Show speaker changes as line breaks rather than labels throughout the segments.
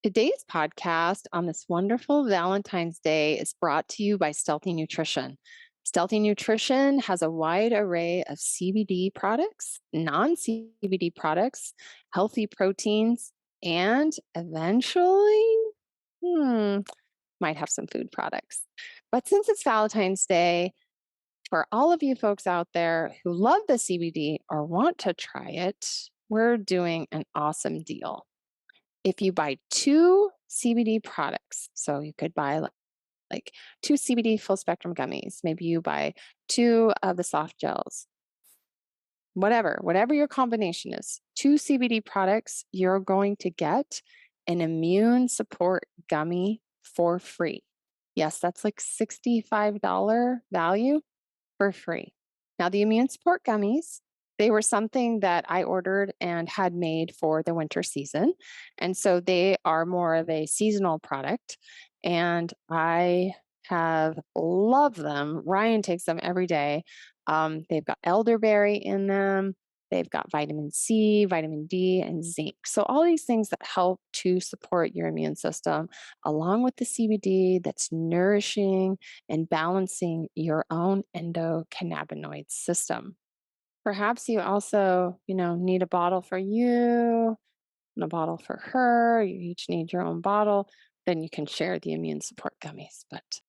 Today's podcast on this wonderful Valentine's Day is brought to you by Stealthy Nutrition. Stealthy Nutrition has a wide array of CBD products, non CBD products, healthy proteins, and eventually, hmm, might have some food products. But since it's Valentine's Day, for all of you folks out there who love the CBD or want to try it, we're doing an awesome deal. If you buy two CBD products, so you could buy like two CBD full spectrum gummies, maybe you buy two of the soft gels, whatever your combination is, two CBD products, you're going to get an immune support gummy for free. Yes, that's like $65 value for free. Now, the immune support gummies, they were something that I ordered and had made for the winter season. And so they are more of a seasonal product. And I have loved them. Ryan takes them every day. They've got elderberry in them. They've got vitamin C, vitamin D, and zinc. So, all these things that help to support your immune system, along with the CBD that's nourishing and balancing your own endocannabinoid system. Perhaps you also, need a bottle for you and a bottle for her. You each need your own bottle. Then you can share the immune support gummies. But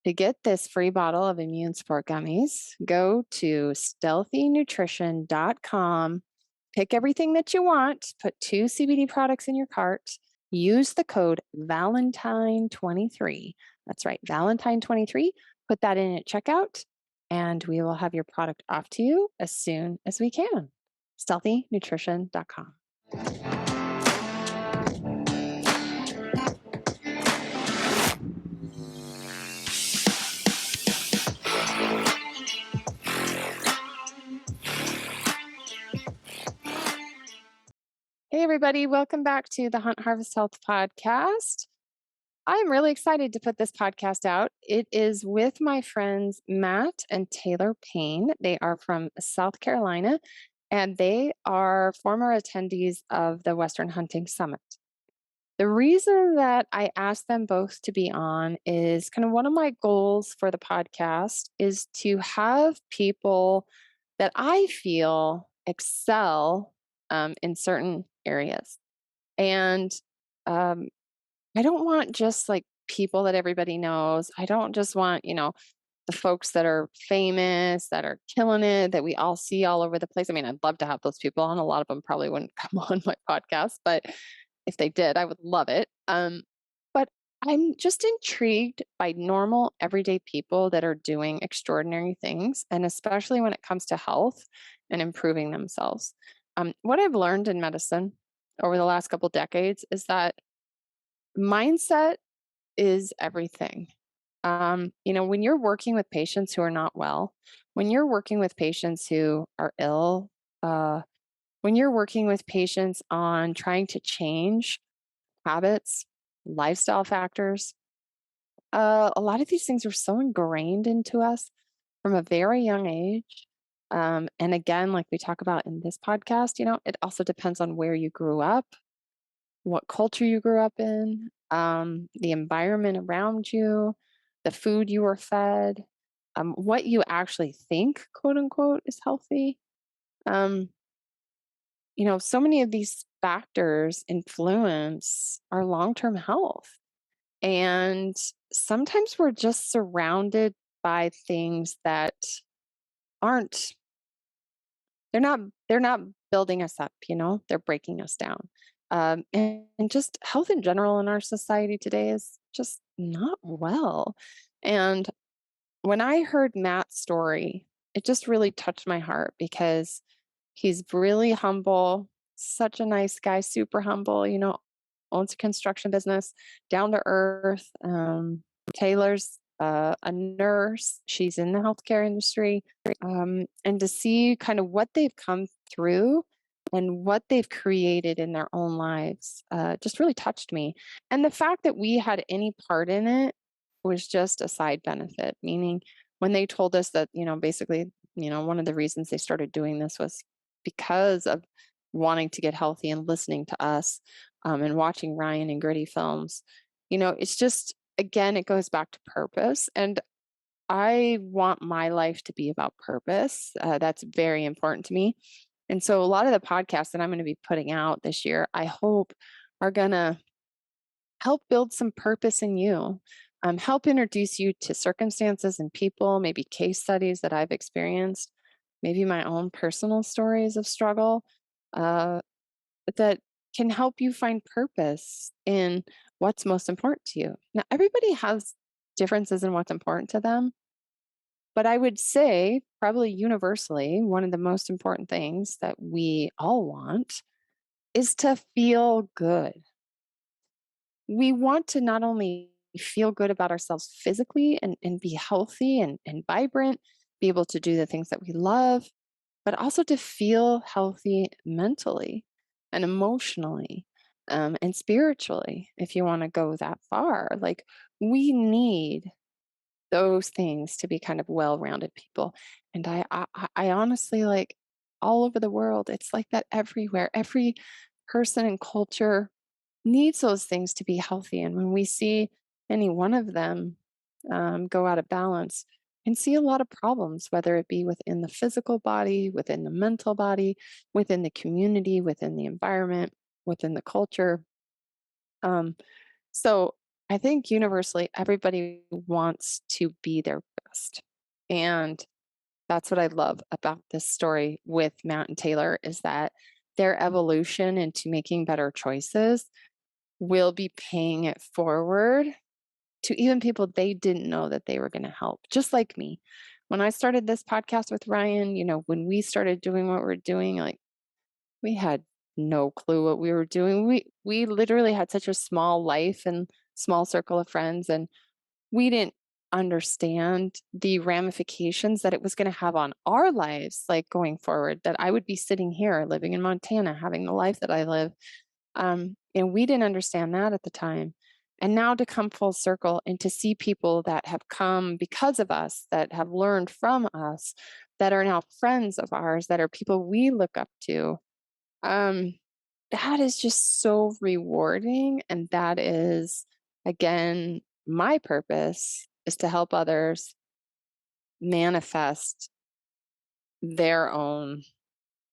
to get this free bottle of immune support gummies, go to stealthynutrition.com, pick everything that you want, put two CBD products in your cart, use the code Valentine23. That's right, Valentine23. Put that in at checkout, and we will have your product off to you as soon as we can. Stealthynutrition.com. Hey, everybody, welcome back to the Hunt Harvest Health podcast. I'm really excited to put this podcast out. It is with my friends Matt and Taylor Payne. They are from South Carolina, and they are former attendees of the Western Hunting Summit. The reason that I asked them both to be on is kind of one of my goals for the podcast is to have people that I feel excel in certain areas. And I don't want just like people that everybody knows. I don't just want, the folks that are famous, that are killing it, that we all see all over the place. I mean, I'd love to have those people on. A lot of them probably wouldn't come on my podcast, but if they did, I would love it. But I'm just intrigued by normal, everyday people that are doing extraordinary things, and especially when it comes to health and improving themselves. What I've learned in medicine over the last couple decades is that mindset is everything. When you're working with patients who are not well, when you're working with patients who are ill, uh, when you're working with patients on trying to change habits, lifestyle factors, a lot of these things are so ingrained into us from a very young age. And again, like we talk about in this podcast, it also depends on where you grew up, what culture you grew up in, the environment around you, the food you were fed, what you actually think, quote unquote, is healthy. Um, so many of these factors influence our long term health. And sometimes we're just surrounded by things that aren't, they're not building us up, they're breaking us down. And just health in general in our society today is just not well. And when I heard Matt's story, it just really touched my heart because he's really humble, such a nice guy, super humble, owns a construction business, down to earth. Taylor's a nurse, she's in the healthcare industry. And to see kind of what they've come through and what they've created in their own lives just really touched me. And the fact that we had any part in it was just a side benefit, meaning when they told us that, basically, one of the reasons they started doing this was because of wanting to get healthy and listening to us. and watching Ryan and Gritty films. It's just, again, it goes back to purpose. And I want my life to be about purpose. That's very important to me. And so a lot of the podcasts that I'm going to be putting out this year, I hope are going to help build some purpose in you, help introduce you to circumstances and people, maybe case studies that I've experienced, maybe my own personal stories of struggle uh, that can help you find purpose in what's most important to you. Now, everybody has differences in what's important to them, but I would say, probably universally, one of the most important things that we all want is to feel good. We want to not only feel good about ourselves physically and be healthy and vibrant, be able to do the things that we love, but also to feel healthy mentally and emotionally, and spiritually, if you want to go that far. Like, we need those things to be kind of well-rounded people. And I honestly, like, all over the world, it's like that everywhere. Every person and culture needs those things to be healthy. And when we see any one of them go out of balance, and see a lot of problems, whether it be within the physical body, within the mental body, within the community, within the environment, within the culture. Um, so I think universally, everybody wants to be their best. And that's what I love about this story with Matt and Taylor, is that their evolution into making better choices will be paying it forward to even people they didn't know that they were going to help, just like me. When I started this podcast with Ryan, when we started doing what we're doing, like, we had no clue what we were doing. We literally had such a small life and small circle of friends, and we didn't understand the ramifications that it was going to have on our lives, like going forward, that I would be sitting here living in Montana having the life that I live. And we didn't understand that at the time. And now to come full circle and to see people that have come because of us, that have learned from us, that are now friends of ours, that are people we look up to, um, that is just so rewarding. And that is, again, my purpose is to help others manifest their own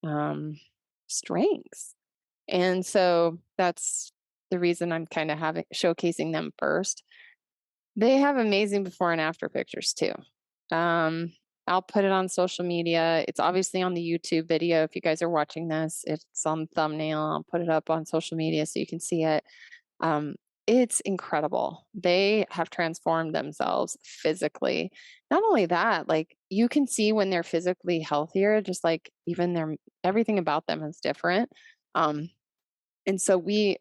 um, strengths. And so that's the reason I'm kind of having showcasing them first. They have amazing before and after pictures too. Um, I'll put it on social media. It's obviously on the YouTube video. If you guys are watching this, it's on thumbnail. I'll put it up on social media so you can see it. Um, it's incredible. They have transformed themselves physically. Not only that, like, you can see when they're physically healthier, just like even their everything about them is different. Um, and so we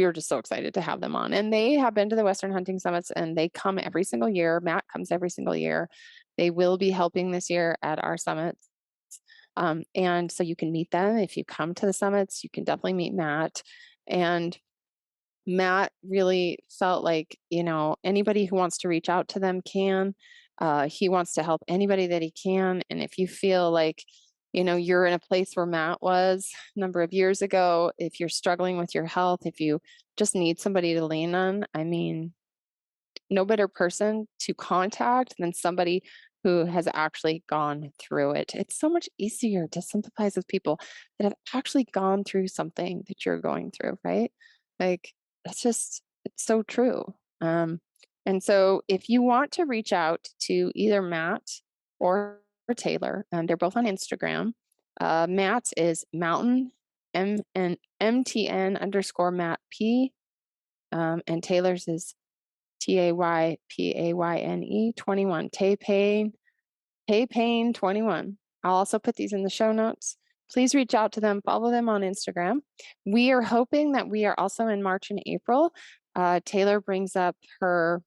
are just so excited to have them on. And they have been to the Western Hunting Summits, and they come every single year. Matt comes every single year. They will be helping this year at our summits. And so you can meet them. If you come to the summits, you can definitely meet Matt. And Matt really felt like, anybody who wants to reach out to them can. He wants to help anybody that he can. And if you feel like, you're in a place where Matt was a number of years ago, if you're struggling with your health, if you just need somebody to lean on, I mean, no better person to contact than somebody who has actually gone through it. It's so much easier to sympathize with people that have actually gone through something that you're going through, right? Like, it's so true. And so if you want to reach out to either Matt or Taylor, they're both on Instagram. Matt is Mountain MTN _Matt P. And Taylor's is TAYPAYNE 21. Tay Payne 21. I'll also put these in the show notes. Please reach out to them, follow them on Instagram. We are hoping that we are also in March and April. Taylor brings up her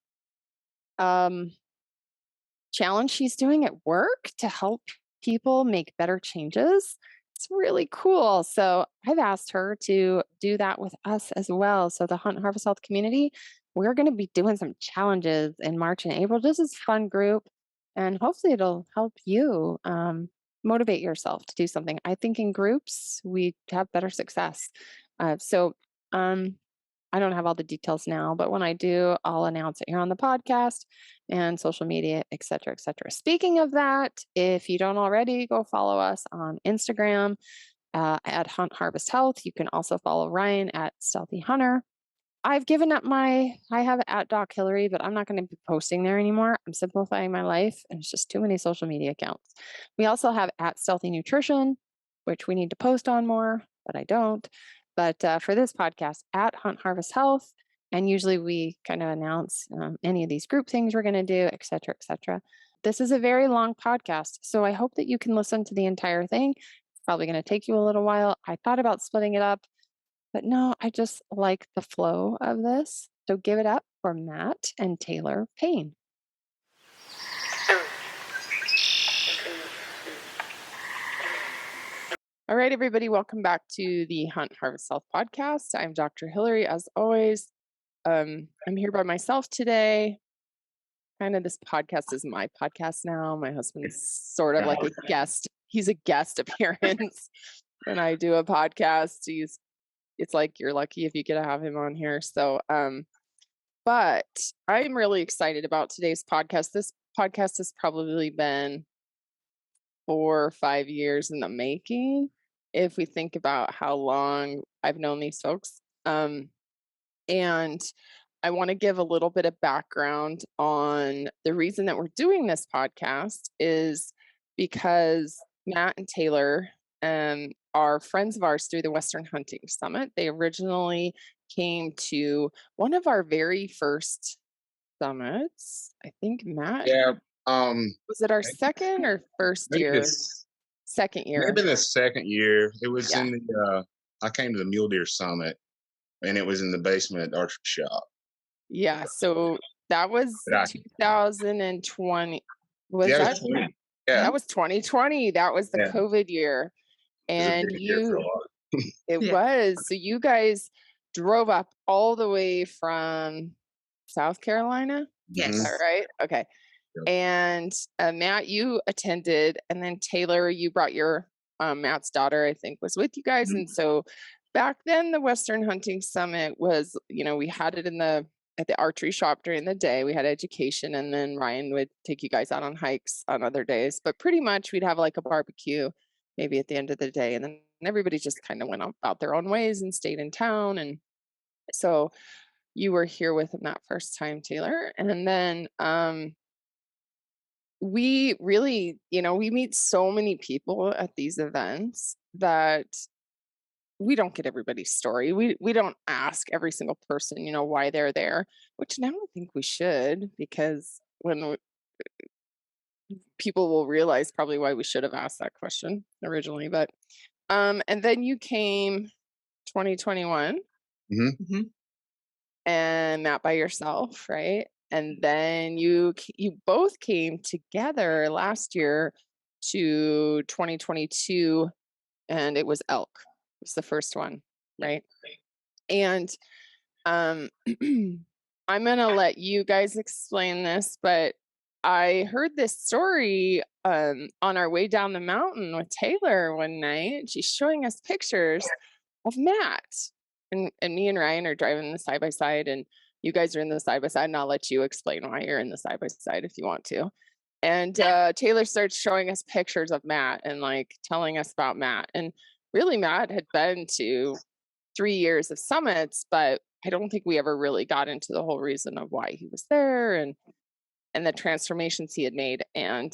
challenge she's doing at work to help people make better changes. It's really cool. So I've asked her to do that with us as well. So the Hunt Harvest Health community, we're going to be doing some challenges in March and April. This is a fun group, and hopefully it'll help you motivate yourself to do something. I think in groups we have better success. So I don't have all the details now, but when I do, I'll announce it here on the podcast and social media, et cetera, et cetera. Speaking of that, if you don't already, go follow us on Instagram at Hunt Harvest Health. You can also follow Ryan at Stealthy Hunter. I've given up I have it at Doc Hillary, but I'm not going to be posting there anymore. I'm simplifying my life, and it's just too many social media accounts. We also have at Stealthy Nutrition, which we need to post on more, but I don't. But for this podcast, at Hunt Harvest Health, and usually we kind of announce any of these group things we're going to do, et cetera, et cetera. This is a very long podcast, so I hope that you can listen to the entire thing. It's probably going to take you a little while. I thought about splitting it up, but no, I just like the flow of this. So give it up for Matt and Taylor Payne. All right, everybody, welcome back to the Hunt Harvest Health podcast. I'm Dr. Hillary, as always. I'm here by myself today. Kind of this podcast is my podcast now. My husband's sort of like a guest. He's a guest appearance when I do a podcast. It's like you're lucky if you get to have him on here. So, but I'm really excited about today's podcast. This podcast has probably been 4 or 5 years in the making, if we think about how long I've known these folks. And I want to give a little bit of background on the reason that we're doing this podcast is because Matt and Taylor are friends of ours through the Western Hunting Summit. They originally came to one of our very first summits. I think, Matt.
Yeah.
Was it our second or first year? Second year.
Maybe the second year. It was in the I came to the Mule Deer Summit, and it was in the basement at the archery shop.
Yeah, so that was 2020. Was
yeah,
that?
Yeah,
that was 2020. That was the COVID year. And it was. So you guys drove up all the way from South Carolina?
Yes.
Is that right? Okay.
Yep.
And Matt, you attended, and then Taylor, you brought your Matt's daughter, I think, was with you guys. And so back then, the Western Hunting Summit was, we had it at the archery shop during the day. We had education, and then Ryan would take you guys out on hikes on other days. But pretty much we'd have like a barbecue maybe at the end of the day, and then everybody just kind of went about their own ways and stayed in town. And so you were here with him that first time, Taylor. And then we really, we meet so many people at these events that we don't get everybody's story. We don't ask every single person, why they're there, which now I think we should, because when people will realize probably why we should have asked that question originally. But and then you came 2021 and Matt by yourself, right? And then you both came together last year to 2022, and it was elk. It was the first one, right? And I'm gonna let you guys explain this, but I heard this story on our way down the mountain with Taylor one night. She's showing us pictures of Matt, and me and Ryan are driving the side by side, and you guys are in the side by side, and I'll let you explain why you're in the side by side if you want to. And Taylor starts showing us pictures of Matt and like telling us about Matt. And really, Matt had been to 3 years of summits, but I don't think we ever really got into the whole reason of why he was there and the transformations he had made. And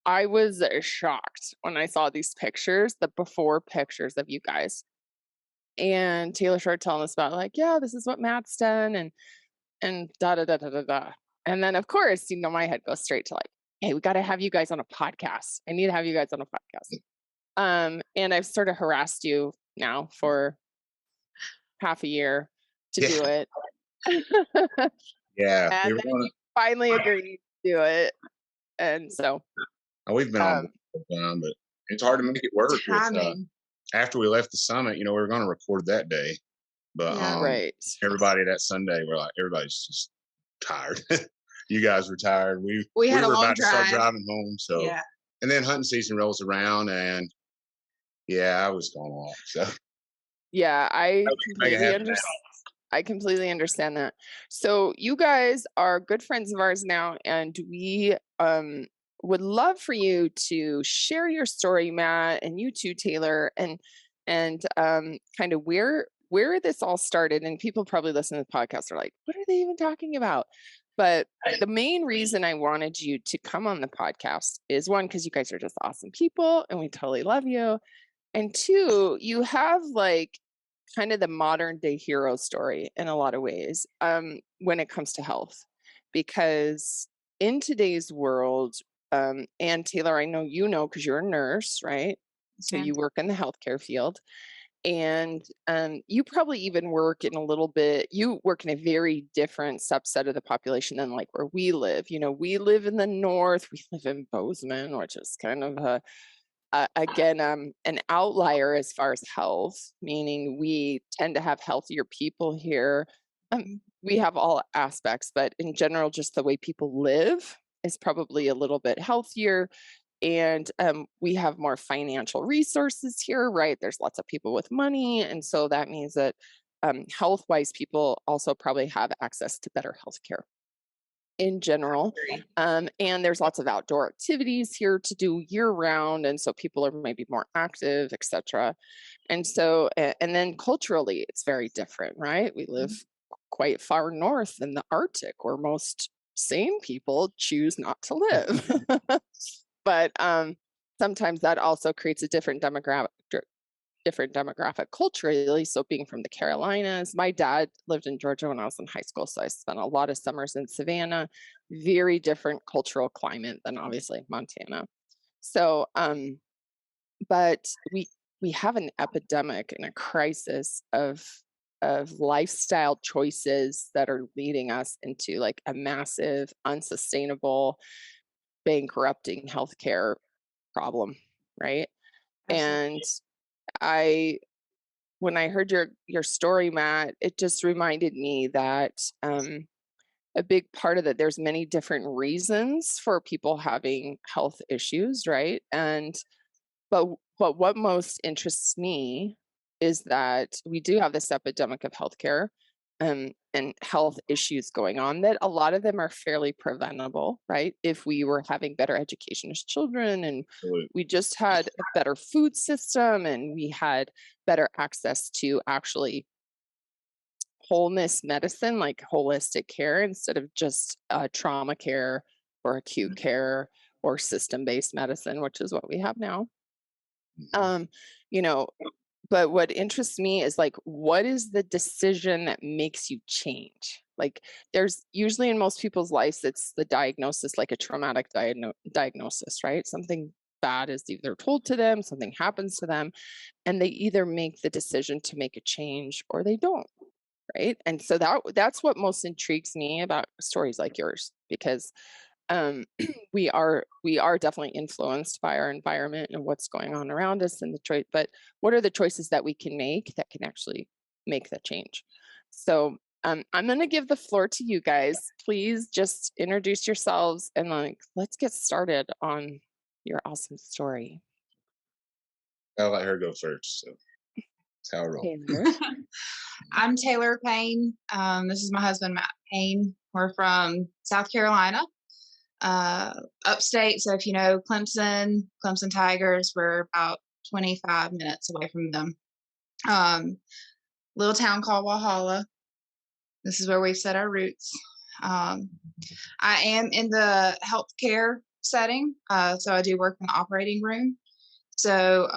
I was shocked when I saw these pictures, the before pictures of you guys. And Taylor started telling us about like, yeah, this is what Matt's done, and da da da da da da. And then of course, my head goes straight to like, hey, we got to have you guys on a podcast. I need to have you guys on a podcast. And I've sort of harassed you now for half a year to do it.
Yeah.
And then you finally agreed to do it. And so
we've been on the time, but it's hard to make it work. With, after we left the summit, we were going to record that day, but everybody that Sunday, everybody's just tired. You guys were tired. We had a long about drive. To start driving home. So, and then hunting season rolls around, and I was going off. So,
Yeah,
Make it happen now.
I completely understand that. So you guys are good friends of ours now, and we would love for you to share your story, Matt, and you too, Taylor, and kind of where this all started. And people probably listen to the podcast are like, what are they even talking about? But the main reason I wanted you to come on the podcast is one, because you guys are just awesome people and we totally love you. And two, you have like kind of the modern day hero story in a lot of ways when it comes to health. Because in today's world, and Taylor, I know you know because you're a nurse, right? So you work in the healthcare field. And you probably even work in you work in a very different subset of the population than like where we live. You know, we live in the north, we live in Bozeman, which is kind of again, an outlier as far as health, meaning we tend to have healthier people here. We have all aspects, but in general, just the way people live is probably a little bit healthier. And we have more financial resources here, right? There's lots of people with money. And so that means that health-wise, people also probably have access to better healthcare in general. And there's lots of outdoor activities here to do year round. And so people are maybe more active, etc. And so, and then culturally, it's very different, right? We live quite far north in the Arctic where most sane people choose not to live. But sometimes that also creates a different demographic culturally. So being from the Carolinas, my dad lived in Georgia when I was in high school. So I spent a lot of summers in Savannah, very different cultural climate than obviously Montana. So, but we have an epidemic and a crisis of lifestyle choices that are leading us into like a massive, unsustainable, bankrupting healthcare problem, right?
Absolutely.
And when I heard your story, Matt, it just reminded me that a big part of that, there's many different reasons for people having health issues, right? But what most interests me is that we do have this epidemic of healthcare and health issues going on, that a lot of them are fairly preventable, right? If we were having better education as children, and we just had a better food system, and we had better access to actually wholeness medicine, like holistic care, instead of just trauma care or acute care or system-based medicine, which is what we have now. You know, but what interests me is like, what is the decision that makes you change? Like, there's usually in most people's lives, it's the diagnosis, like a traumatic diagnosis, right? Something bad is either told to them, something happens to them, and they either make the decision to make a change or they don't, right? And so that's what most intrigues me about stories like yours, because we are definitely influenced by our environment and what's going on around us, and the choice, but what are the choices that we can make that can actually make the change? So I'm going to give the floor to you guys. Please just introduce yourselves and like, let's get started on your awesome story.
I'll let her go first. So that's how I roll.
Taylor.
I'm Taylor Payne. This is my husband, Matt Payne. We're from South Carolina, upstate. So if you know Clemson Tigers, we're about 25 minutes away from them. Little town called Walhalla. This is where we've set our roots. I am in the healthcare setting. So I do work in the operating room. So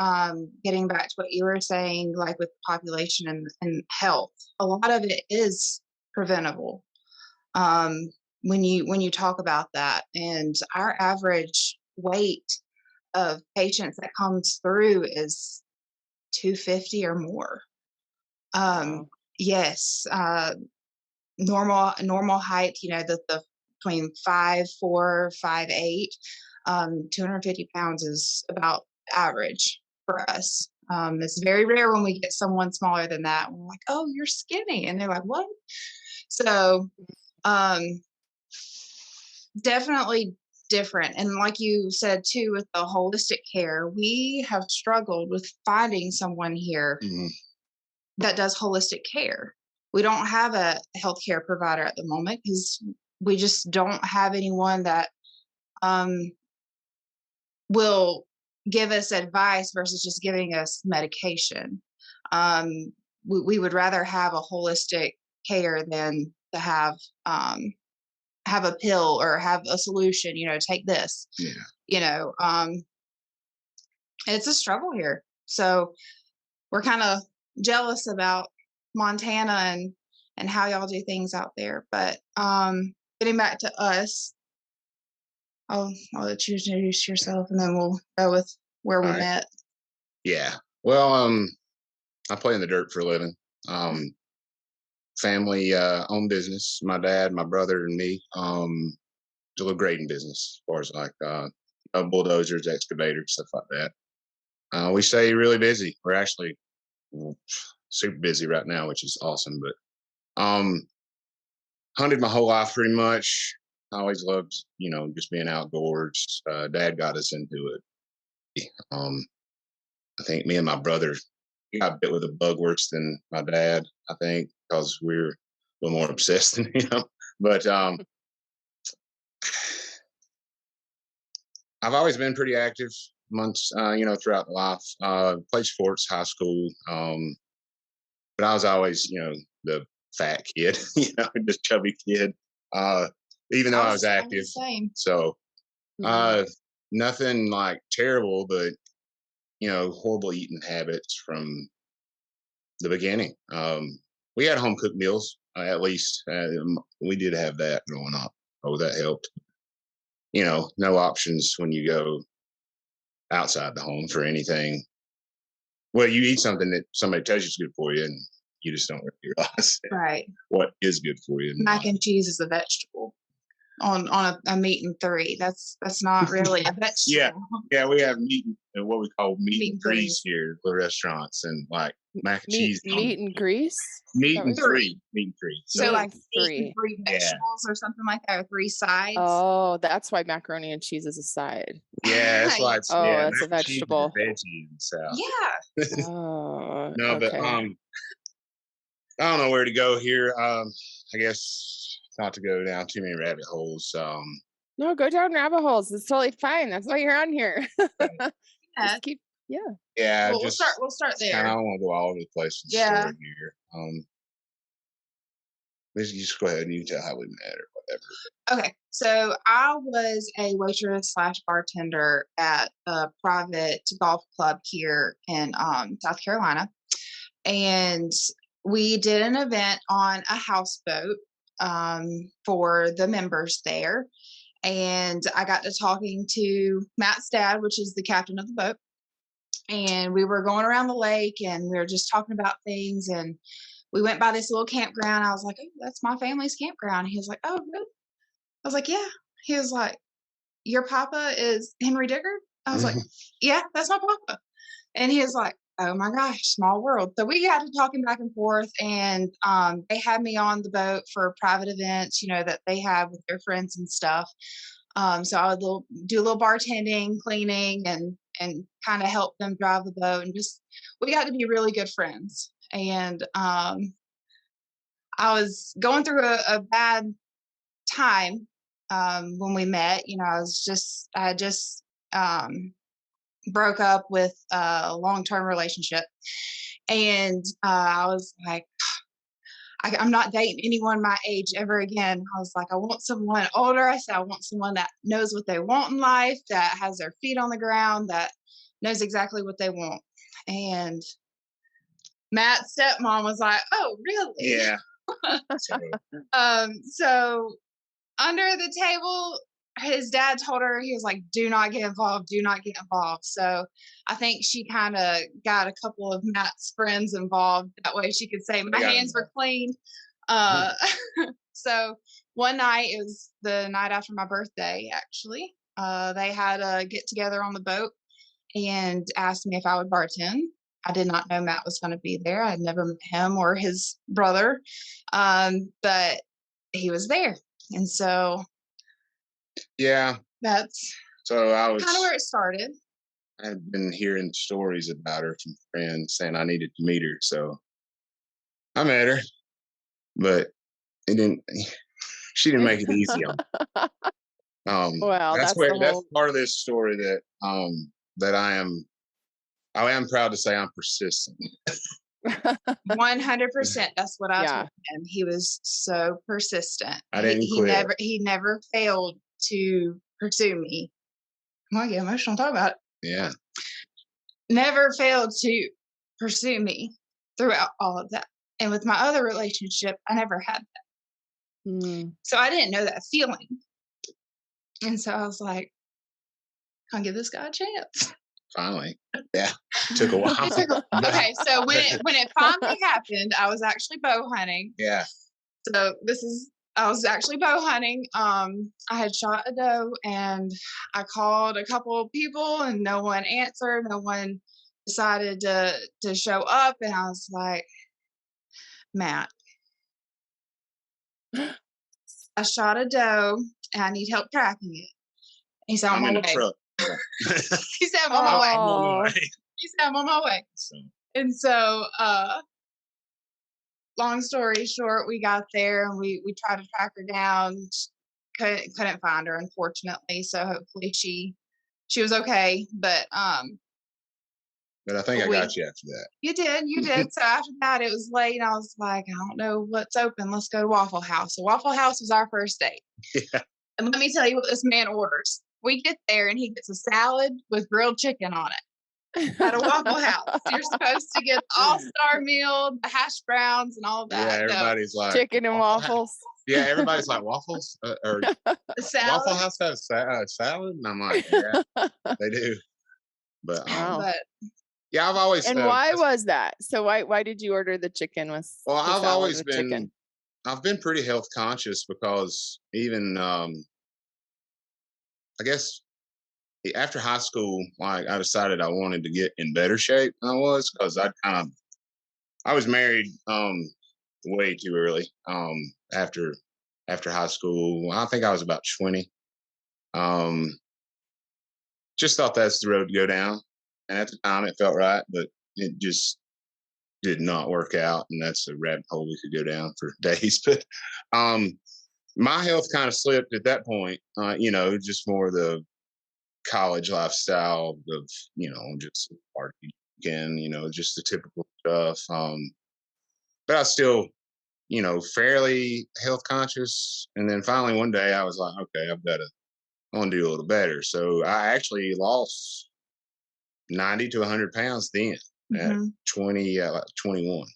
getting back to what you were saying, like with population and health, a lot of it is preventable. When you talk about that, and our average weight of patients that comes through is 250 or more.
Wow.
Yes, normal height, you know, the between 5'4", 5'8", 250 pounds is about average for us. It's very rare when we get someone smaller than that. We're like, oh, you're skinny. And they're like, what? So definitely different. And like you said, too, with the holistic care, we have struggled with finding someone here that does holistic care. We don't have a healthcare provider at the moment because we just don't have anyone that will give us advice versus just giving us medication. We would rather have a holistic care than to have a pill or have a solution, take this.
Yeah.
It's a struggle here. So we're kind of jealous about Montana and how y'all do things out there. But getting back to us, I'll let you introduce yourself and then we'll go with where we met.
Yeah. Well, I play in the dirt for a living. Family owned business. My dad, my brother, and me. It's a little grading business as far as like bulldozers, excavators, stuff like that. We stay really busy. We're actually super busy right now, which is awesome. But hunted my whole life pretty much. I always loved, just being outdoors. Dad got us into it. I think me and my brother got bit with a bug worse than my dad, I think, because we're a little more obsessed than him. But I've always been pretty active throughout life. Played sports, high school. But I was always, the fat kid, the chubby kid. Even though I was active. So nothing like terrible, but horrible eating habits from the beginning. We had home cooked meals, at least. We did have that growing up. Oh, that helped. No options when you go outside the home for anything. Well, you eat something that somebody tells you is good for you, and you just don't really realize what is good for you.
Mac and cheese is a vegetable. On a meat and three. That's not really a vegetable.
Yeah, we have meat and what we call meat and grease here at the restaurants, and like mac and cheese.
Meat and grease?
Meat and three.
So like three vegetables or something like that, or 3 sides.
Oh, that's why macaroni and cheese is a side.
Yeah, that's why it's
that's a vegetable.
Veggie and stuff.
Yeah.
Oh. No, but I don't know where to go here. I guess not to go down too many rabbit holes.
No, go down rabbit holes. It's totally fine. That's why you're on here.
Yeah.
Well, we'll start there.
I don't want to go all over the place with the story here. Let's just go ahead and you tell how we met or whatever.
Okay, so I was a waitress / bartender at a private golf club here in South Carolina, and we did an event on a houseboat for the members there. And I got to talking to Matt's dad, which is the captain of the boat. And we were going around the lake and we were just talking about things. And we went by this little campground. I was like, oh, that's my family's campground. He was like, oh, good. I was like, yeah. He was like, your papa is Henry Diggard? I was like, yeah, that's my papa. And he was like, oh my gosh, small world. So we got to talking back and forth, and they had me on the boat for private events, that they have with their friends and stuff. So I would do a little bartending, cleaning, and kind of help them drive the boat, and we got to be really good friends. And I was going through a bad time when we met. I had just broke up with a long-term relationship, and I was like, I'm not dating anyone my age ever again. I was like, I want someone older. I said, I want someone that knows what they want in life, that has their feet on the ground, that knows exactly what they want. And Matt's stepmom was like, oh, really?
Yeah.
So under the table, his dad told her, he was like, do not get involved. Do not get involved. So I think she kind of got a couple of Matt's friends involved. That way she could say, my hands were clean. So one night, it was the night after my birthday, actually, they had a get together on the boat and asked me if I would bartend. I did not know Matt was going to be there. I had never met him or his brother, but he was there. And so that's
I was
kind of where it started.
I've been hearing stories about her from friends saying I needed to meet her. So I met her, but it didn't. She didn't make it easy on me.
Well,
That's
that's the
that's
whole.
part of this story that that I am proud to say I'm persistent.
100%. That's what I
Yeah.
told him. He was so persistent.
I didn't
He
quit.
he never failed to pursue me. I'm gonna get emotional talking about it.
Yeah.
Never failed to pursue me throughout all of that. And with my other relationship, I never had that.
Mm.
So I didn't know that feeling. And so I was like, I'll give this guy a chance.
Finally. Yeah. Took a while.
Okay, so when it finally happened, I was actually bow hunting.
Yeah.
So I was actually bow hunting. I had shot a doe and I called a couple of people and no one answered. No one decided to show up. And I was like, Matt, I shot a doe and I need help tracking it. He said, I'm on my way.
Truck.
He said, I'm on my way.
I'm on my way.
He said, I'm on my way. And so, long story short, we got there and we tried to track her down. Couldn't find her, unfortunately. So hopefully she was okay. But
I think I got you after that.
You did. So after that, it was late. And I was like, I don't know what's open. Let's go to Waffle House. So Waffle House was our first date.
Yeah.
And let me tell you what this man orders. We get there and he gets a salad with grilled chicken on it at a Waffle House. You're supposed to get the all-star meal, the hash browns, and all of that.
Yeah, everybody's like
chicken and waffles.
Yeah, everybody's like waffles or Waffle House has salad, and I'm like, yeah, they do. But, yeah, I've always.
And why was that? So why did you order the chicken with?
Well,
I've
always been. Chicken? I've been pretty health conscious because even I guess after high school, like I decided I wanted to get in better shape than I was because I was married way too early. After high school, I think I was about 20. Just thought that's the road to go down, and at the time it felt right, but it just did not work out, and that's a rabbit hole we could go down for days. But my health kind of slipped at that point. Just more the college lifestyle of just party again, just the typical stuff. But I was still, fairly health conscious. And then finally one day I was like, okay, I want to do a little better. So I actually lost 90 to 100 pounds then at 21.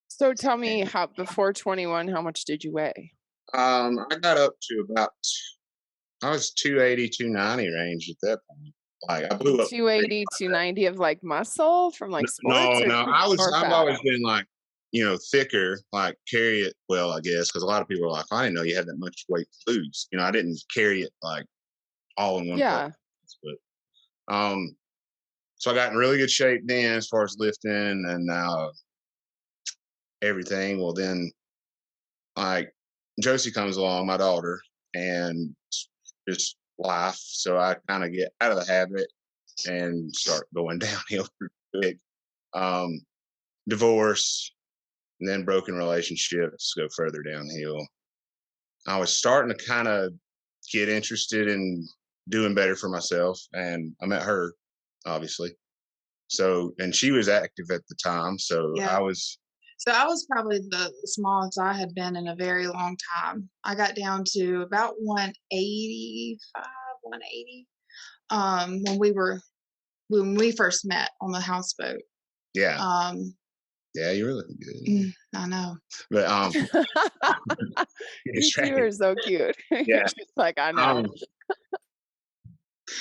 So tell me before 21, how much did you weigh?
I got up to about, I was 280, 290 range at that point. Like I blew up
280, 290 of like muscle from like sports?
No. I've always been like, thicker, like carry it well, I guess, because a lot of people are like, I didn't know you had that much weight to lose. I didn't carry it like all in one place. But so I got in really good shape then as far as lifting and everything. Well, then like Josie comes along, my daughter, and just life. So I kind of get out of the habit and start going downhill pretty quick. Divorce, and then broken relationships go further downhill. I was starting to kind of get interested in doing better for myself, and I met her, obviously. So, and she was active at the time, so yeah. I was
probably the smallest I had been in a very long time. I got down to about 185, 180 when we first met on the houseboat.
Yeah. Yeah, you're looking good.
I know.
But
you two are so cute.
Yeah.
Just like I know.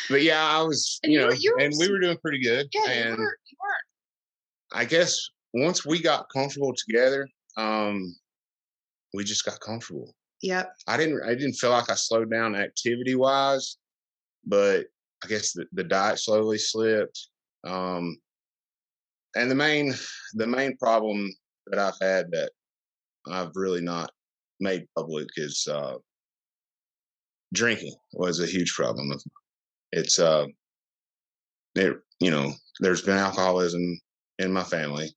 But yeah, I was, and we were doing pretty good.
Yeah,
and
you were.
I guess once we got comfortable together, we just got comfortable.
Yep.
I didn't feel like I slowed down activity wise, but I guess the diet slowly slipped. And the main problem that I've had that I've really not made public is drinking was a huge problem of mine. It's there's been alcoholism in my family.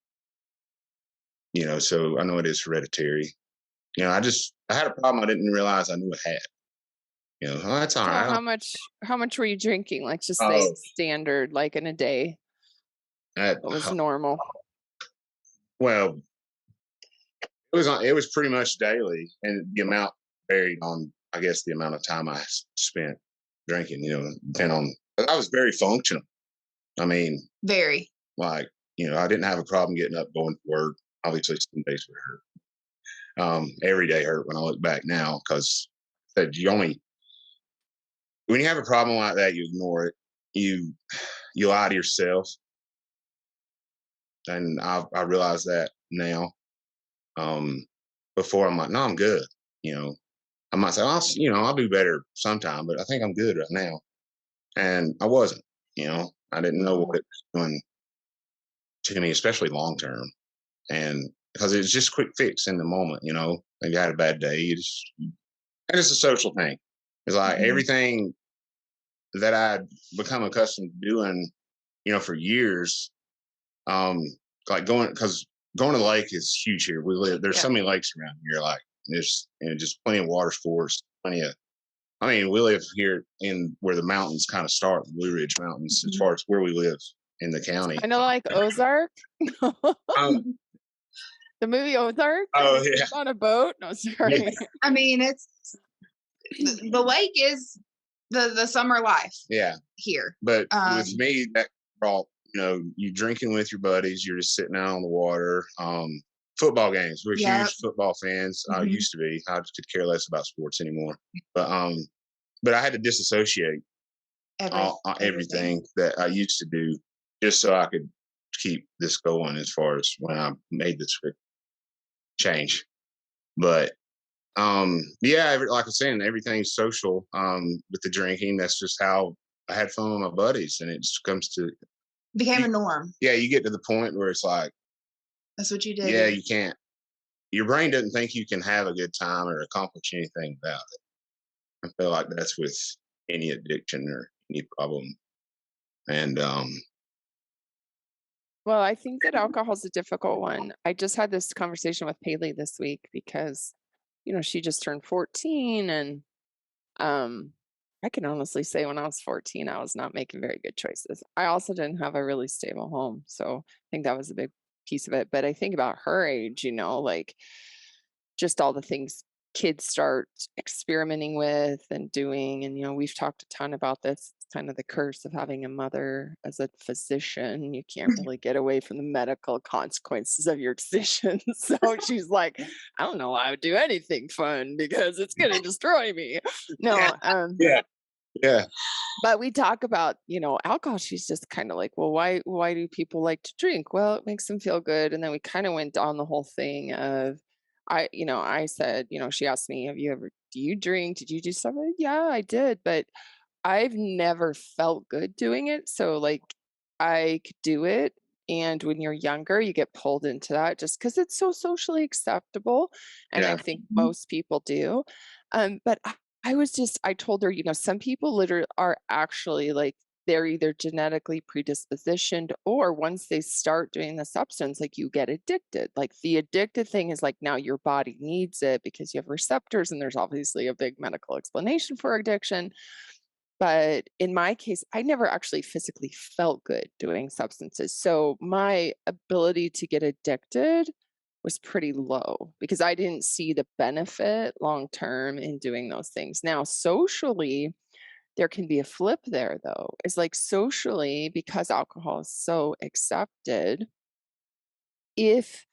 So I know it is hereditary. I had a problem I didn't realize I knew I had. Oh, that's all
So
right.
how much were you drinking? Like just say
Oh,
standard, like in a day. What was normal?
Well, it was pretty much daily, and the amount varied on, I guess, the amount of time I spent drinking. Depending on. But I was very functional. I mean,
very.
Like, I didn't have a problem getting up, going to work. Obviously, some days would hurt. Every day hurt when I look back now, because that when you have a problem like that, you ignore it. You lie to yourself, and I realize that now. Before I'm like, no, I'm good. I might say, I'll do better sometime, but I think I'm good right now. And I wasn't. I didn't know what it was doing to me, especially long term. And because it's just quick fix in the moment, like you had a bad day, and it's a social thing. It's like everything that I'd become accustomed to doing, for years, like going to the lake is huge here. There's so many lakes around here, like there's just plenty of water sports, plenty of. I mean, we live here in where the mountains kind of start, the Blue Ridge Mountains, as far as where we live in the county.
I know, like Ozark. The movie Ozark?
Oh, yeah.
On a boat? No, sorry.
Yeah. I mean, it's the lake is the summer life.
Yeah.
Here.
But with me, that brought, you drinking with your buddies, you're just sitting out on the water. Football games. We're huge football fans. I used to be. I could care less about sports anymore. But I had to disassociate everything that I used to do just so I could keep this going as far as when I made this change. But like I was saying, everything's social with the drinking. That's just how I had fun with my buddies, and it just
became a norm.
Yeah, you get to the point where it's like,
that's what you did.
Yeah, you can't. Your brain doesn't think you can have a good time or accomplish anything without it. I feel like that's with any addiction or any problem. And
well, I think that alcohol is a difficult one. I just had this conversation with Paley this week because, she just turned 14, and I can honestly say when I was 14, I was not making very good choices. I also didn't have a really stable home, so I think that was a big piece of it. But I think about her age, like just all the things kids start experimenting with and doing. And, we've talked a ton about this. It's kind of the curse of having a mother as a physician. You can't really get away from the medical consequences of your decisions. So she's like, I don't know why I would do anything fun because it's going to destroy me. No.
Yeah.
But we talk about, alcohol. She's just kind of like, well, why do people like to drink? Well, it makes them feel good. And then we kind of went down the whole thing of, I said, she asked me, do you drink? Did you do something? Yeah, I did. But I've never felt good doing it. So like I could do it. And when you're younger, you get pulled into that just because it's so socially acceptable. And I think most people do. But I told her, some people literally are actually like, they're either genetically predispositioned or once they start doing the substance, like you get addicted. Like the addicted thing is like now your body needs it because you have receptors, and there's obviously a big medical explanation for addiction. But in my case, I never actually physically felt good doing substances. So my ability to get addicted was pretty low because I didn't see the benefit long term in doing those things. Now, socially, there can be a flip there, though. It's like socially, because alcohol is so accepted, if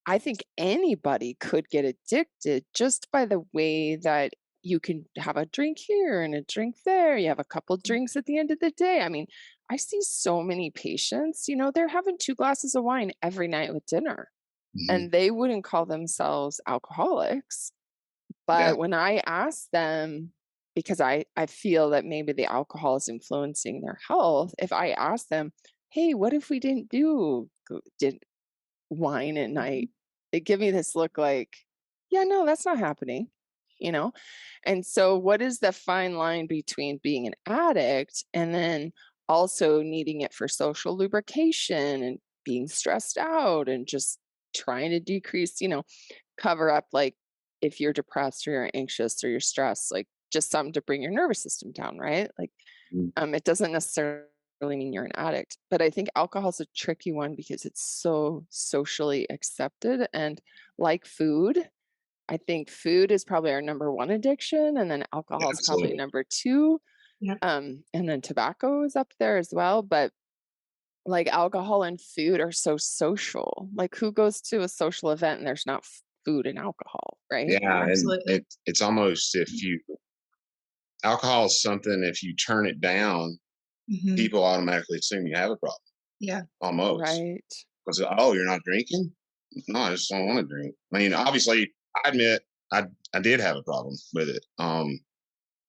I think anybody could get addicted just by the way that you can have a drink here and a drink there. You have a couple drinks at the end of the day. I mean, I see so many patients, they're having 2 glasses of wine every night with dinner. And they wouldn't call themselves alcoholics. But when I ask them, because I feel that maybe the alcohol is influencing their health, if I ask them, hey, what if we did wine at night? They give me this look like, yeah, no, that's not happening, And so what is the fine line between being an addict and then also needing it for social lubrication and being stressed out and just trying to decrease, cover up, like, if you're depressed or you're anxious or you're stressed, like, just something to bring your nervous system down, right? Like,
Mm.
it doesn't necessarily mean you're an addict, but I think alcohol is a tricky one because it's so socially accepted. And like food, I think food is probably our number one addiction, and then alcohol is probably
Absolutely.
number two.
Yeah.
And then tobacco is up there as well. But like alcohol and food are so social. Like, who goes to a social event and there's not food and alcohol, right?
Yeah, and
Absolutely.
it's almost if you alcohol is something if you turn it down,
Hmm.
people automatically assume you have a problem.
Yeah.
Almost.
Right.
Because, oh, you're not drinking? No, I just don't want to drink. I mean, obviously, I admit I did have a problem with it.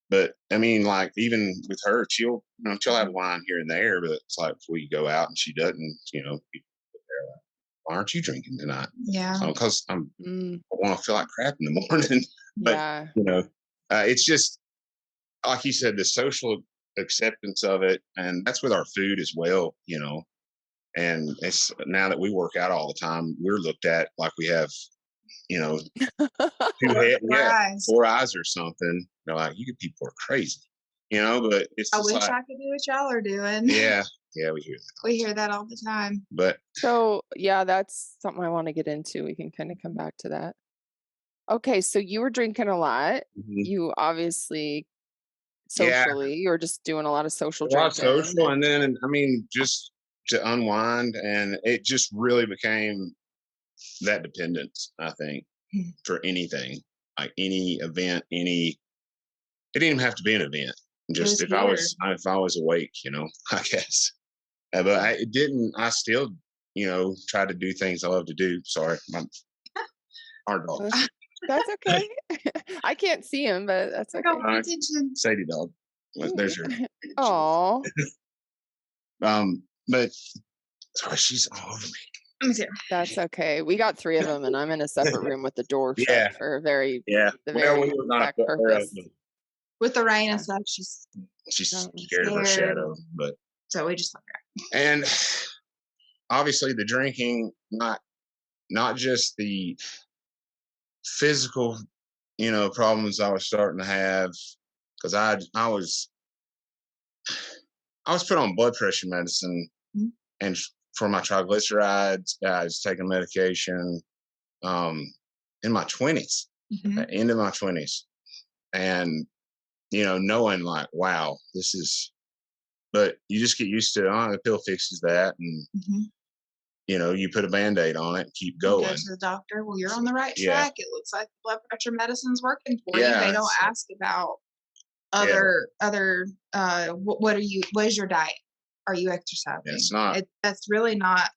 But I mean, like even with her, she'll have wine here and there, but it's like if we go out and she doesn't, people are like, why aren't you drinking tonight?
Yeah.
Because I
Mm,
want to feel like crap in the morning. But
yeah.
it's just like you said, the social acceptance of it, and that's with our food as well. And it's now that we work out all the time, we're looked at like we have, you know, two head, yeah,
Surprise.
4 eyes or something. They're like, you people are crazy, but it's
I
just
wish
like,
I could do what y'all are doing.
yeah, yeah, we hear that.
We hear that all the time.
But
So, yeah, that's something I want to get into. We can kind of come back to that. Okay, so you were drinking a lot.
mhm,
You obviously
yeah,
socially, you were just doing a lot of social
a lot of
drinking.
social, and then I mean, just to unwind, and it just really became that dependence. I think
Mm.
for anything, like any event, any it didn't even have to be an event.
It
Just
was here.
if I was awake, I guess. But it didn't. I still, try to do things I love to do. Sorry, my our dog,
That's okay. I can't see him, but that's
I got
okay.
pay attention.
Sadie dog. There's her.
Oh,
But sorry, she's all over me.
Let me see.
that's okay. We got three of them, and I'm in a separate room with the door shut
Yeah,
for
yeah.
the
Well, we
very
were gonna
exact
put her up,
purpose.
but
With the rain and
Yeah.
stuff, she's
she's
Um,
scared of her
scared.
shadow. But
So we just let her.
and obviously the drinking, not just the physical, problems I was starting to have because I was put on blood pressure medicine
Mhm.
and for my triglycerides, I was taking medication um, in my 20s,
Mhm.
end of my 20s, and knowing like, wow, this is. But you just get used to it. Oh, the pill fixes that, and
Mhm.
you put a band-aid on it and keep
You go
going.
to the doctor. Well, you're on the right
Yeah,
track. It looks like blood pressure medicine's working for you.
yeah,
They don't ask about
yeah.
other what is your diet? Are you exercising?
It's not.
That's really not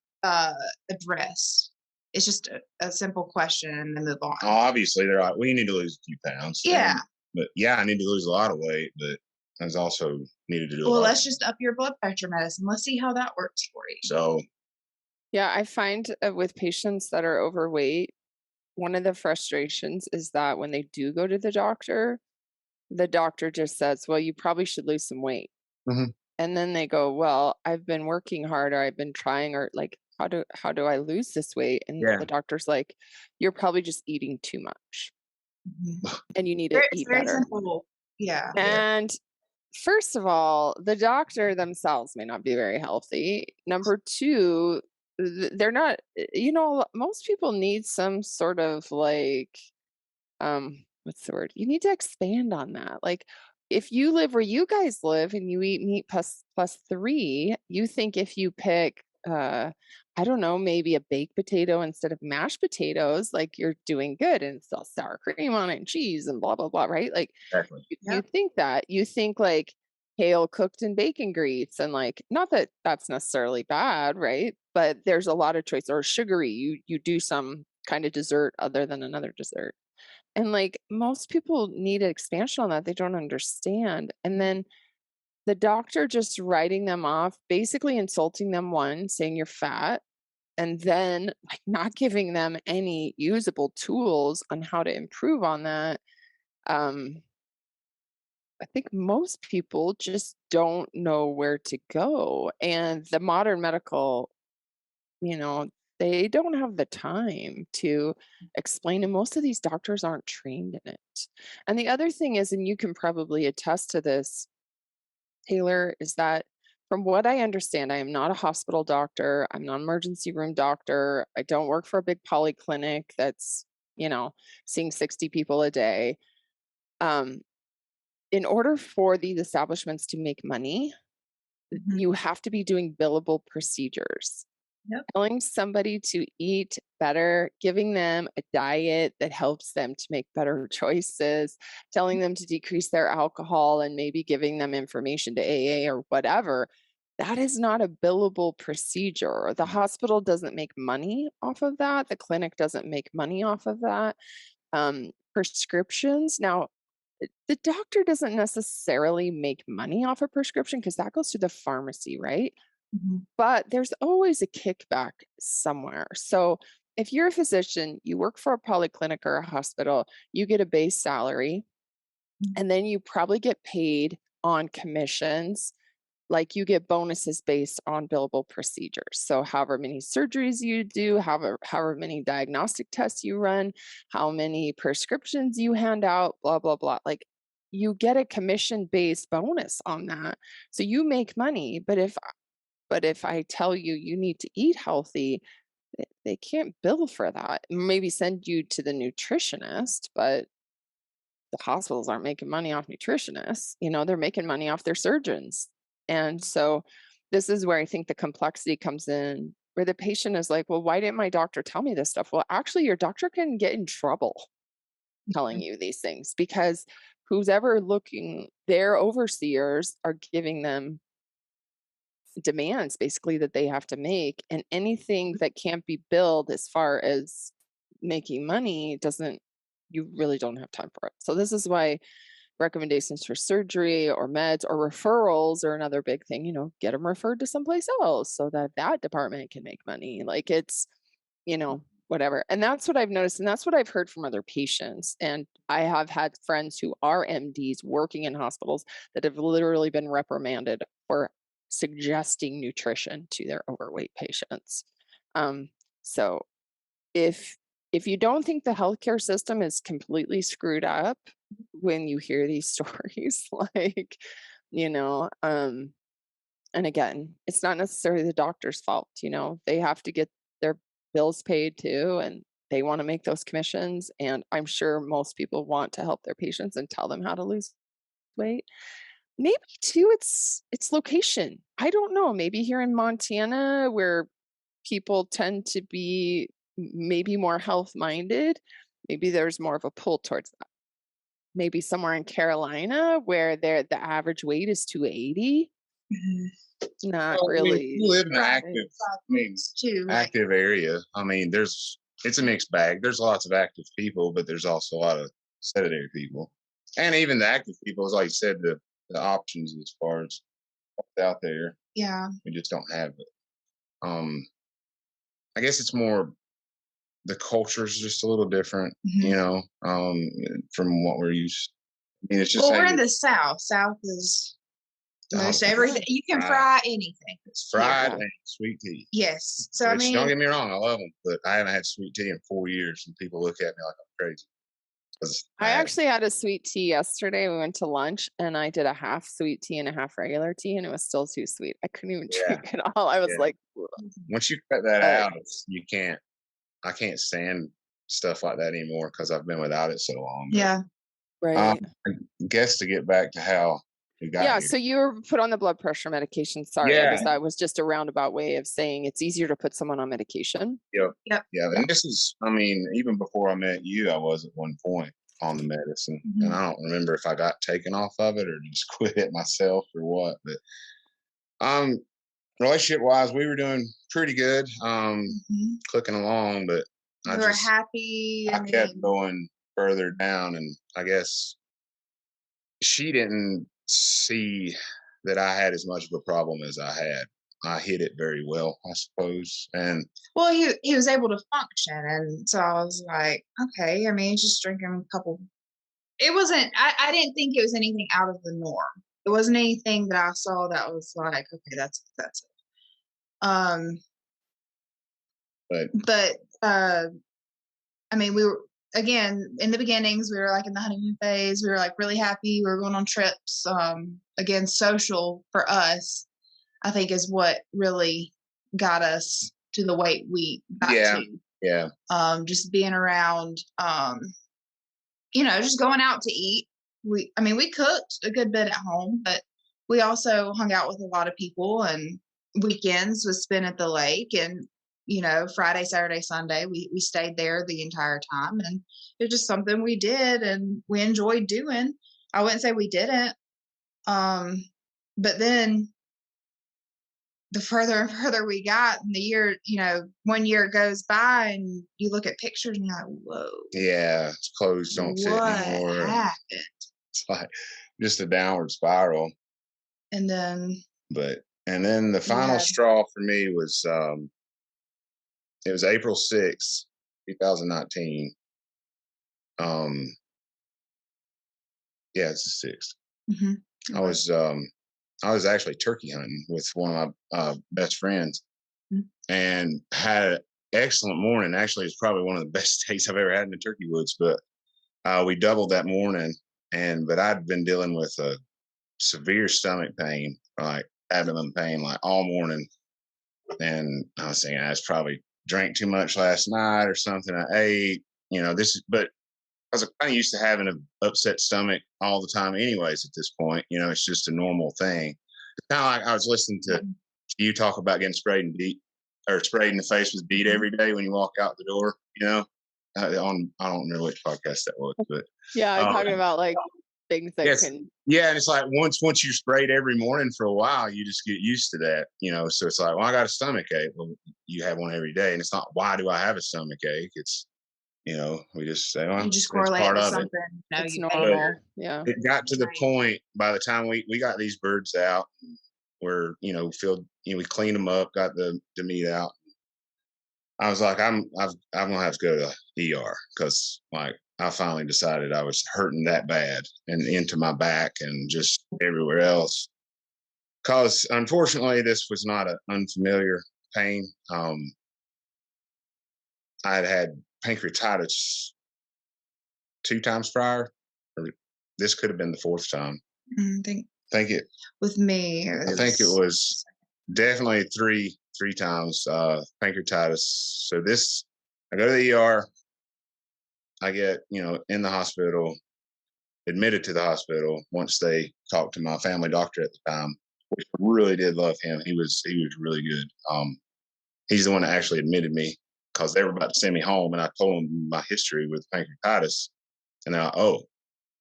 addressed. It's just a simple question and then move on.
Obviously, they're like, well, you need to lose a few pounds.
Yeah.
But yeah, I need to lose a lot of weight, but I was also needed to do a
Well,
lot.
let's just up your blood pressure medicine. Let's see how that works for you.
So
yeah, I find with patients that are overweight, one of the frustrations is that when they do go to the doctor just says, "Well, you probably should lose some weight."
mhm.
And then they go, "Well, I've been working hard or I've been trying or like how do I lose this weight?" And
Yeah,
the doctor's like, "You're probably just eating too much
Mhm.
and you need to
It's
eat
very
better."
simple. Yeah.
yeah,
And first of all, the doctor themselves may not be very healthy. Number two, they're not, most people need some sort of like, what's the word? You need to expand on that. Like, if you live where you guys live and you eat meat plus three, you think if you pick, I don't know, maybe a baked potato instead of mashed potatoes, like you're doing good and it's all sour cream on it and cheese and blah, blah, blah, right? Like,
exactly.
you think that. You think like kale cooked in bacon grease and like not that that's necessarily bad, right? But there's a lot of choice or sugary. You do some kind of dessert other than another dessert. And like most people need an expansion on that. They don't understand. And then the doctor just writing them off, basically insulting them, one, saying you're fat, and then like not giving them any usable tools on how to improve on that. Um, I think most people just don't know where to go. And the modern medical, you know, they don't have the time to explain, and most of these doctors aren't trained in it. And the other thing is, and you can probably attest to this, Taylor, is that from what I understand, I am not a hospital doctor. I'm not an emergency room doctor. I don't work for a big polyclinic that's, seeing 60 people a day. Um, in order for these establishments to make money, you have to be doing billable procedures.
Yep.
Telling somebody to eat better, giving them a diet that helps them to make better choices, telling them to decrease their alcohol, and maybe giving them information to AA or whatever. That is not a billable procedure. The hospital doesn't make money off of that. The clinic doesn't make money off of that. Prescriptions. Now, the doctor doesn't necessarily make money off a prescription because that goes to the pharmacy, right? But there's always a kickback somewhere. So if you're a physician, you work for a polyclinic or a hospital, you get a base salary, and then you probably get paid on commissions. Like you get bonuses based on billable procedures. So however many surgeries you do, however many diagnostic tests you run, how many prescriptions you hand out, blah, blah, blah. Like you get a commission-based bonus on that. So you make money. But if I tell you you need to eat healthy, they can't bill for that. Maybe send you to the nutritionist, but the hospitals aren't making money off nutritionists. They're making money off their surgeons. And so this is where I think the complexity comes in, where the patient is like, well, why didn't my doctor tell me this stuff? Well, actually, your doctor can get in trouble telling you these things because who's ever looking, their overseers are giving them demands basically that they have to make, and anything that can't be billed as far as making money you really don't have time for it. So this is why recommendations for surgery or meds or referrals are another big thing. Get them referred to someplace else so that department can make money. Like it's whatever. And that's what I've noticed, and that's what I've heard from other patients. And I have had friends who are MDs working in hospitals that have literally been reprimanded for suggesting nutrition to their overweight patients. So if you don't think the healthcare system is completely screwed up when you hear these stories, like, and again, it's not necessarily the doctor's fault, they have to get their bills paid too, and they want to make those commissions. And I'm sure most people want to help their patients and tell them how to lose weight. Maybe too, it's location. I don't know. Maybe here in Montana, where people tend to be maybe more health minded, maybe there's more of a pull towards that. Maybe somewhere in Carolina where the average weight is 280. Not really.
You live in an active area. It's a mixed bag. There's lots of active people, but there's also a lot of sedentary people. And even the active people, as like you said, the options as far as what's out there.
Yeah.
We just don't have it. I guess it's more the culture is just a little different, from what we're used to. It's just
we're in the South. South is most everything. You can fry anything.
It's fried and sweet tea.
Yes. So
don't get me wrong, I love them, but I haven't had sweet tea in 4 years, and people look at me like I'm crazy.
I actually had a sweet tea yesterday. We went to lunch, and I did a half sweet tea and a half regular tea, and it was still too sweet. I couldn't even drink it all. I was like, ugh.
Once you cut that out, you can't. I can't stand stuff like that anymore because I've been without it so long.
Yeah.
Right.
I guess to get back to how we got here.
So you were put on the blood pressure medication. Sorry, that was just a roundabout way of saying it's easier to put someone on medication.
Yep. And this is, even before I met you, I was at one point on the medicine, and I don't remember if I got taken off of it or just quit it myself or what. But relationship wise, we were doing pretty good, clicking along, but
we were happy.
I kept going further down, and I guess she didn't see that I had as much of a problem as I had. I hid it very well, I suppose. And
he was able to function, and so I was like, okay. He's just drinking a couple. It wasn't. I didn't think it was anything out of the norm. It wasn't anything that I saw that was like, okay, that's it. But I mean, we were, again, in the beginnings, we were like in the honeymoon phase. We were like really happy. We were going on trips. Again, social for us, I think, is what really got us to the weight we got to.
Yeah.
Just being around, you know, just going out to eat. We cooked a good bit at home, but we also hung out with a lot of people, and weekends was spent at the lake, and, you know, Friday, Saturday, Sunday, we stayed there the entire time, and it's just something we did and we enjoyed doing. I wouldn't say we didn't. But then the further and further we got in the year, you know, 1 year goes by and you look at pictures and you're like, whoa.
Yeah. Clothes don't fit anymore.
What happened?
It's like just a downward spiral.
And then
the final straw for me was, it was April 6th, 2019. Yeah, it's the 6th. Mm-hmm. I was actually turkey hunting with one of my best friends, and had an excellent morning. Actually, it's probably one of the best days I've ever had in the turkey woods. But we doubled that morning, but I'd been dealing with a severe stomach pain, like abdomen pain, like all morning. And I was thinking I was probably drank too much last night or something. I ate, you know, but I was kind of used to having an upset stomach all the time anyways at this point. You know, it's just a normal thing. It's kind of like I was listening to you talk about getting sprayed in the face with DEET every day when you walk out the door, you know. I don't remember which podcast that was, but
I'm talking about like things that can.
Yeah, and it's like once you're sprayed every morning for a while, you just get used to that, you know. So it's like, well, I got a stomach ache. Well, you have one every day, and it's not why do I have a stomach ache? It's, you know, we just say, well,
you just correlate it with something.
No, it's normal. Yeah.
It got to the point by the time we got these birds out, where, you know, we cleaned them up, got the meat out. I was like, I'm gonna have to go to the ER, because like I finally decided I was hurting that bad and into my back and just everywhere else. Because unfortunately, this was not an unfamiliar pain. I'd had pancreatitis 2 times prior. This could have been the 4th time.
I think
it
with me.
I think it was definitely three times pancreatitis. So I go to the ER. I get, you know, in the hospital, admitted to the hospital once they talked to my family doctor at the time, which really did love him. He was really good. He's the one that actually admitted me, because they were about to send me home, and I told him my history with pancreatitis, and they're like,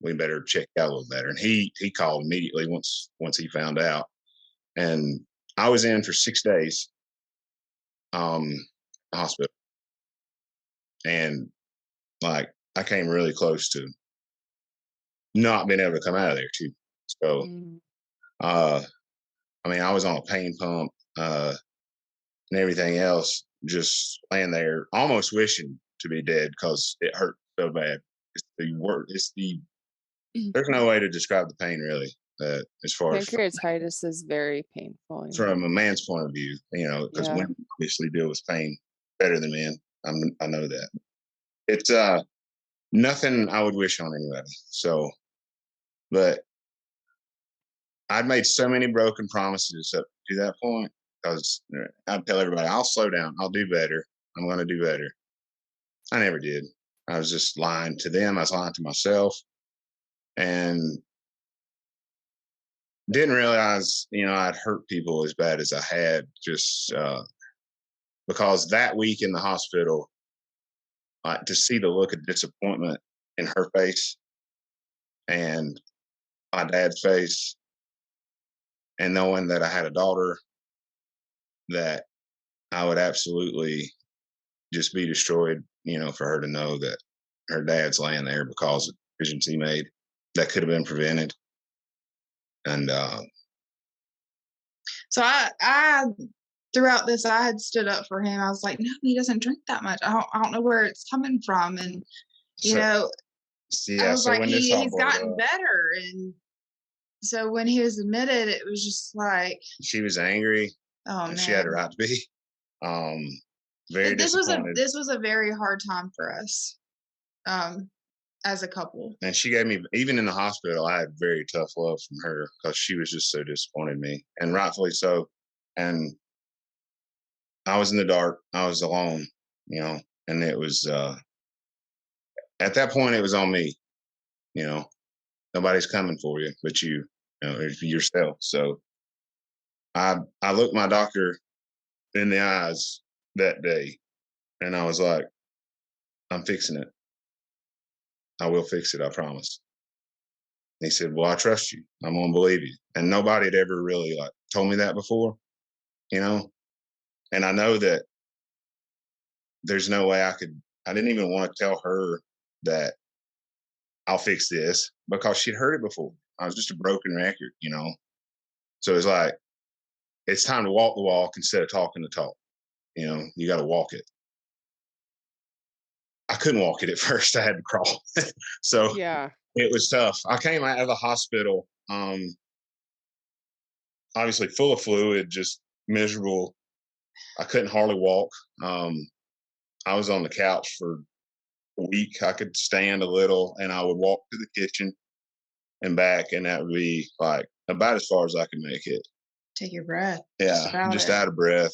we better check out a little better. And he called immediately once he found out, and I was in for 6 days, hospital, and like I came really close to not being able to come out of there too. So, I mean, I was on a pain pump and everything else, just laying there, almost wishing to be dead because it hurt so bad. It's the word. There's no way to describe the pain really. As far
pancreatitis is very painful.
From a man's point of view, you know, because women obviously deal with pain better than men. I know that. It's nothing I would wish on anybody. So, but I'd made so many broken promises up to that point, because I'd tell everybody, I'll slow down, I'll do better, I'm going to do better. I never did. I was just lying to them. I was lying to myself, and didn't realize, you know, I'd hurt people as bad as I had, just because that week in the hospital, to see the look of disappointment in her face and my dad's face, and knowing that I had a daughter that I would absolutely just be destroyed, you know, for her to know that her dad's laying there because of decisions he made that could have been prevented. And
so I throughout this, I had stood up for him. I was like, no, he doesn't drink that much. I don't know where it's coming from. And, you know, I was like, he's gotten better. And so when he was admitted, it was just like,
she was angry.
Oh, man.
She had a right to be. Very disappointed.
This was a very hard time for us, as a couple.
And she gave me, even in the hospital, I had very tough love from her because she was just so disappointed in me, and rightfully so. And I was in the dark. I was alone, and it was at that point it was on me. Nobody's coming for you but yourself. So I looked my doctor in the eyes that day, and I was like, I'm fixing it. I will fix it, I promise. And he said, well, I trust you. I'm gonna believe you. And nobody had ever really told me that before, and I know that there's no way I didn't even want to tell her that I'll fix this because she'd heard it before. I was just a broken record, So it's like, it's time to walk the walk instead of talking the talk. You got to walk it. I couldn't walk it at first. I had to crawl. So
yeah,
it was tough. I came out of the hospital, obviously full of fluid, just miserable. I couldn't hardly walk. I was on the couch for a week. I could stand a little, and I would walk to the kitchen and back, and that would be like about as far as I could make it.
Take your breath.
Yeah, just out of breath.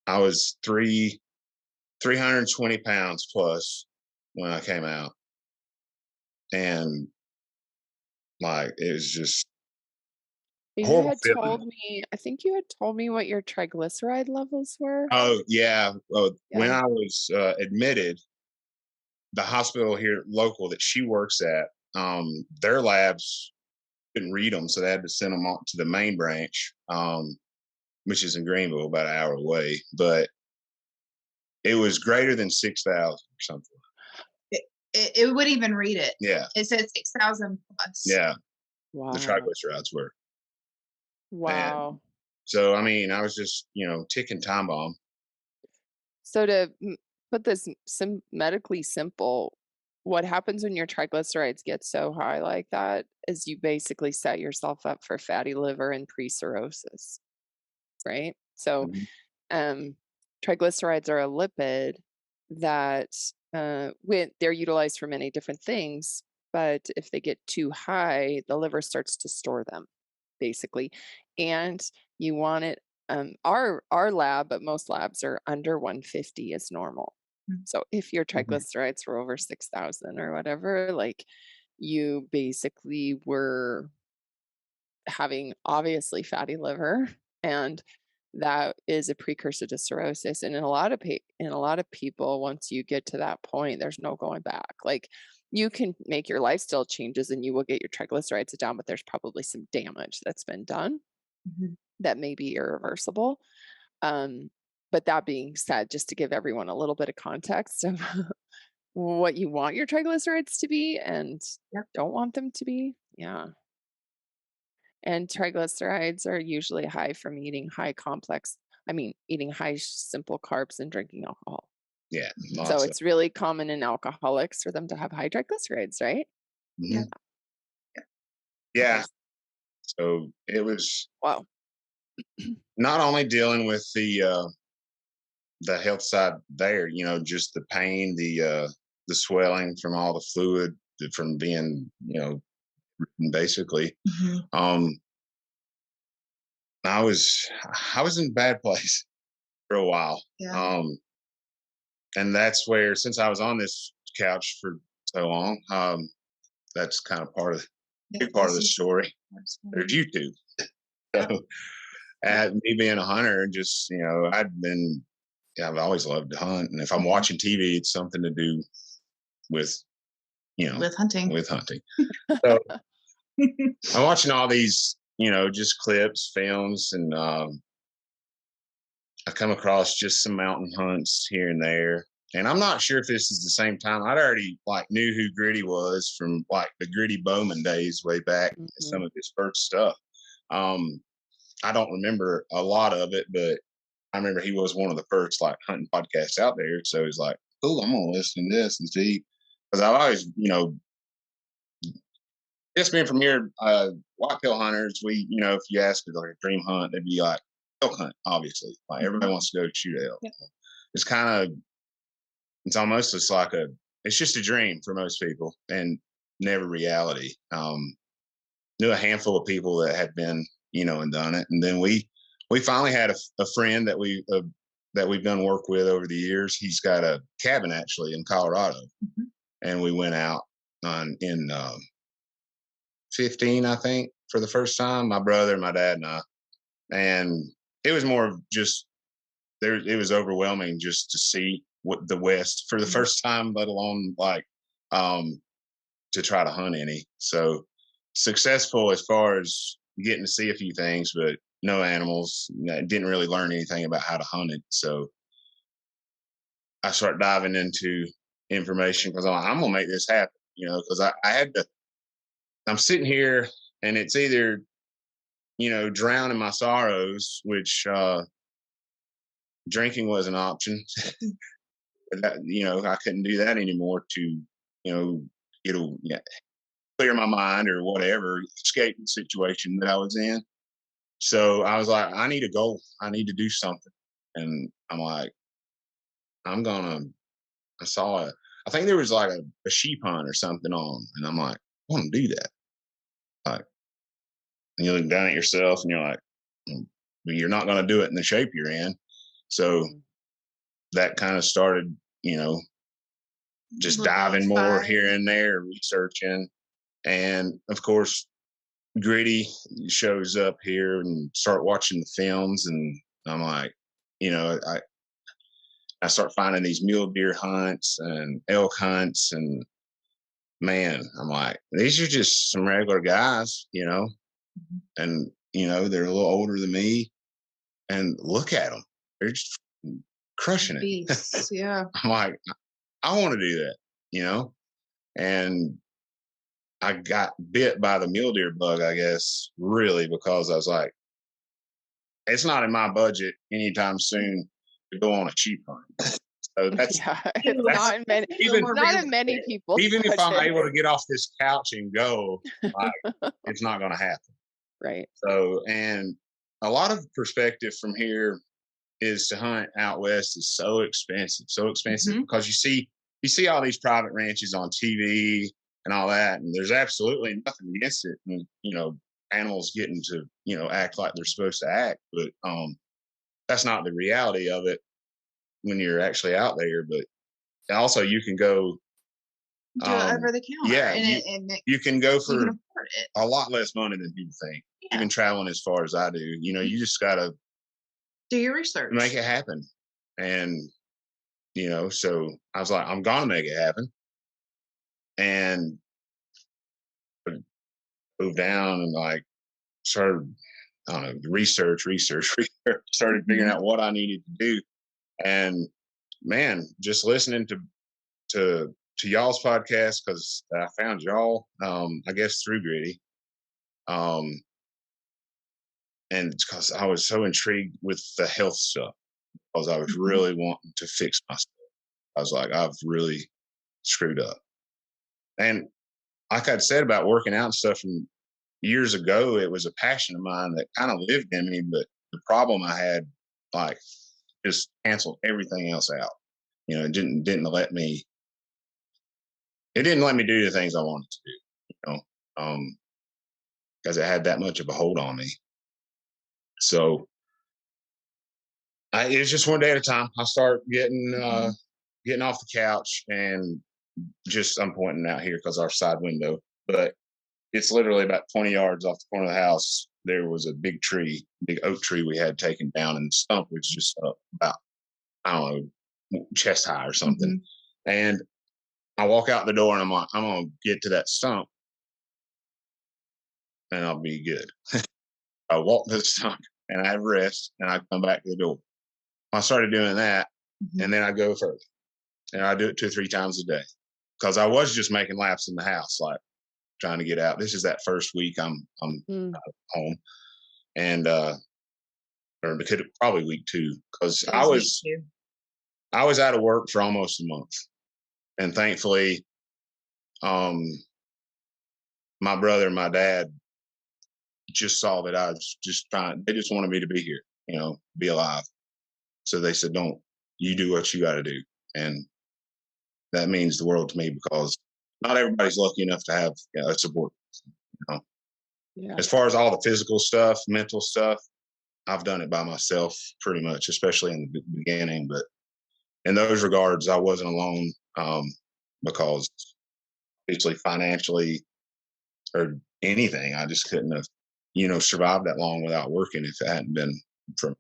I was 320 pounds plus when I came out, and it was just
you had told me. I think you had told me what your triglyceride levels were.
Oh yeah. Well, when I was admitted, the hospital here local that she works at, their labs couldn't read them, so they had to send them on to the main branch, which is in Greenville, about an hour away. But it was greater than 6,000 or something.
It wouldn't even read it.
Yeah.
It said 6,000 plus.
Yeah.
Wow.
The triglycerides were.
Wow.
And so, I was just, ticking time bomb.
So to put this medically simple, what happens when your triglycerides get so high like that is you basically set yourself up for fatty liver and pre-cirrhosis, right? So triglycerides are a lipid that they're utilized for many different things, but if they get too high, the liver starts to store them, basically. And you want it, our lab, but most labs are under 150 is normal. So if your triglycerides were over 6,000 or whatever, you basically were having obviously fatty liver, and that is a precursor to cirrhosis. And in a lot of people, once you get to that point, there's no going back. You can make your lifestyle changes and you will get your triglycerides down, but there's probably some damage that's been done that may be irreversible. But that being said, just to give everyone a little bit of context of what you want your triglycerides to be and don't want them to be. Yeah. And triglycerides are usually high from eating eating high simple carbs and drinking alcohol.
Yeah.
So it's really common in alcoholics for them to have high triglycerides, right?
Mm-hmm. Yeah. So it was not only dealing with the health side there, just the pain, the swelling from all the fluid from being, basically. I was in a bad place for a while.
Yeah.
And that's where, since I was on this couch for so long, that's kind of big part of the story. There's YouTube. So, me being a hunter, just, I've always loved to hunt. And if I'm watching TV, it's something to do with,
with hunting.
So I'm watching all these, just clips, films, and I come across just some mountain hunts here and there. And I'm not sure if this is the same time. I'd already knew who Gritty was from the Gritty Bowman days way back, some of his first stuff. I don't remember a lot of it, but I remember he was one of the first hunting podcasts out there. So he's like, cool, I'm gonna listen to this and see. Because I've always, just being from here, whitetail hunters, we, if you ask for a dream hunt, they'd be elk hunt, obviously. Everybody wants to go shoot elk. it's it's almost just like it's just a dream for most people and never reality. Knew a handful of people that had been, and done it. And then we finally had a friend that we've done work with over the years. He's got a cabin actually in Colorado. And we went out in 15, I think, for the first time, my brother, my dad, and I. And it was more of just it was overwhelming just to see what the West for the first time, let alone to try to hunt any. So successful as far as getting to see a few things, but no animals. Didn't really learn anything about how to hunt it. So I started diving into information because I'm gonna make this happen, because I had to. I'm sitting here and it's either, drown in my sorrows, which drinking was an option. But that, I couldn't do that anymore to, clear my mind or whatever, escape the situation that I was in. So I was like, I need a goal. I need to do something. And I'm like, I think there was like a sheep hunt or something on. And I'm like, I want to do that. Like, and you look down at yourself and you're like, you're not going to do it in the shape you're in. So that kind of started, just diving more here and there, researching. And of course, Gritty shows up here and start watching the films. And I'm like, I start finding these mule deer hunts and elk hunts. And man, I'm like, these are just some regular guys, and, they're a little older than me. And look at them. They're just crushing it.
Beasts, yeah.
I'm like, I want to do that, and I got bit by the mule deer bug, I guess, really, because I was like, it's not in my budget anytime soon to go on a sheep hunt. So that's,
it's not in many, not in many people.
Even if I'm able to get off this couch and go, it's not going to happen.
Right.
So, and a lot of perspective from here is to hunt out west is so expensive because you see all these private ranches on TV and all that, and there's absolutely nothing against it. And, animals getting to, act like they're supposed to act, but that's not the reality of it when you're actually out there. But also you can go
do it over the counter.
Yeah, you can go for a lot less money than people think. Yeah. Even traveling as far as I do, you just gotta
do your research,
make it happen. And so I was like, I'm gonna make it happen. And moved down and like started, I don't know, research, started figuring out what I needed to do. And man, just listening to y'all's podcast, because I found y'all, I guess through Gritty. And it's because I was so intrigued with the health stuff, because I was really wanting to fix myself. I was like, I've really screwed up. And like I'd said about working out and stuff from years ago, it was a passion of mine that kind of lived in me. But the problem I had, like, just canceled everything else out. It didn't let me. It didn't let me do the things I wanted to do. Because it had that much of a hold on me. So it was just one day at a time. I start getting off the couch, and just, I'm pointing out here because our side window, but it's literally about 20 yards off the corner of the house. There was a big oak tree we had taken down, and the stump was just up about, I don't know, chest high or something. And I walk out the door and I'm like, I'm going to get to that stump and I'll be good. I walk to the stump and I rest and I come back to the door. I started doing that, and then I go further, and I do it 2 or 3 times a day, because I was just making laps in the house, like trying to get out. This is that first week I'm home, and or probably week 2, because I was out of work for almost a month, and thankfully, my brother and my dad just saw that I was just trying. They just wanted me to be here, be alive. So they said, don't you do what you got to do. And that means the world to me, because not everybody's lucky enough to have a support. You know? Yeah. As far as all the physical stuff, mental stuff, I've done it by myself pretty much, especially in the beginning. But in those regards, I wasn't alone, because obviously financially or anything, I just couldn't have, survived that long without working if it hadn't been for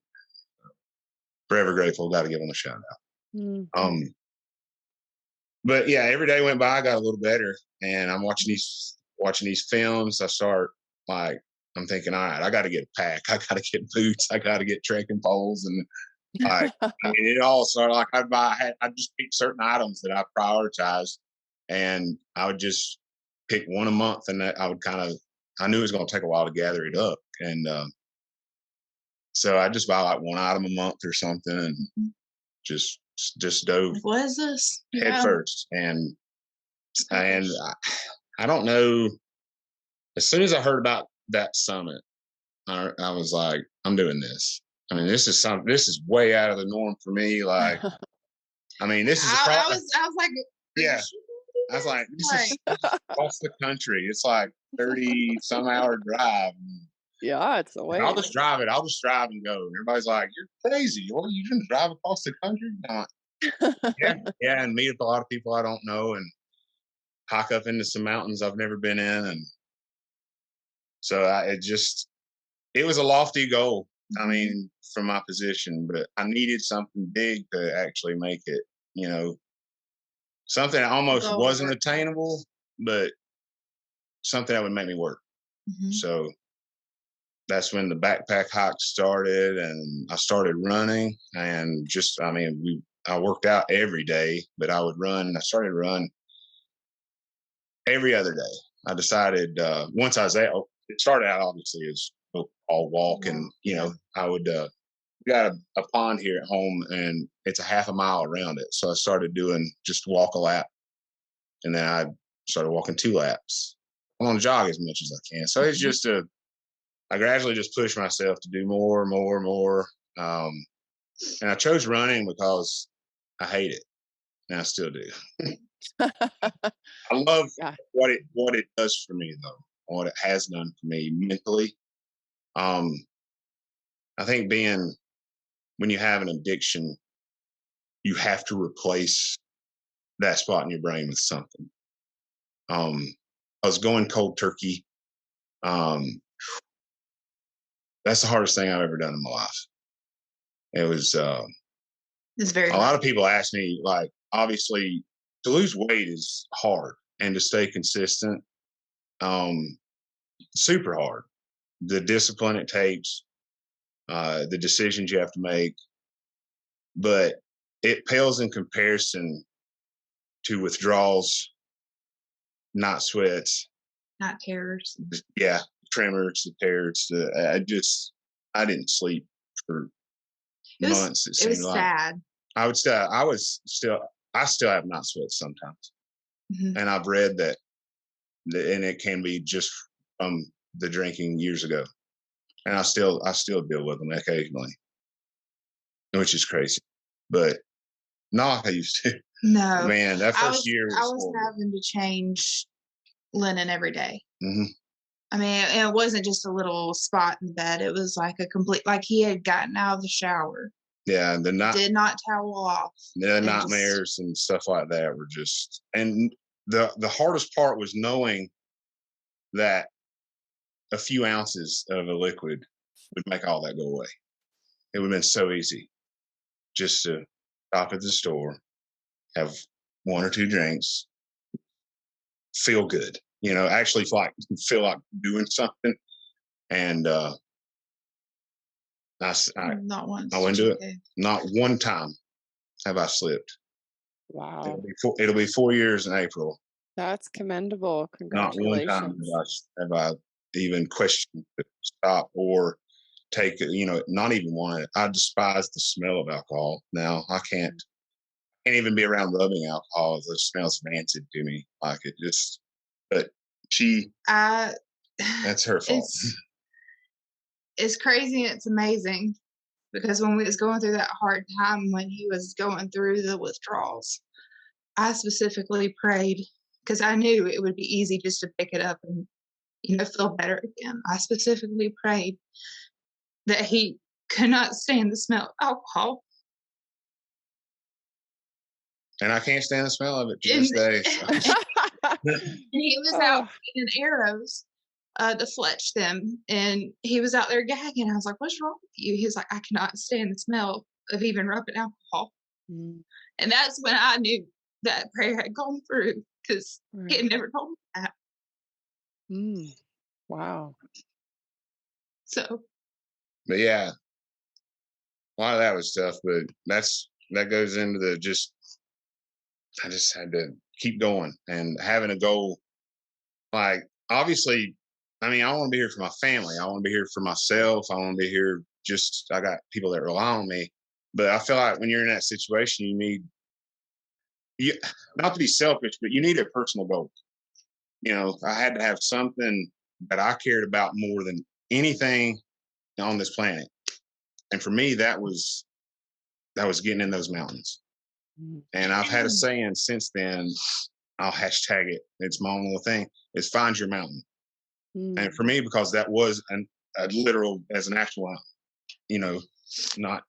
forever grateful. Got to give them a shout out. Mm-hmm. But yeah, every day went by, I got a little better, and I'm watching these films. I'm thinking, all right, I got to get a pack. I got to get boots. I got to get trekking poles. And it all started like I just picked certain items that I prioritized, and I would just pick one a month, and that I knew it was going to take a while to gather it up. And so I just buy like one item a month or something, and just dove.
What is this?
Head first. And I don't know. As soon as I heard about that summit, I was like, I'm doing this. I mean, this is way out of the norm for me. Like, I mean, this is.
I was like,
yeah. I was like, this is across the country. It's like 30 some hour drive.
Yeah, it's a way.
I'll just drive it. I'll just drive and go. And everybody's like, you're crazy. Well, you didn't drive across the country? Yeah, and meet up a lot of people I don't know, and hike up into some mountains I've never been in. And so it was a lofty goal. I mean, from my position, but I needed something big to actually make it, something that almost wasn't attainable, but something that would make me work. Mm-hmm. So that's when the backpack hike started, and I started running, and I worked out every day, but I started to run every other day. I decided, once I was there, it started out obviously as all walk, and, I would, got a pond here at home, and it's a half a mile around it. So I started doing just walk a lap, and then I started walking 2 laps. I want to jog as much as I can. So it's just I gradually just pushed myself to do more. And I chose running because I hate it, and I still do. I love what it does for me, though, what it has done for me mentally. I think when you have an addiction, you have to replace that spot in your brain with something. I was going cold turkey. That's the hardest thing I've ever done in my life. It was.
It's very.
A lot of people ask me, like, obviously, to lose weight is hard, and to stay consistent, super hard. The discipline it takes, the decisions you have to make, but it pales in comparison to withdrawals, not sweats,
not tears.
Yeah, tremors, the tears. I didn't sleep for months.
It was sad.
I still have not sweat sometimes, and I've read that, and it can be just from the drinking years ago, and I still deal with them occasionally, which is crazy, but not like I used to.
No,
man, that first year
I was having to change linen every day. Mm-hmm. I mean, it wasn't just a little spot in the bed. It was like a complete, like he had gotten out of the shower.
Yeah,
did not towel off.
The nightmares and stuff like that were just, and the hardest part was knowing that a few ounces of a liquid would make all that go away. It would have been so easy just to stop at the store, have 1 or 2 drinks, feel good, actually feel like doing something. And
not once.
I wouldn't do it. Not one time have I slipped.
Wow.
It'll be 4 years in April.
That's commendable. Congratulations.
Not one time have I even questioned to stop or take it, not even one. I despise the smell of alcohol. Now I can't even be around rubbing alcohol. It smells rancid to me. Like it just, but that's her fault.
It's crazy and it's amazing because when we was going through that hard time when he was going through the withdrawals, I specifically prayed because I knew it would be easy just to pick it up and, feel better again. I specifically prayed that he could not stand the smell of alcohol.
And I can't stand the smell of it to this day. So.
And he was out eating arrows to fletch them, and he was out there gagging. I was like, "What's wrong with you?" He was like, "I cannot stand the smell of even rubbing alcohol." And that's when I knew that prayer had gone through, because he had never told me that.
Wow.
So.
But yeah, a lot of that was tough, but that goes into I just had to keep going and having a goal. Like, obviously, I mean, I want to be here for my family. I want to be here for myself. I want to be here I got people that rely on me. But I feel like when you're in that situation, you need, not to be selfish, but you need a personal goal. I had to have something that I cared about more than anything on this planet. And for me, that was getting in those mountains. And I've had a saying since then, I'll hashtag it. It's my own little thing, is find your mountain. And for me, because that was a literal, as an actual mountain, not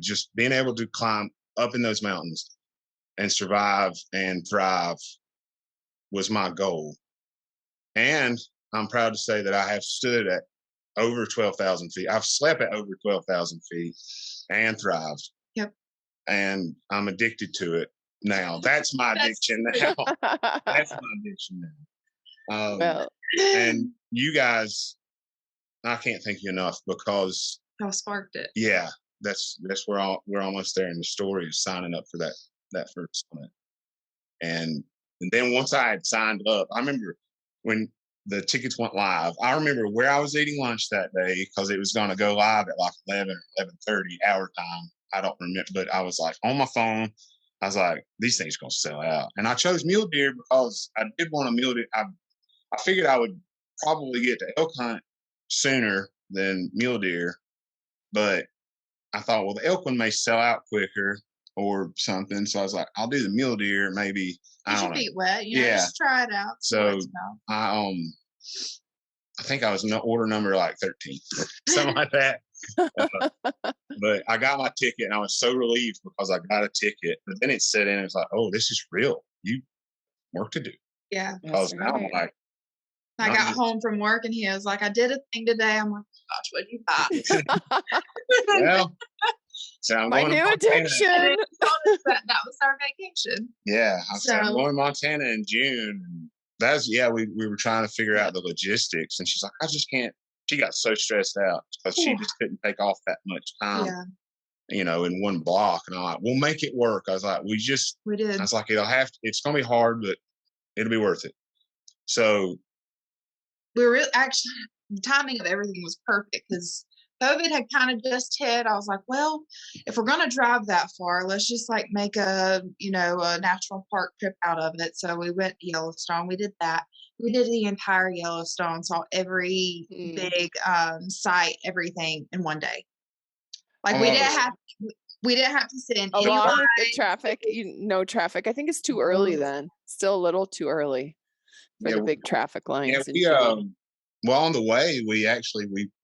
just being able to climb up in those mountains and survive and thrive was my goal. And I'm proud to say that I have stood at over 12,000 feet. I've slept at over 12,000 feet and thrived.
Yep.
And I'm addicted to it now. That's my addiction now. That's my addiction now.
Well.
And you guys, I can't thank you enough, because
I sparked it.
Yeah, that's we're almost there in the story of signing up for that first summit. And then once I had signed up, I remember when the tickets went live. I remember where I was eating lunch that day, because it was going to go live at like 11 or 11:30 our time. I don't remember, but I was like on my phone. I was like, these things are going to sell out. And I chose mule deer because I did want a mule deer. I figured I would probably get to elk hunt sooner than mule deer, but I thought, well, the elk one may sell out quicker or something. So I was like, I'll do the mule deer. Maybe
Get your feet wet, just try it out.
So I think I was order number like 13, something like that. But I got my ticket, and I was so relieved because I got a ticket. But then it set in, and it's like, oh, this is real. You work to do.
Yeah.
Because now I'm like,
I got home from work, and he was like, I did a thing today. I'm like, gosh, what did you buy?
Well, so I'm
my
going
new addiction.
that was our vacation.
Yeah. I'm going to Montana in June. And we were trying to figure out the logistics. And she's like, I just can't. She got so stressed out because she just couldn't take off that much time, in one block. And I'm like, we'll make it work. I was like, we did. I was like, it's going to be hard, but it'll be worth it. So
actually, the timing of everything was perfect because COVID had kind of just hit. I was like, well, if we're going to drive that far, let's just like make a national park trip out of it. So we went to Yellowstone. We did that. We did the entire Yellowstone, saw every big site, everything in one day. Like we didn't have to sit in
along with the traffic. No traffic. I think it's too early then. Still a little too early for the big traffic lines.
Well, on the way, we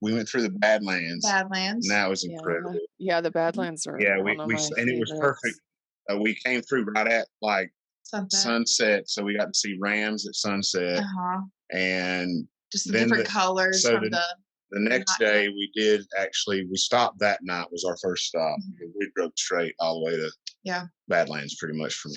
went through the Badlands.
Badlands.
And that was incredible.
Yeah, the Badlands are.
Yeah, it was perfect. We came through right at like sunset, so we got to see rams at sunset. And
just the different colors from
the next day we stopped that night, was our first stop. We drove straight all the way to Badlands pretty much from.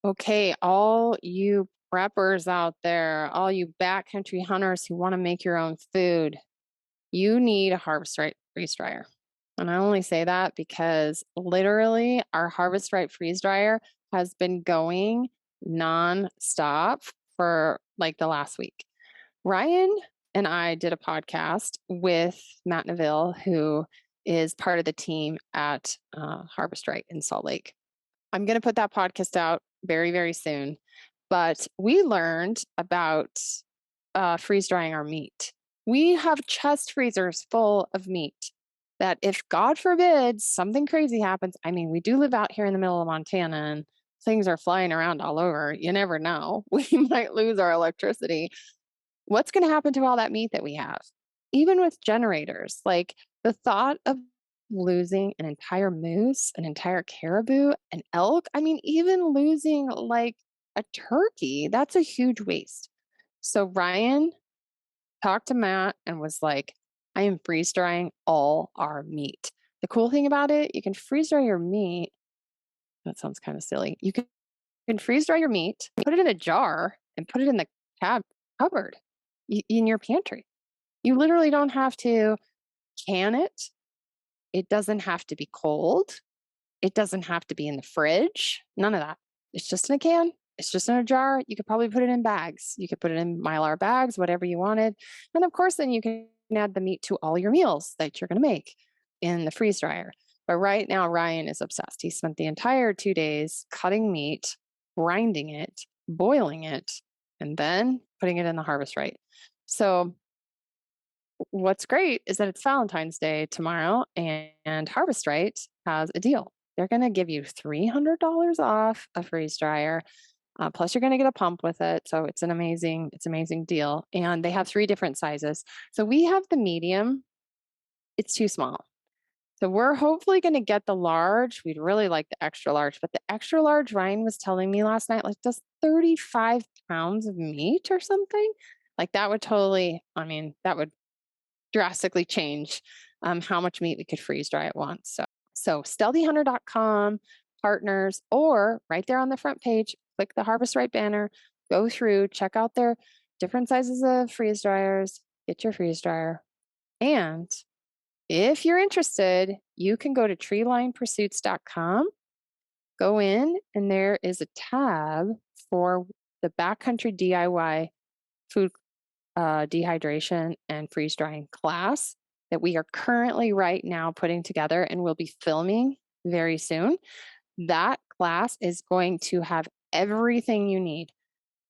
Okay, all you preppers out there, all you backcountry hunters who want to make your own food, you need a Harvest Right freeze dryer. And I only say that because literally our Harvest Right freeze dryer has been going non-stop for like the last week. Ryan and I did a podcast with Matt Neville, who is part of the team at Harvest Right in Salt Lake. I'm going to put that podcast out very, very soon. But we learned about freeze drying our meat. We have chest freezers full of meat that if God forbid something crazy happens, I mean, we do live out here in the middle of Montana and things are flying around all over. You never know. We might lose our electricity. What's going to happen to all that meat that we have? Even with generators, like the thought of losing an entire moose, an entire caribou, an elk, I mean, even losing like a turkey, that's a huge waste. So Ryan talked to Matt and was like, I am freeze drying all our meat. The cool thing about it, you can freeze dry your meat. That sounds kind of silly. You can freeze dry your meat, put it in a jar, and put it in the cupboard in your pantry. You literally don't have to can it. It doesn't have to be cold. It doesn't have to be in the fridge. None of that. It's just in a can. It's just in a jar. You could probably put it in bags. You could put it in Mylar bags, whatever you wanted. And of course, then you can add the meat to all your meals that you're going to make in the freeze dryer. But right now, Ryan is obsessed. He spent the entire 2 days cutting meat, grinding it, boiling it, and then putting it in the Harvest Right. So what's great is that it's Valentine's Day tomorrow, and Harvest Right has a deal. They're going to give you $300 off a freeze dryer. Plus, you're going to get a pump with it. So it's an amazing deal. And they have 3 different sizes. So we have the medium. It's too small. So we're hopefully going to get the large. We'd really like the extra large, but the extra large, Ryan was telling me last night, like just 35 pounds of meat or something. Like that would totally, I mean, that would drastically change how much meat we could freeze dry at once. So StealthyHunter.com, partners, or right there on the front page, click the Harvest Right banner, go through, check out their different sizes of freeze dryers, get your freeze dryer. And if you're interested, you can go to treelinepursuits.com, go in, and there is a tab for the backcountry DIY food dehydration and freeze drying class that we are currently right now putting together and we'll be filming very soon. That class is going to have everything you need.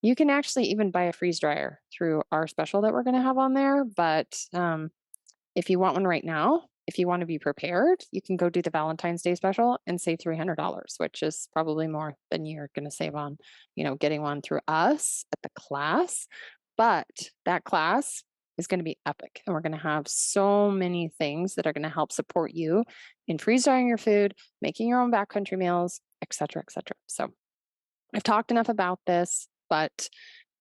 You can actually even buy a freeze dryer through our special that we're going to have on there. But if you want one right now, if you want to be prepared, you can go do the Valentine's Day special and save $300, which is probably more than you're going to save on, getting one through us at the class. But that class is going to be epic. And we're going to have so many things that are going to help support you in freeze drying your food, making your own backcountry meals, et cetera, et cetera. So I've talked enough about this, but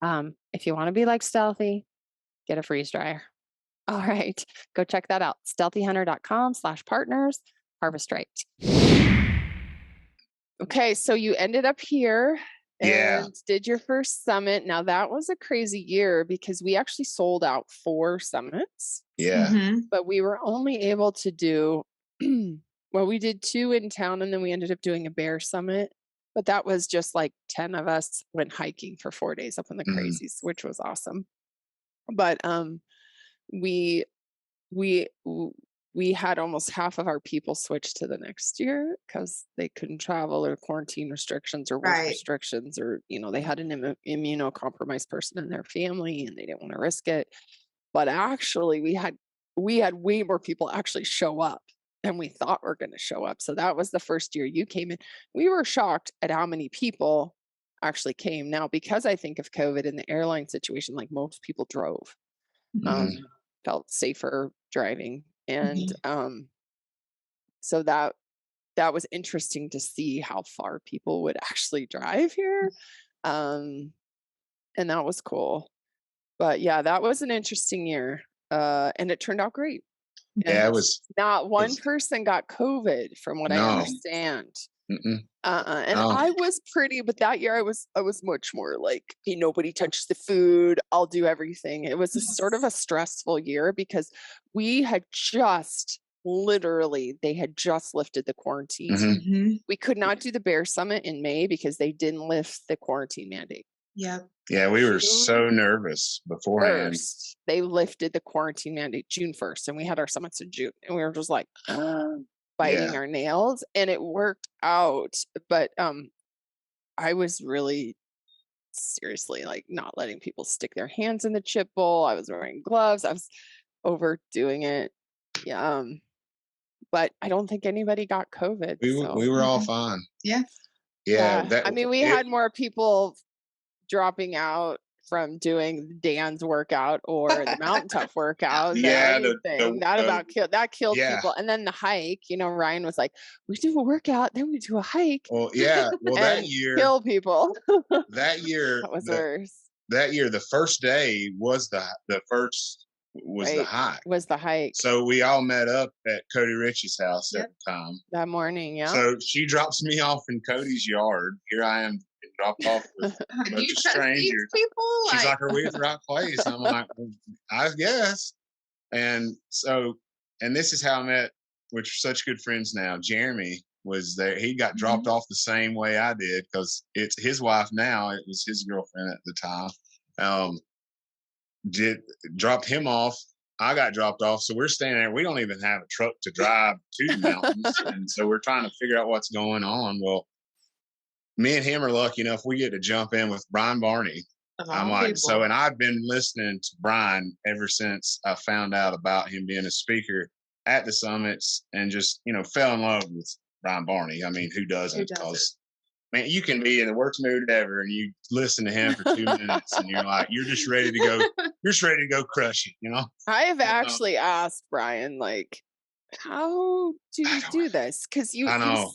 if you want to be like Stealthy, get a freeze dryer. All right, go check that out. StealthyHunter.com/partners, Harvest Right. Okay, so you ended up here and did your first summit. Now that was a crazy year because we actually sold out 4 summits.
Yeah.
Mm-hmm.
But we were only able to do, well, we did 2 in town and then we ended up doing a bear summit. But that was just like 10 of us went hiking for 4 days up in the crazies, which was awesome. But we had almost half of our people switch to the next year because they couldn't travel or quarantine restrictions or work restrictions, or they had an immunocompromised person in their family and they didn't want to risk it. But actually we had way more people actually show up than we thought were going to show up. So that was the first year you came in. We were shocked at how many people actually came. Now, because I think of COVID and the airline situation, like most people drove. Felt safer driving. And so that was interesting to see how far people would actually drive here. And that was cool. But yeah, that was an interesting year. And it turned out great.
Yeah, it was.
Not one person got COVID from what I understand. And I was but that year I was much more like, nobody touched the food. I'll do everything. It was a sort of a stressful year because we had they had just lifted the quarantine. We could not do the Bear Summit in May because they didn't lift the quarantine mandate.
Yep.
Yeah, we were so nervous beforehand.
First, they lifted the quarantine mandate June 1st, and we had our summits in June, and we were just like, biting our nails, and it worked out. But I was really seriously like not letting people stick their hands in the chip bowl. I was wearing gloves. I was overdoing it. Yeah. But I don't think anybody got COVID.
We were all fine.
Yeah.
Yeah. I mean, we had more people dropping out from doing Dan's workout or the mountaintop workout than anything. That killed people. And then the hike, you know, Ryan was like, we do a workout, then we do a hike.
Well, yeah. Well, that year,
kill people.
That year,
that was worse.
That year, the first day was the hike.
Was the hike.
So we all met up at Cody Richie's house at the time.
That morning, yeah.
So she drops me off in Cody's yard. Here I am dropped off with a bunch of strangers. She's like, are we at the right place? I'm like, well, I guess. And so, and this is how I met, which are such good friends now. Jeremy was there. He got dropped off the same way I did because it's his wife now. It was his girlfriend at the time. Dropped him off. I got dropped off. So we're standing there. We don't even have a truck to drive to the mountains. And so we're trying to figure out what's going on. Well, me and him are lucky enough we get to jump in with Brian Barney. I'm like, so, and I've been listening to Brian ever since I found out about him being a speaker at the summits and just, you know, fell in love with Brian Barney. I mean, who doesn't? Because, man, you can be in the worst mood ever and you listen to him for 2 minutes and you're like, you're just ready to go crush it, you know?
I have actually asked Brian, like, how do you do this? Because you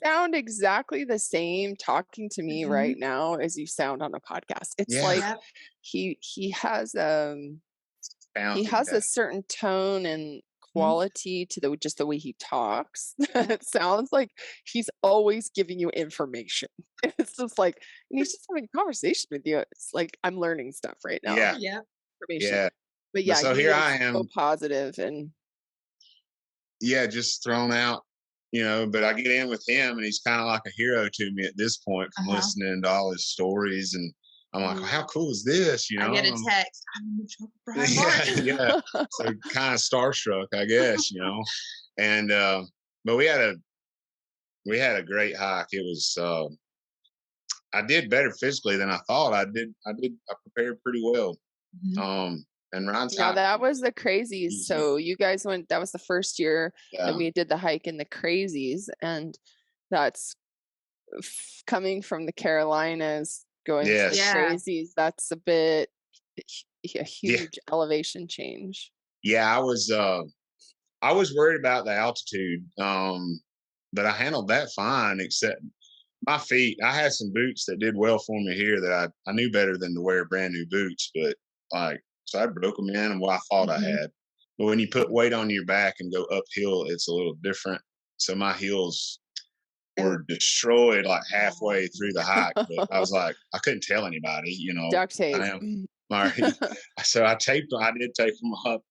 sound exactly the same talking to me right now as you sound on a podcast. It's like he has a certain tone and quality to just the way he talks. It sounds like he's always giving you information. It's just like, and he's just having a conversation with you. It's like I'm learning stuff right now.
Yeah.
Information.
Yeah.
But yeah,
so here I am,
so positive and
just thrown out, you know, but I get in with him and he's kind of like a hero to me at this point from listening to all his stories. And I'm like, well, how cool is this? You know,
I get a text. I'm in trouble, Brian.
Yeah. So kind of starstruck, I guess, you know, and, but we had a great hike. It was, I did better physically than I thought I did. I prepared pretty well. And Ryan's
that was the Crazies. So you guys went, that was the first year that we did the hike in the Crazies. And that's coming from the Carolinas, going to the Crazies. That's a huge elevation change.
Yeah, I was worried about the altitude, but I handled that fine, except my feet. I had some boots that did well for me here that I knew better than to wear brand new boots, but so I broke them in and what I thought I had. But when you put weight on your back and go uphill, it's a little different. So my heels were destroyed like halfway through the hike. But I was like, I couldn't tell anybody, you know.
Duct tape.
So I did tape them up.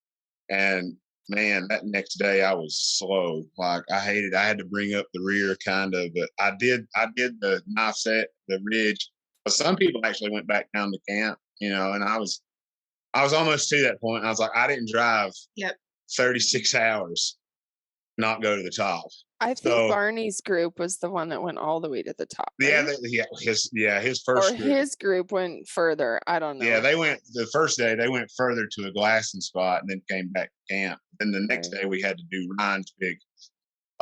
And man, that next day I was slow. Like I had to bring up the rear kind of, but I did the knife set, the ridge. But some people actually went back down to camp, you know, and I was almost to that point. And I was like, I didn't drive 36 hours, not go to the top.
I think Barney's group was the one that went all the way to the top. Right?
His first
group. His group went further. I don't know.
Yeah, the first day they went further to a glassing spot and then came back to camp. Then the next day we had to do Ryan's big,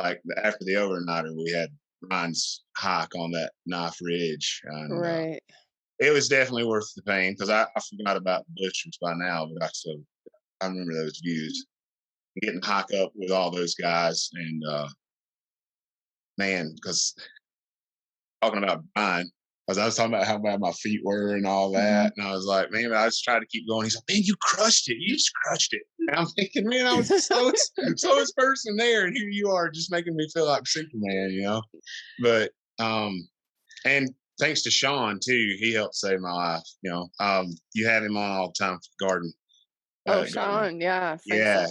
like after the overnighter, we had Ryan's hike on that knife ridge. And, it was definitely worth the pain because I forgot about the Bushers by now, but I remember those views. Getting to hike up with all those guys and man, because talking about Brian, because I was talking about how bad my feet were and all that, and I was like, man, I just tried to keep going. He's like, man, you crushed it. You just crushed it. And I'm thinking, man, I was the slowest person there, and here you are just making me feel like Superman, you know? But and thanks to Sean too, he helped save my life. You know, you have him on all the time for the garden.
Sean, yeah.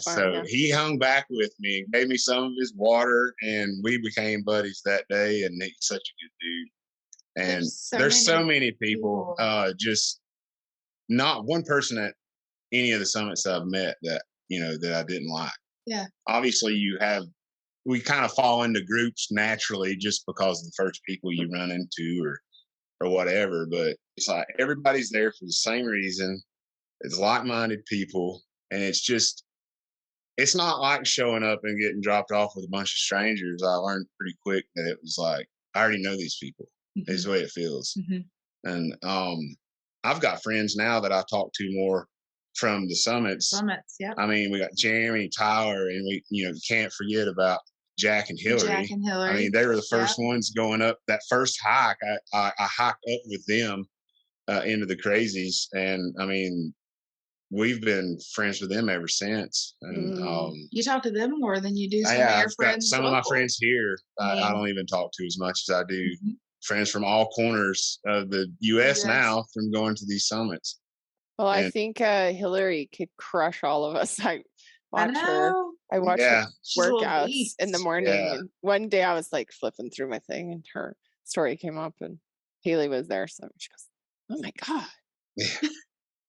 So he hung back with me and gave me some of his water, and we became buddies that day. And he's such a good dude. And there's so many people, just not one person at any of the summits I've met that that I didn't like.
Yeah.
Obviously, we kind of fall into groups naturally just because of the first people you run into, or or whatever, but it's like everybody's there for the same reason. It's like-minded people, and it's not like showing up and getting dropped off with a bunch of strangers. I learned pretty quick that it was like, I already know these people. Is the way it feels. And I've got friends now that I talk to more from the summits.
Yeah.
I mean, we got Jeremy, Tyler, and we, can't forget about Jack and Hillary. I mean, they were the first ones going up that first hike. I hiked up with them into the crazies, and I mean, we've been friends with them ever since. And
you talk to them more than you do some of your friends.
Some of my friends here, I don't even talk to as much as I do friends from all corners of the U.S. now from going to these summits.
Well, I think Hillary could crush all of us. I watch her workouts in the morning.
Yeah.
And one day I was like flipping through my thing and her story came up and Haley was there. So she goes, "Oh my God."
Yeah.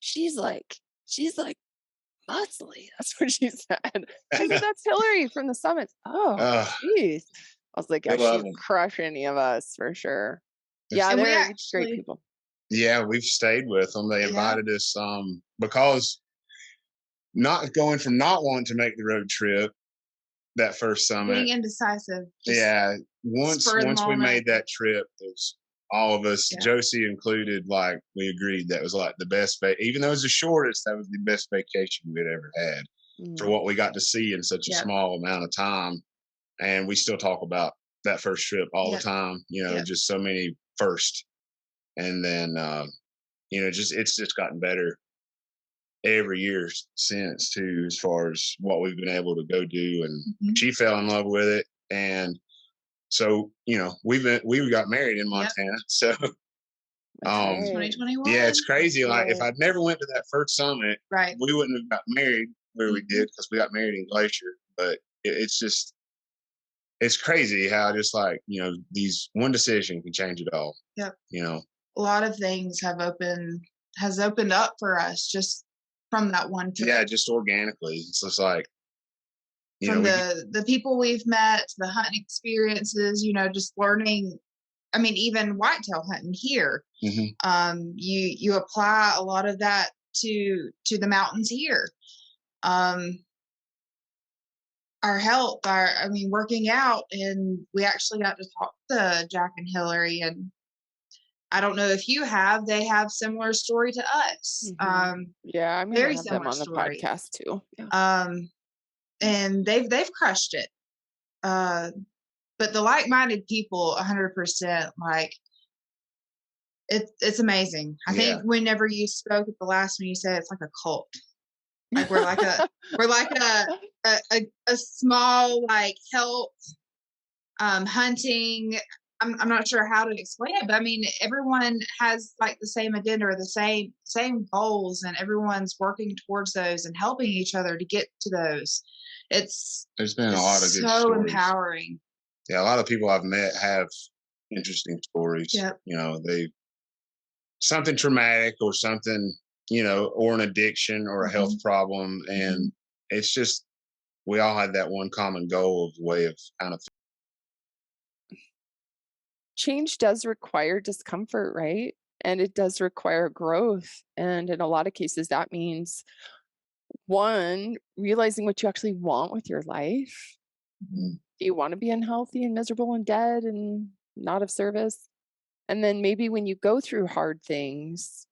She's like muscly. That's what she said. I said, "That's Hillary from the summit." Oh, jeez. I was like, "Yeah, she'd crush any of us for sure." Yeah, they're great people.
Yeah, we've stayed with them. They invited us because not going from not wanting to make the road trip that first summit,
being indecisive.
Once we made that trip, it was all of us, Josie included, like we agreed that was like the best, even though it was the shortest, that was the best vacation we'd ever had for what we got to see in such a small amount of time. And we still talk about that first trip all the time, just so many first. And then, it's just gotten better every year since too, as far as what we've been able to go do. And she fell in love with it. And so, we got married in Montana. So,
2021.
Yeah, it's crazy. Like if I'd never went to that first summit, we wouldn't have got married where we did, because we got married in Glacier. But it's crazy how just like, these one decision can change it all.
Yep. A lot of things has opened up for us just from that one trip.
Yeah, just organically. It's just like,
from the people we've met, the hunting experiences, just learning. I mean, even whitetail hunting here, you apply a lot of that to the mountains here. Our health, working out, and we actually got to talk to Jack and Hillary, and I don't know if you have. They have similar story to us.
Yeah, I'm
very
have
similar
them on the
story.
podcast too. Yeah.
And they've crushed it. But the like-minded people, 100%, like it's amazing. I think whenever you spoke at the last one, you said it's like a cult. Like we're like a small like health hunting. I'm not sure how to explain it, but I mean everyone has like the same agenda or the same goals, and everyone's working towards those and helping each other to get to those.
There's been a lot of good
so
stories.
Empowering.
Yeah, a lot of people I've met have interesting stories.
Yep.
They something traumatic or something, or an addiction or a health problem, and it's just we all had that one common goal of way of kind of.
Change does require discomfort, right? And it does require growth. And in a lot of cases, that means one, realizing what you actually want with your life. Do you want to be unhealthy and miserable and dead and not of service? And then maybe when you go through hard things,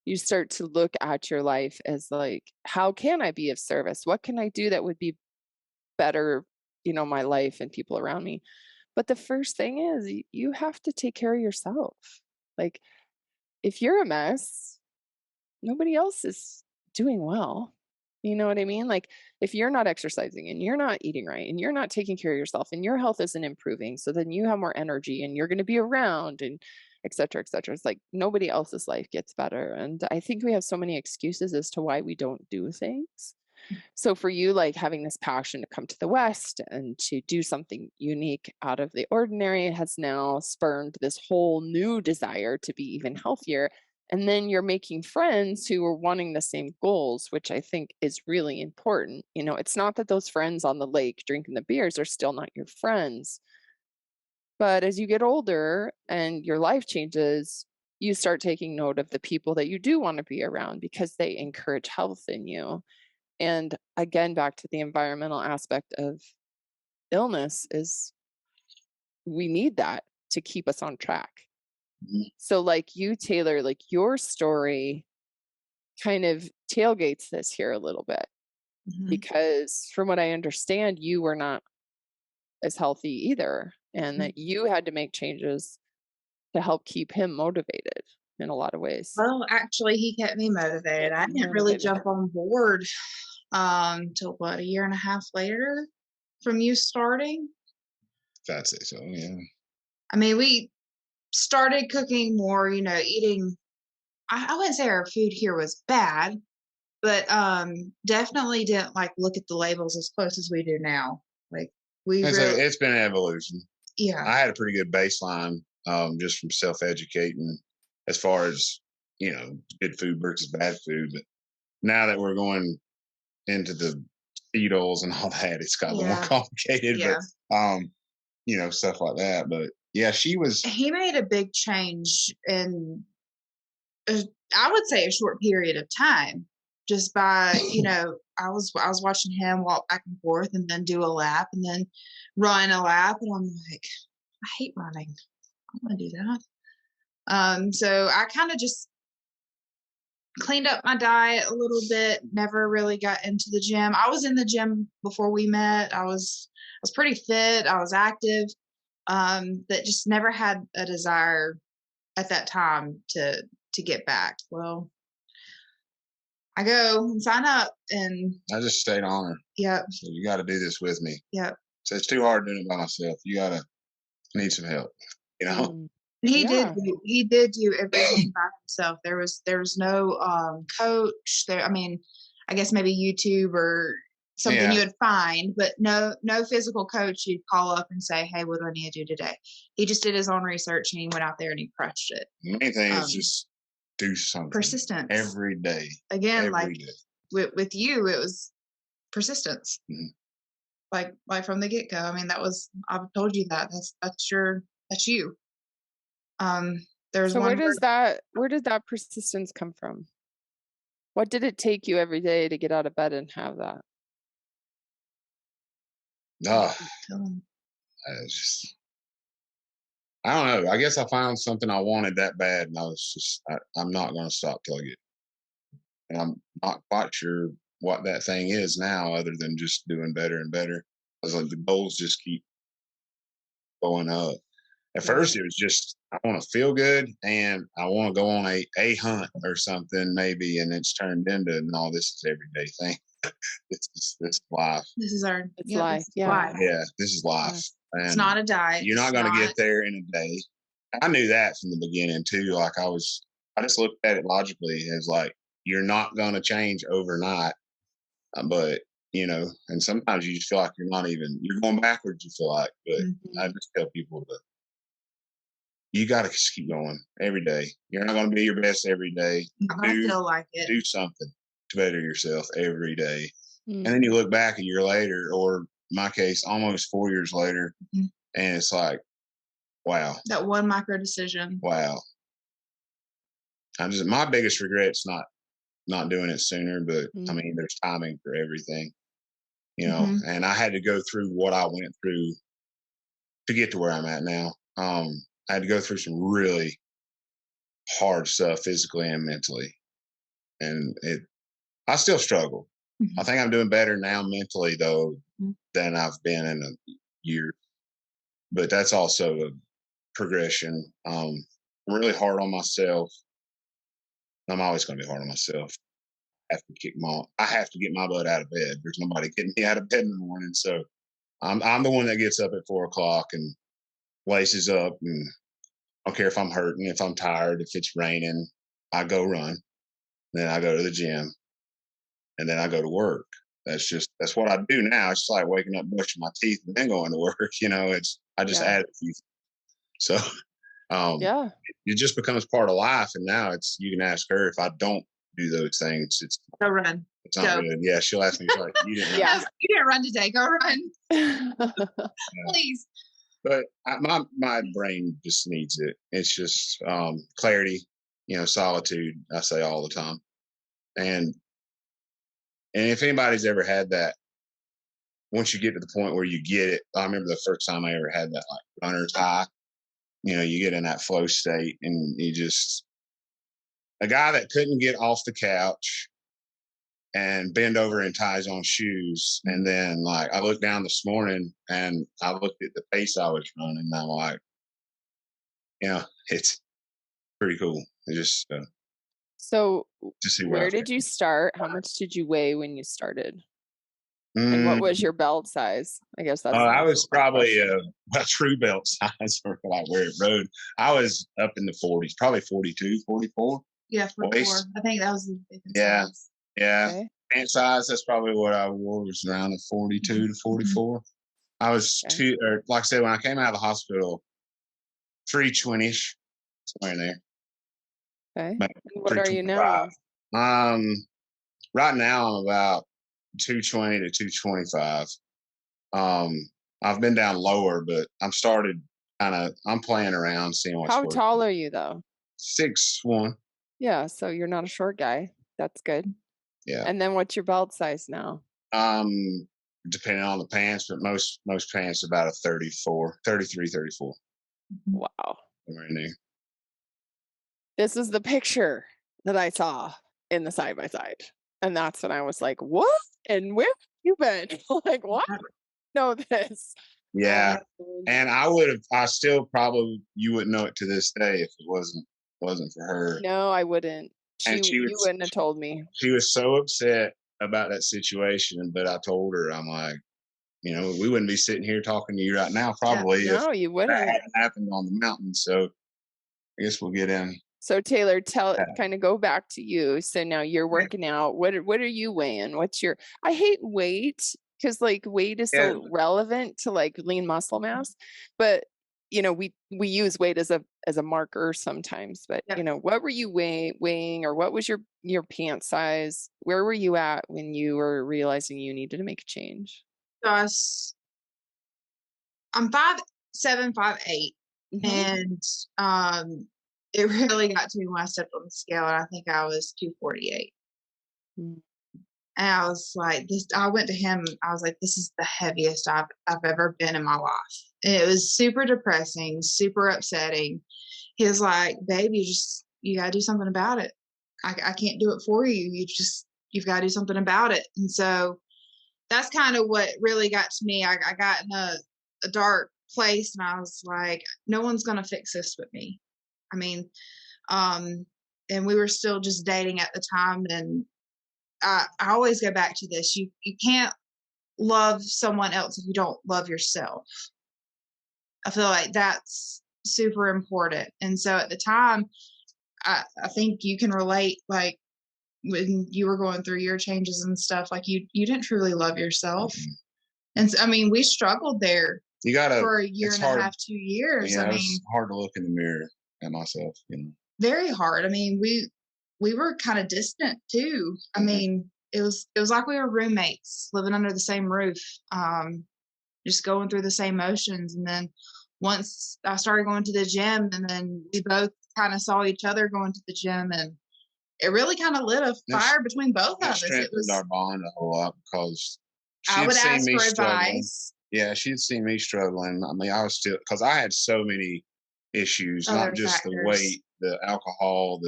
you start to look at your life as like, how can I be of service? What can I do that would be better, my life and people around me? But the first thing is you have to take care of yourself. Like if you're a mess, nobody else is doing well. You know what I mean? Like if you're not exercising and you're not eating right and you're not taking care of yourself and your health isn't improving, so then you have more energy and you're going to be around and et cetera, et cetera. It's like nobody else's life gets better. And I think we have so many excuses as to why we don't do things. So for you, like having this passion to come to the West and to do something unique out of the ordinary has now spurned this whole new desire to be even healthier. And then you're making friends who are wanting the same goals, which I think is really important. It's not that those friends on the lake drinking the beers are still not your friends, But as you get older and your life changes, you start taking note of the people that you do want to be around because they encourage health in you. And again, back to the environmental aspect of illness is we need that to keep us on track.
Mhm.
So like you, Taylor, like your story kind of tailgates this here a little bit because from what I understand, you were not as healthy either, and that you had to make changes to help keep him motivated in a lot of ways.
Well, actually, he kept me motivated. I didn't really jump on board till what, a year and a half later from you starting.
If I'd say so, yeah.
I mean, we started cooking more, you know, eating. I wouldn't say our food here was bad, but definitely didn't like look at the labels as close as we do now. Like
It's been an evolution.
Yeah.
I had a pretty good baseline just from self-educating as far as, you know, good food versus bad food. But now that we're going into the seed oils and all that, it's got a little more complicated.
Yeah.
But you know, stuff like that. But yeah,
he made a big change in I would say a short period of time, just by, you know, I was watching him walk back and forth and then do a lap and then run a lap, and I'm like, I hate running. I don't want to do that. So I kind of just cleaned up my diet a little bit, never really got into the gym. I was in the gym before we met. I was pretty fit. I was active. That just never had a desire at that time to get back. Well, I go and sign up, and
I just stayed on her.
Yep.
So you got to do this with me.
Yep.
So it's too hard doing it by myself. I need some help, you know?
He did do everything by himself. There was no coach there. I mean, I guess maybe YouTube or something you would find, but no physical coach you'd call up and say, hey, what do I need to do today? He just did his own research and he went out there and he crushed it.
The main thing is just do something.
Persistence.
Every day.
Again,
every day.
With you, it was persistence.
Mm-hmm.
Like from the get-go. I mean, I've told you that's you. There's
so
one
where did that persistence come from? What did it take you every day to get out of bed and have that?
I don't know. I guess I found something I wanted that bad, and I was just, I'm not going to stop till I get it. And I'm not quite sure what that thing is now, other than just doing better and better. Because like the goals just keep going up. At first, it was just I want to feel good and I want to go on a hunt or something maybe, and it's turned into no, this is everyday thing. This is life.
This is our
life.
Life.
Yeah, this is life. And
it's not a diet.
You're not going to get there in a day. I knew that from the beginning too. Like I just looked at it logically as like you're not going to change overnight, but you know, and sometimes you just feel like you're going backwards. You feel like, but I just tell people that you got to just keep going every day. You're not going to be your best every day.
I feel like it.
Do something to better yourself every day. And then you look back a year later, or in my case, almost 4 years later, and it's like, wow.
That one micro decision.
Wow. My biggest regret's not doing it sooner, but I mean, there's timing for everything, you know, and I had to go through what I went through to get to where I'm at now. I had to go through some really hard stuff physically and mentally. And I still struggle. I think I'm doing better now mentally though than I've been in a year. But that's also a progression. I'm really hard on myself. I'm always going to be hard on myself. I have to get my butt out of bed. There's nobody getting me out of bed in the morning. So I'm the one that gets up at 4 o'clock and laces up, and I don't care if I'm hurting, if I'm tired, if it's raining, I go run. Then I go to the gym, and then I go to work. That's what I do now. It's like waking up, brushing my teeth, and then going to work. You know, I just add a few. So, it just becomes part of life. And now you can ask her if I don't do those things. It's
go run.
It's not good. Yeah, she'll ask me like, you didn't run.
You didn't run today. Go run, please.
But my brain just needs it. It's just clarity, solitude. I say all the time, and if anybody's ever had that, once you get to the point where you get it, I remember the first time I ever had that like runner's high. You get in that flow state, and you just a guy that couldn't get off the couch and bend over and tie his own shoes. And then like I looked down this morning and I looked at the pace I was running, and I'm like, it's pretty cool. It just
so
to see
where did you start? How much did you weigh when you started? And what was your belt size? I guess that's
I was probably a true belt size for like where it rode. I was up in the 40s, probably 42, 44.
Yeah, 44. I think that was the biggest
size. Yeah. Okay. Pant size, that's probably what I wore, was around the 42 to 44. I was like I said, when I came out of the hospital, 320-ish, somewhere in there.
Okay. What are you now?
Right now I'm about 220 to 225. I've been down lower, but I'm playing around, seeing what's
How tall are you though?
6'1".
Yeah, so you're not a short guy. That's good.
Yeah.
And then what's your belt size now?
Depending on the pants, but most pants about a 34, 33, 34.
Wow.
Somewhere in there.
This is the picture that I saw in the side by side. And that's when I was like, what? And where have you been? Like, what? Know this.
Yeah. And I still probably, you wouldn't know it to this day if it wasn't for her.
No, I wouldn't. You wouldn't have told me.
She was so upset about that situation, but I told her, I'm like, we wouldn't be sitting here talking to you right now, probably.
Yeah, no, you wouldn't.
That hadn't happened on the mountain. So I guess we'll get in.
So Taylor, kind of go back to you. So now you're working out. What are you weighing? I hate weight because like weight is so relevant to like lean muscle mass, but we use weight as a marker sometimes. But what were you weighing, or what was your pant size? Where were you at when you were realizing you needed to make a change?
I'm 5'7", 5'8", and it really got to me when I stepped on the scale, and I think I was 248. And I was like, I went to him. I was like, this is the heaviest I've ever been in my life. And it was super depressing, super upsetting. He was like, babe, you got to do something about it. I can't do it for you. You've got to do something about it. And so that's kind of what really got to me. I got in a dark place, and I was like, no one's going to fix this with me. I mean, and we were still just dating at the time. And I always go back to this. You can't love someone else if you don't love yourself. I feel like that's super important. And so at the time, I think you can relate, like when you were going through your changes and stuff, like you didn't truly love yourself. And so, I mean, we struggled there for a year and a half, 2 years.
Yeah, it's hard to look in the mirror at myself,
Very hard. I mean, we were kind of distant too. I mean, it was like we were roommates living under the same roof, just going through the same motions. And then once I started going to the gym, and then we both kind of saw each other going to the gym, and it really kind of lit a fire between both of us.
It was our bond a whole lot, because
I would ask for advice.
Yeah, she'd seen me struggling. I mean, I was still, because I had so many issues, not just the weight, the alcohol,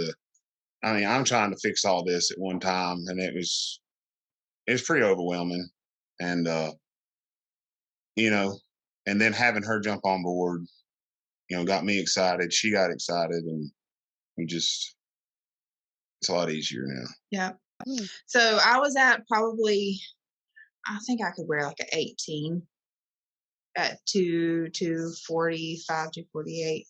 I'm trying to fix all this at one time, and it was pretty overwhelming. And, and then having her jump on board, got me excited. She got excited, and it's a lot easier now.
Yeah. So I was at probably, I think I could wear like an 18 at 245, 248.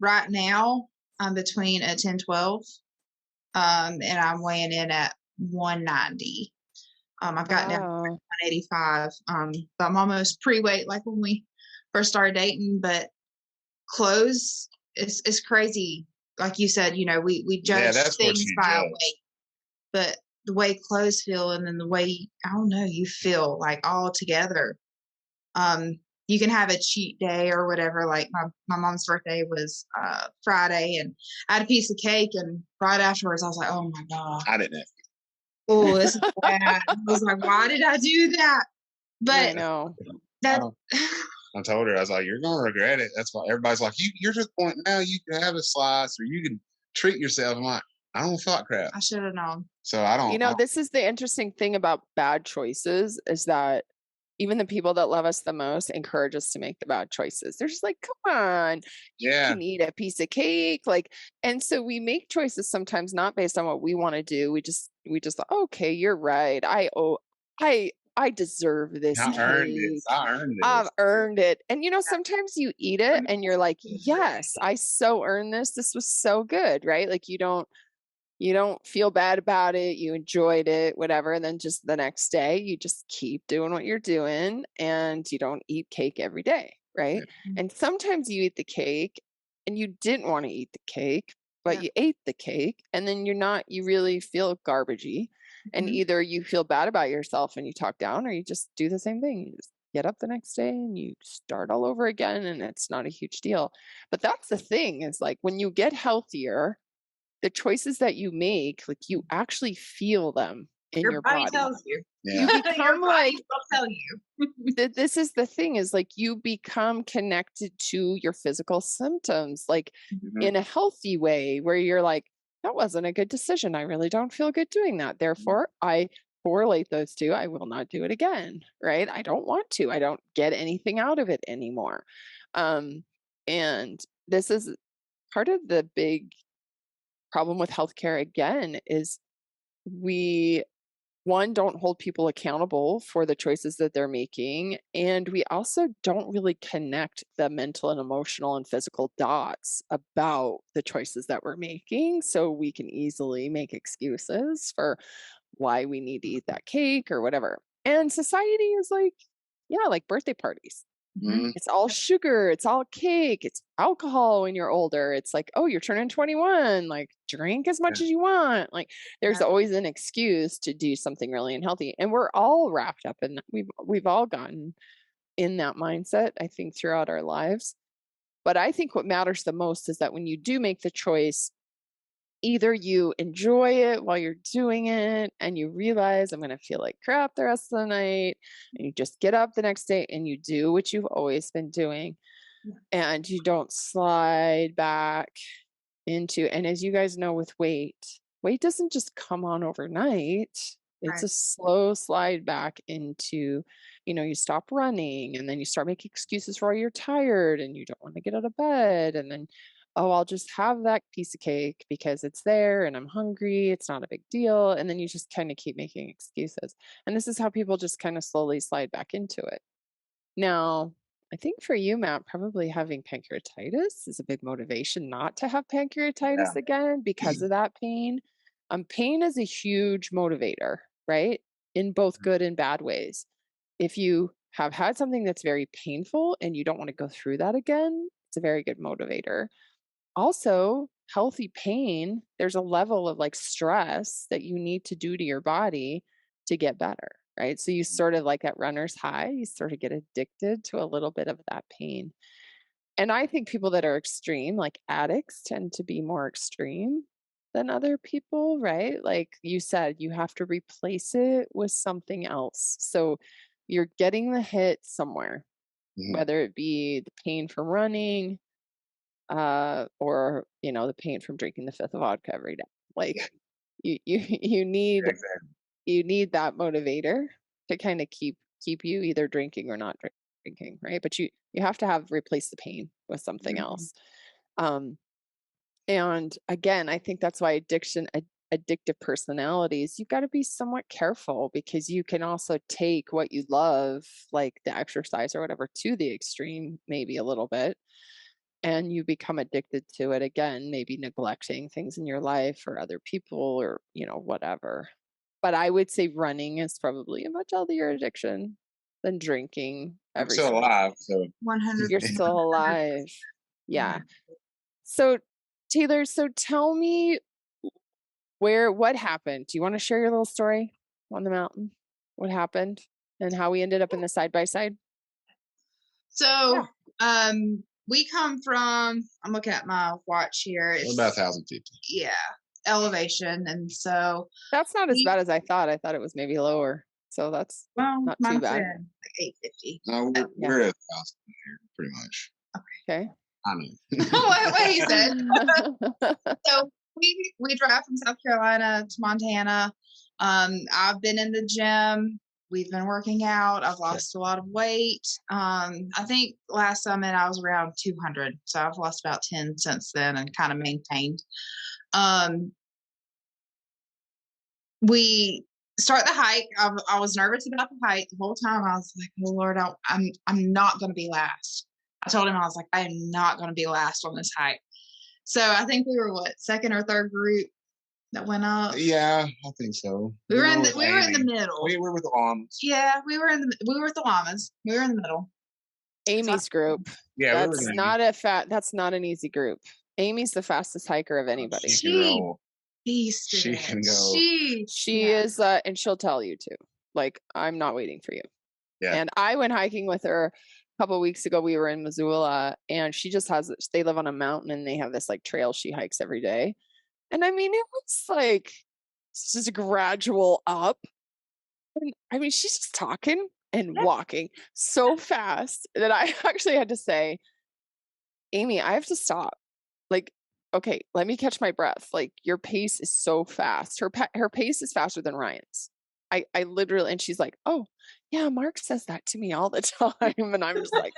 Right now I'm between a 10, 12, and I'm weighing in at 190. I've gotten down to 185. But I'm almost pre-weight like when we first started dating, but clothes it's crazy. Like you said, we judge things by a weight, but the way clothes feel, and then the way, I don't know, you feel like all together. you can have a cheat day or whatever. Like my mom's birthday was Friday, and I had a piece of cake, and right afterwards I was like, oh my God.
I didn't have to.
Oh, this is bad. I was like, why did I do that? But
I know.
that
I told her, I was like, you're gonna regret it. That's why everybody's like, you're to the point now you can have a slice or you can treat yourself. I'm like, I don't feel like crap.
I should have known.
So I don't.
This is the interesting thing about bad choices is that even the people that love us the most encourage us to make the bad choices. They're just like, come on, you can eat a piece of cake. Like, and so we make choices sometimes not based on what we want to do. We just thought, okay, you're right. I deserve this cake. I've earned it. And sometimes you eat it and you're like, yes, I so earned this. This was so good, right? Like you don't feel bad about it. You enjoyed it, whatever. And then just the next day, you just keep doing what you're doing and you don't eat cake every day. Right. Yeah. And sometimes you eat the cake and you didn't want to eat the cake, but you ate the cake and then you really feel garbagey. And either you feel bad about yourself and you talk down, or you just do the same thing. You just get up the next day and you start all over again. And it's not a huge deal. But that's the thing is like when you get healthier, the choices that you make, like you actually feel them in your body.
Tells you.
Yeah.
You become
your body will tell you.
This is the thing is like you become connected to your physical symptoms, like in a healthy way where you're like, that wasn't a good decision. I really don't feel good doing that. Therefore, I correlate those two. I will not do it again, right? I don't want to. I don't get anything out of it anymore. And this is part of the big problem with healthcare again is we don't hold people accountable for the choices that they're making, and we also don't really connect the mental and emotional and physical dots about the choices that we're making, so we can easily make excuses for why we need to eat that cake or whatever. And society is like birthday parties. It's all sugar, it's all cake, it's alcohol when you're older. It's like, oh, you're turning 21, like drink as much as you want. Like there's always an excuse to do something really unhealthy. And we're all wrapped up in that. We've all gotten in that mindset, I think, throughout our lives. But I think what matters the most is that when you do make the choice, either you enjoy it while you're doing it and you realize I'm going to feel like crap the rest of the night, and you just get up the next day and you do what you've always been doing and you don't slide back into, and as you guys know with weight doesn't just come on overnight. It's a slow slide back into, you stop running and then you start making excuses for why you're tired and you don't want to get out of bed, and then I'll just have that piece of cake because it's there and I'm hungry. It's not a big deal. And then you just kind of keep making excuses. And this is how people just kind of slowly slide back into it. Now, I think for you, Matt, probably having pancreatitis is a big motivation not to have pancreatitis again because of that pain. Pain is a huge motivator, right? In both good and bad ways. If you have had something that's very painful and you don't want to go through that again, it's a very good motivator. Also, healthy pain, there's a level of like stress that you need to do to your body to get better, right? So you sort of like at runner's high, you sort of get addicted to a little bit of that pain. And I think people that are extreme, like addicts, tend to be more extreme than other people, right? Like you said, you have to replace it with something else. So you're getting the hit somewhere, whether it be the pain from running, or the pain from drinking the fifth of vodka every day. Like you need that motivator to kind of keep you either drinking or not drinking, right? But you have to replace the pain with something else. And again, I think that's why addictive personalities, you've got to be somewhat careful, because you can also take what you love, like the exercise or whatever, to the extreme, maybe a little bit. And you become addicted to it again, maybe neglecting things in your life or other people or, whatever. But I would say running is probably a much healthier addiction than drinking.
I'm still alive, so
100%.
You're still alive. Yeah. So Taylor, tell me what happened? Do you want to share your little story on the mountain? What happened and how we ended up in the side by side?
So, we come from, I'm looking at my watch here. It's
about 1,050.
Yeah, elevation. And so
that's not as bad as I thought. I thought it was maybe lower. So that's not too bad.
Like 850.
No, we're at 1,000 here, pretty much.
Okay.
I know.
what he said. So we drive from South Carolina to Montana. I've been in the gym. We've been working out. I've lost a lot of weight. I think last summit I was around 200. So I've lost about 10 since then and kind of maintained. We start the hike. I was nervous about the hike the whole time. I was like, oh Lord, I'm not going to be last. I told him, I was like, I am not going to be last on this hike. So I think we were second or third group that went up.
Yeah, I think so.
We were in the middle.
We were with the llamas.
Yeah, we were with the llamas. We were in the middle.
Amy's group.
Yeah,
that's not an easy group. Amy's the fastest hiker of anybody.
She
can go.
She is, and she'll tell you too. Like, I'm not waiting for you.
Yeah.
And I went hiking with her a couple of weeks ago. We were in Missoula, and she just they live on a mountain, and they have this like trail she hikes every day. And I mean, it was like it's just a gradual up. And I mean, she's just talking and walking so fast that I actually had to say, Amy, I have to stop. Like, okay, let me catch my breath. Like, your pace is so fast. Her pace is faster than Ryan's. I literally, and she's like, oh yeah, Mark says that to me all the time. And I'm just like,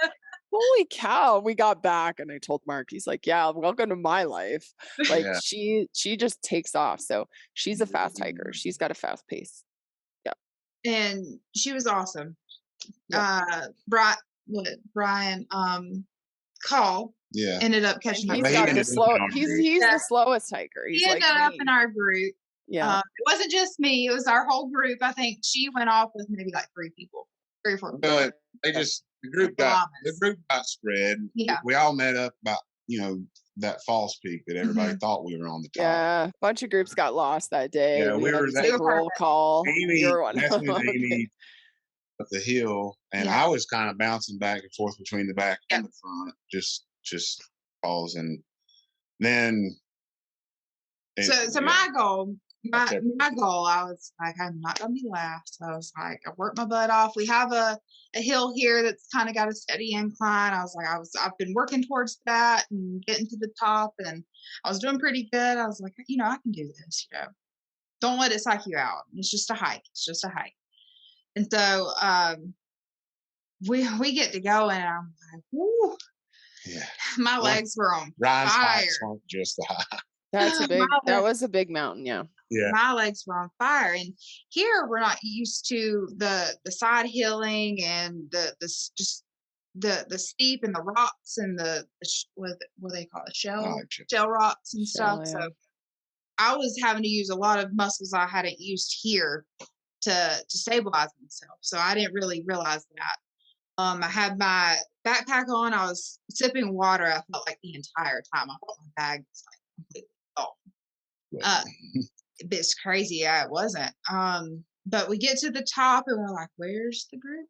holy cow. We got back and I told Mark, he's like, yeah, welcome to my life. Like she just takes off. So she's a fast hiker. She's got a fast pace. Yeah.
And she was awesome.
Yeah.
Brian, Call.
Yeah.
Ended up catching.
He's the slowest hiker.
He ended up in our group.
Yeah.
It wasn't just me. It was our whole group. I think she went off with maybe like 3 or 4 people.
Well, the group got spread.
Yeah.
We all met up about, that false peak that everybody thought we were on the top.
Yeah. A bunch of groups got lost that day.
Yeah, we were
roll call.
Amy, that's when Amy up the hill, and I was kind of bouncing back and forth between the back and the front, just falls, and then.
So my goal, I was like, I'm not gonna be last. I was like, I worked my butt off. We have a hill here that's kind of got a steady incline. I was like, I've been working towards that and getting to the top, and I was doing pretty good. I was like, I can do this. Don't let it psych you out. It's just a hike. And so we get to go, and I'm like, whoo.
Yeah.
My legs were on
Ryan's
fire.
hikes weren't just the high.
That was a big mountain, yeah.
Yeah.
My legs were on fire. And here we're not used to the side hilling and the steep and the rocks and what they call it, shell rocks and stuff. Yeah. So I was having to use a lot of muscles I hadn't used here to stabilize myself. So I didn't really realize that. I had my backpack on. I was sipping water. I felt like the entire time. I thought my bag was like completely full. It's crazy. Yeah, it wasn't. But we get to the top and we're like, where's the group?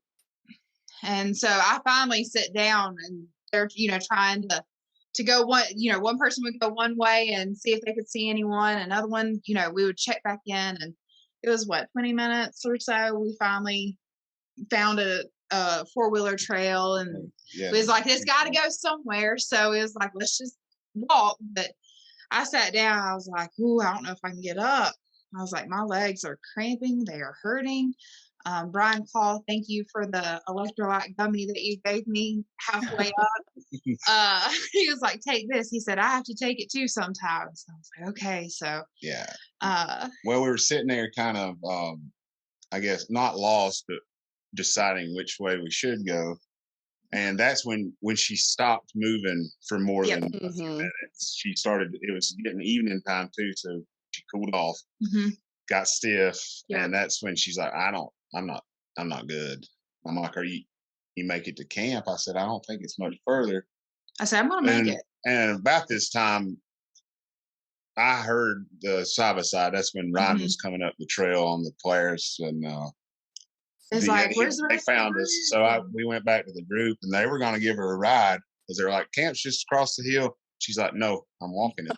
And so I finally sit down, and they're, trying to go one person would go one way and see if they could see anyone. Another one, we would check back in, and it was 20 minutes or so. We finally found a 4-wheeler trail, and it was like, it's got to go somewhere. So it was like, let's just walk. But I sat down. I was like, ooh, I don't know if I can get up. I was like, my legs are cramping. They are hurting. Brian Call, thank you for the electrolyte gummy that you gave me halfway up. He was like, take this. He said, I have to take it too sometimes. I was like, okay. So
yeah. Well, we were sitting there kind of, I guess, not lost, but deciding which way we should go. And that's when she stopped moving for more than a few minutes. She started, it was getting evening time too, so she cooled off, got stiff, and that's when she's like, I'm not good. I'm like, you make it to camp? I said, I don't think it's much further.
I said, I'm gonna make it.
And about this time, I heard the side by side. That's when Ryan was coming up the trail on the Polaris, and
It's like, where's the
they
rest of
found
the
us.
group?
So we went back to the group, and they were going to give her a ride because they were like, camp's just across the hill. She's like, no, I'm walking it.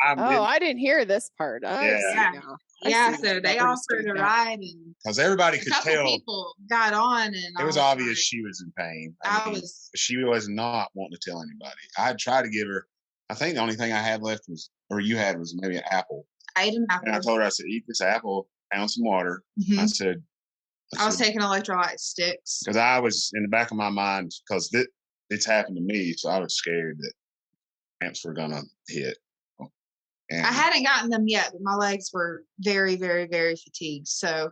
I didn't hear this part.
So they offered a ride, and
because everybody could tell
people got on, and
it was obvious she was in pain. She was not wanting to tell anybody. I tried to give her. I think the only thing I had left was maybe an apple.
I ate an apple,
and I told her, I said, eat this apple, pound some water. I said,
I was taking electrolyte sticks
because I was in the back of my mind because it's happened to me, so I was scared that cramps were gonna hit. And
I hadn't gotten them yet, but my legs were very, very, very fatigued. So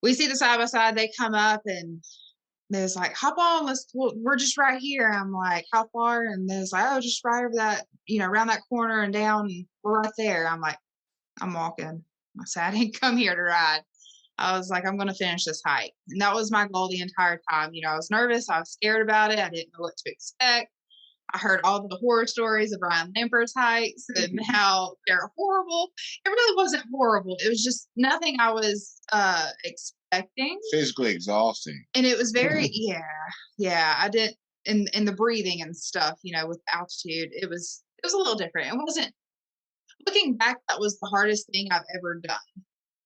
we see the side by side. They come up and there's like, hop on, we're just right here. I'm like, how far? And there's like, oh, just right over that, around that corner and down. We're right there. I'm like, I'm walking. I said, I didn't come here to ride. I was like, I'm going to finish this hike. And that was my goal the entire time. I was nervous. I was scared about it. I didn't know what to expect. I heard all the horror stories of Ryan Lampert's hikes and how they're horrible. It really wasn't horrible. It was just nothing I was expecting.
Physically exhausting.
And it was very, I didn't, in the breathing and stuff, with altitude, it was a little different. It wasn't, looking back, that was the hardest thing I've ever done.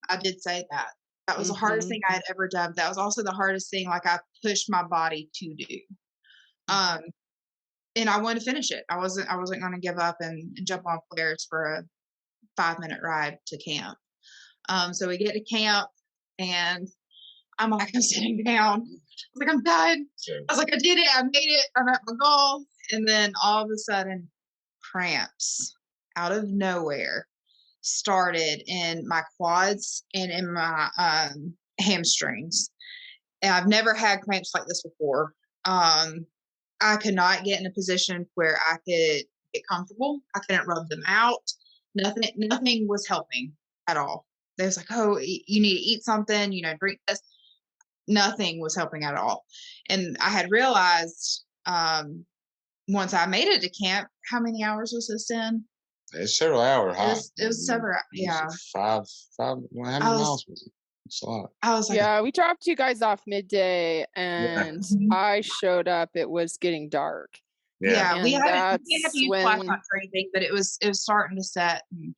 I did say that. That was the hardest thing I had ever done. That was also the hardest thing, like, I pushed my body to do. And I wanted to finish it. I wasn't going to give up and jump on flares for a 5-minute ride to camp. So we get to camp, and I'm sitting down. I was like, I'm done. I was like, I did it. I made it. I'm at my goal. And then all of a sudden, cramps out of nowhere started in my quads and in my hamstrings. And I've never had cramps like this before. I could not get in a position where I could get comfortable. I couldn't rub them out. Nothing was helping at all. They was like, oh, you need to eat something, drink this. Nothing was helping at all. And I had realized once I made it to camp, how many hours was this in?
It's several hours.
It was several, yeah.
Five. How many miles was it? It's a lot.
I was like,
we dropped you guys off midday, and I showed up. It was getting dark.
Yeah, we haven't used flashlights or anything, but it was starting to set. And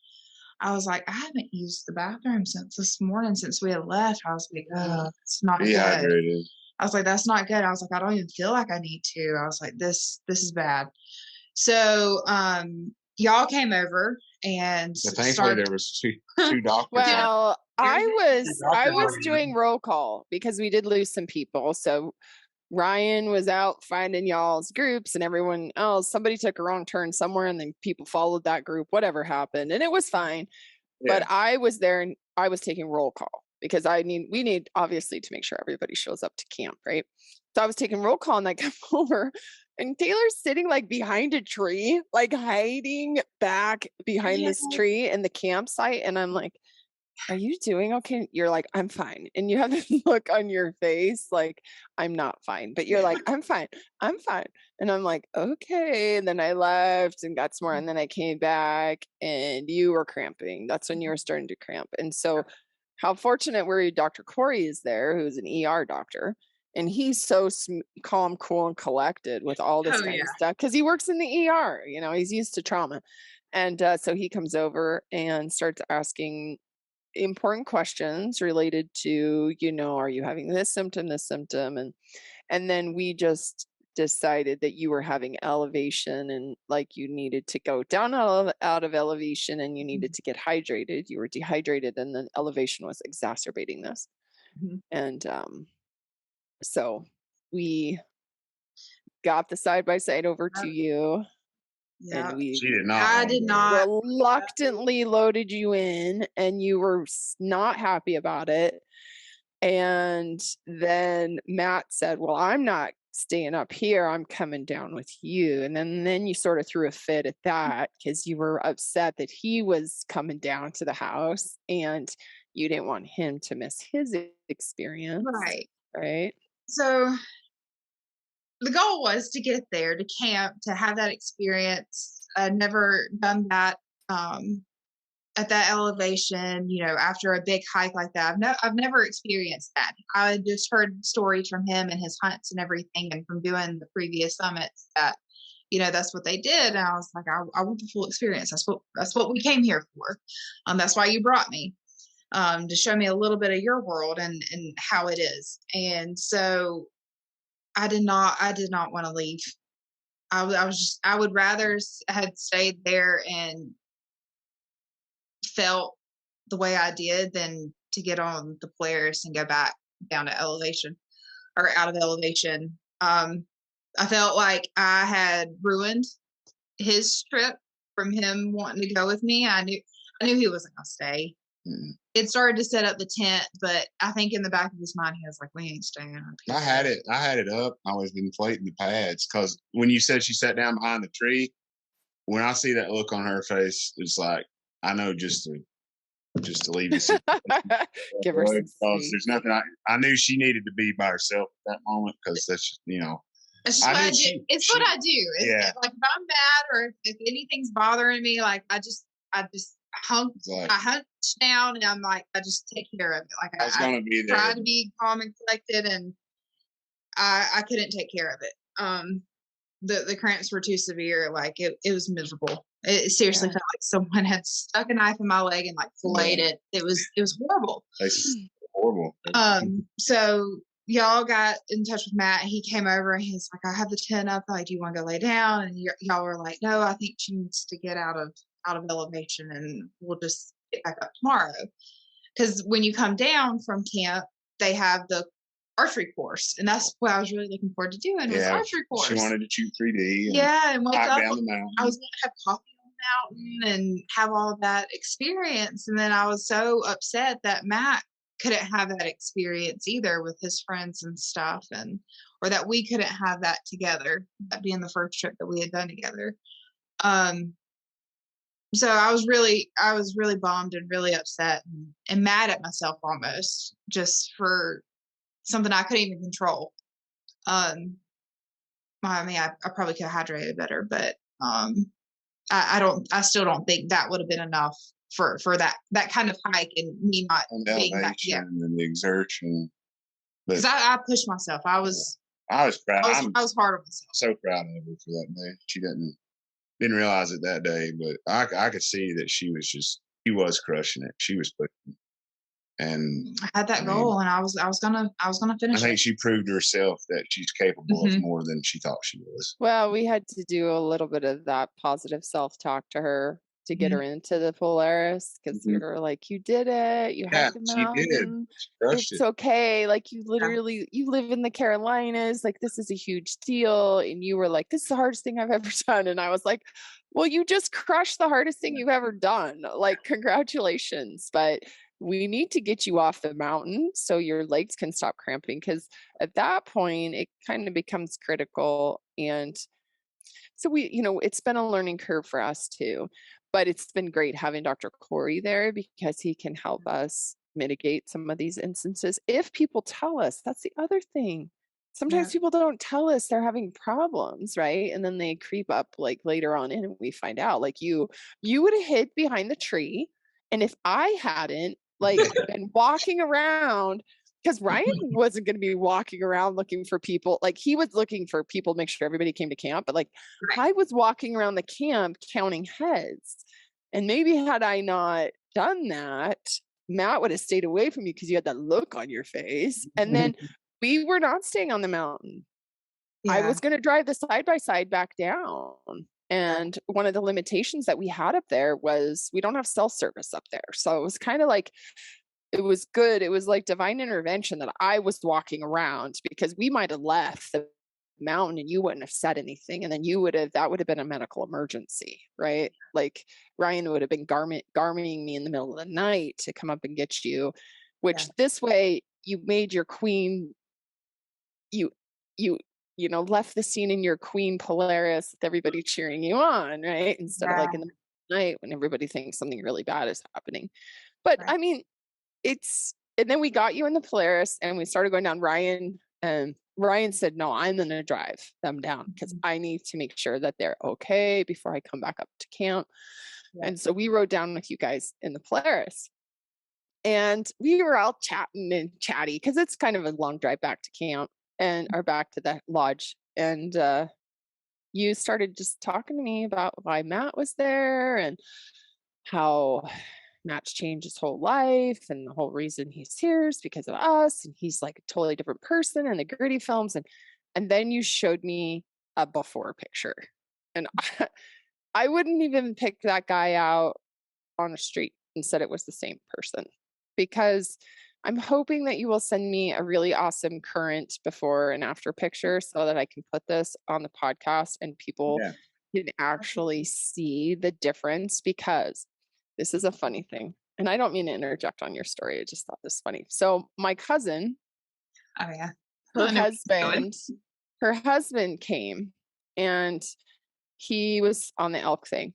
I was like, I haven't used the bathroom since this morning, since we had left. I was like, oh, it's not
dehydrated.
Good. I was like, that's not good. I was like, I don't even feel like I need to. I was like, this is bad. So, y'all came over, and
thankfully there was two doctors.
Well, I was doing roll call because we did lose some people. So Ryan was out finding y'all's groups, and everyone else, somebody took a wrong turn somewhere, and then people followed that group, whatever happened. And it was fine. Yeah. But I was there, and I was taking roll call because we need obviously to make sure everybody shows up to camp. Right. So I was taking roll call, and I come over, and Taylor's sitting like behind a tree, like hiding back behind this tree in the campsite. And I'm like, are you doing okay? You're like, I'm fine. And you have this look on your face like, I'm not fine. But you're like, I'm fine. I'm fine. And I'm like, okay. And then I left and got some more. And then I came back, and you were cramping. That's when you were starting to cramp. And so how fortunate were you? Dr. Corey is there, who's an ER doctor. And he's so calm, cool, and collected with all this kind of stuff because he works in the ER. He's used to trauma. And so he comes over and starts asking important questions related to, are you having this symptom? And then we just decided that you were having elevation, and like you needed to go down out of elevation, and you needed to get hydrated. You were dehydrated, and then elevation was exacerbating this. And so we got the side-by-side over to you.
Yeah.
And
I did not
reluctantly loaded you in, and you were not happy about it. And then Matt said, well, I'm not staying up here. I'm coming down with you. And then you sort of threw a fit at that because you were upset that he was coming down to the house, and you didn't want him to miss his experience. Right.
So the goal was to get there, to camp, to have that experience. I'd never done that at that elevation, after a big hike like that, I've never experienced that. I just heard stories from him and his hunts and everything, and from doing the previous summits that, that's what they did. And I was like, I want the full experience. That's what we came here for. That's why you brought me, to show me a little bit of your world and how it is. And so I did not want to leave. I would rather had stayed there and felt the way I did than to get on the Polaris and go back down to elevation or out of elevation. I felt like I had ruined his trip from him wanting to go with me. I knew he wasn't going to stay. Mm-hmm. It started to set up the tent, but I think in the back of his mind, he was like, we ain't staying up here.
I had it up. I was inflating the pads because when you said she sat down behind the tree, when I see that look on her face, it's like, I know just to leave it.
Give her some
because there's nothing. I knew she needed to be by herself at that moment because that's
It's just what I do. It's what I do. Like if I'm mad or if anything's bothering me, like I just hunch down and I'm like, I just take care of it. Like
I was gonna be there.
Try to be calm and collected, and I couldn't take care of it. The cramps were too severe. Like it was miserable. It seriously felt like someone had stuck a knife in my leg and like filleted it. It was horrible.
It's horrible.
So y'all got in touch with Matt. He came over and he's like, I have the tent up. Like, do you want to go lay down? And y'all were like, no, I think she needs to get out of elevation and we'll just get back up tomorrow. Because when you come down from camp, they have the archery course, and that's what I was really looking forward to doing. Was archery course.
She wanted to shoot 3D.
And wake up. Down the mountain. I was going to have coffee on the mountain and have all of that experience. And then I was so upset that Matt couldn't have that experience either with his friends and stuff, or that we couldn't have that together. That being the first trip that we had done together. So I was really bummed and really upset and mad at myself almost just for something I couldn't even control. I probably could have hydrated better, but I still don't think that would have been enough for that kind of hike and me not being that. Yeah.
And the exertion.
Because I pushed myself. I was proud. I was hard on myself.
So proud of her for that day. She didn't realize it that day, but I could see that she was crushing it. She was pushing. And
I had that goal, and I was gonna finish.
I think she proved to herself that she's capable of more than she thought she was.
Well, we had to do a little bit of that positive self-talk to her to get her into the Polaris, because we were like, you did it, you had the mountain, it's okay, like you literally you live in the Carolinas, like this is a huge deal. And you were like, this is the hardest thing I've ever done. And I was like, well, you just crushed the hardest thing you've ever done, like congratulations, but we need to get you off the mountain so your legs can stop cramping, because at that point it kind of becomes critical. And so we, it's been a learning curve for us too, but it's been great having Dr. Corey there because he can help us mitigate some of these instances. If people tell us, that's the other thing. Sometimes people don't tell us they're having problems, right? And then they creep up like later on in and we find out, like you would have hid behind the tree. And if I hadn't been walking around, because Ryan wasn't going to be walking around looking for people. Like he was looking for people to make sure everybody came to camp. But I was walking around the camp counting heads. And maybe had I not done that, Matt would have stayed away from you because you had that look on your face. And then we were not staying on the mountain. Yeah. I was going to drive the side-by-side back down. And one of the limitations that we had up there was we don't have cell service up there. So it was kind of like, it was good. It was like divine intervention that I was walking around, because we might have left the mountain and you wouldn't have said anything. And then that would have been a medical emergency, right? Like Ryan would have been garming me in the middle of the night to come up and get you, which this way you made your queen, you left the scene in your queen Polaris with everybody cheering you on, right? Instead of like in the night when everybody thinks something really bad is happening. But I mean, and then we got you in the Polaris and we started going down. Ryan said, no, I'm going to drive them down because I need to make sure that they're okay before I come back up to camp.
Yeah.
And so we rode down with you guys in the Polaris. And we were all chatting and chatty because it's kind of a long drive back to camp or back to the lodge. And you started just talking to me about why Matt was there and how Matt's changed his whole life. And the whole reason he's here is because of us. And he's like a totally different person in the gritty films. And then you showed me a before picture. And I wouldn't even pick that guy out on the street and said it was the same person, because I'm hoping that you will send me a really awesome current before and after picture so that I can put this on the podcast and people can actually see the difference, because this is a funny thing. And I don't mean to interject on your story. I just thought this funny. So my cousin, her husband came, and he was on the elk thing.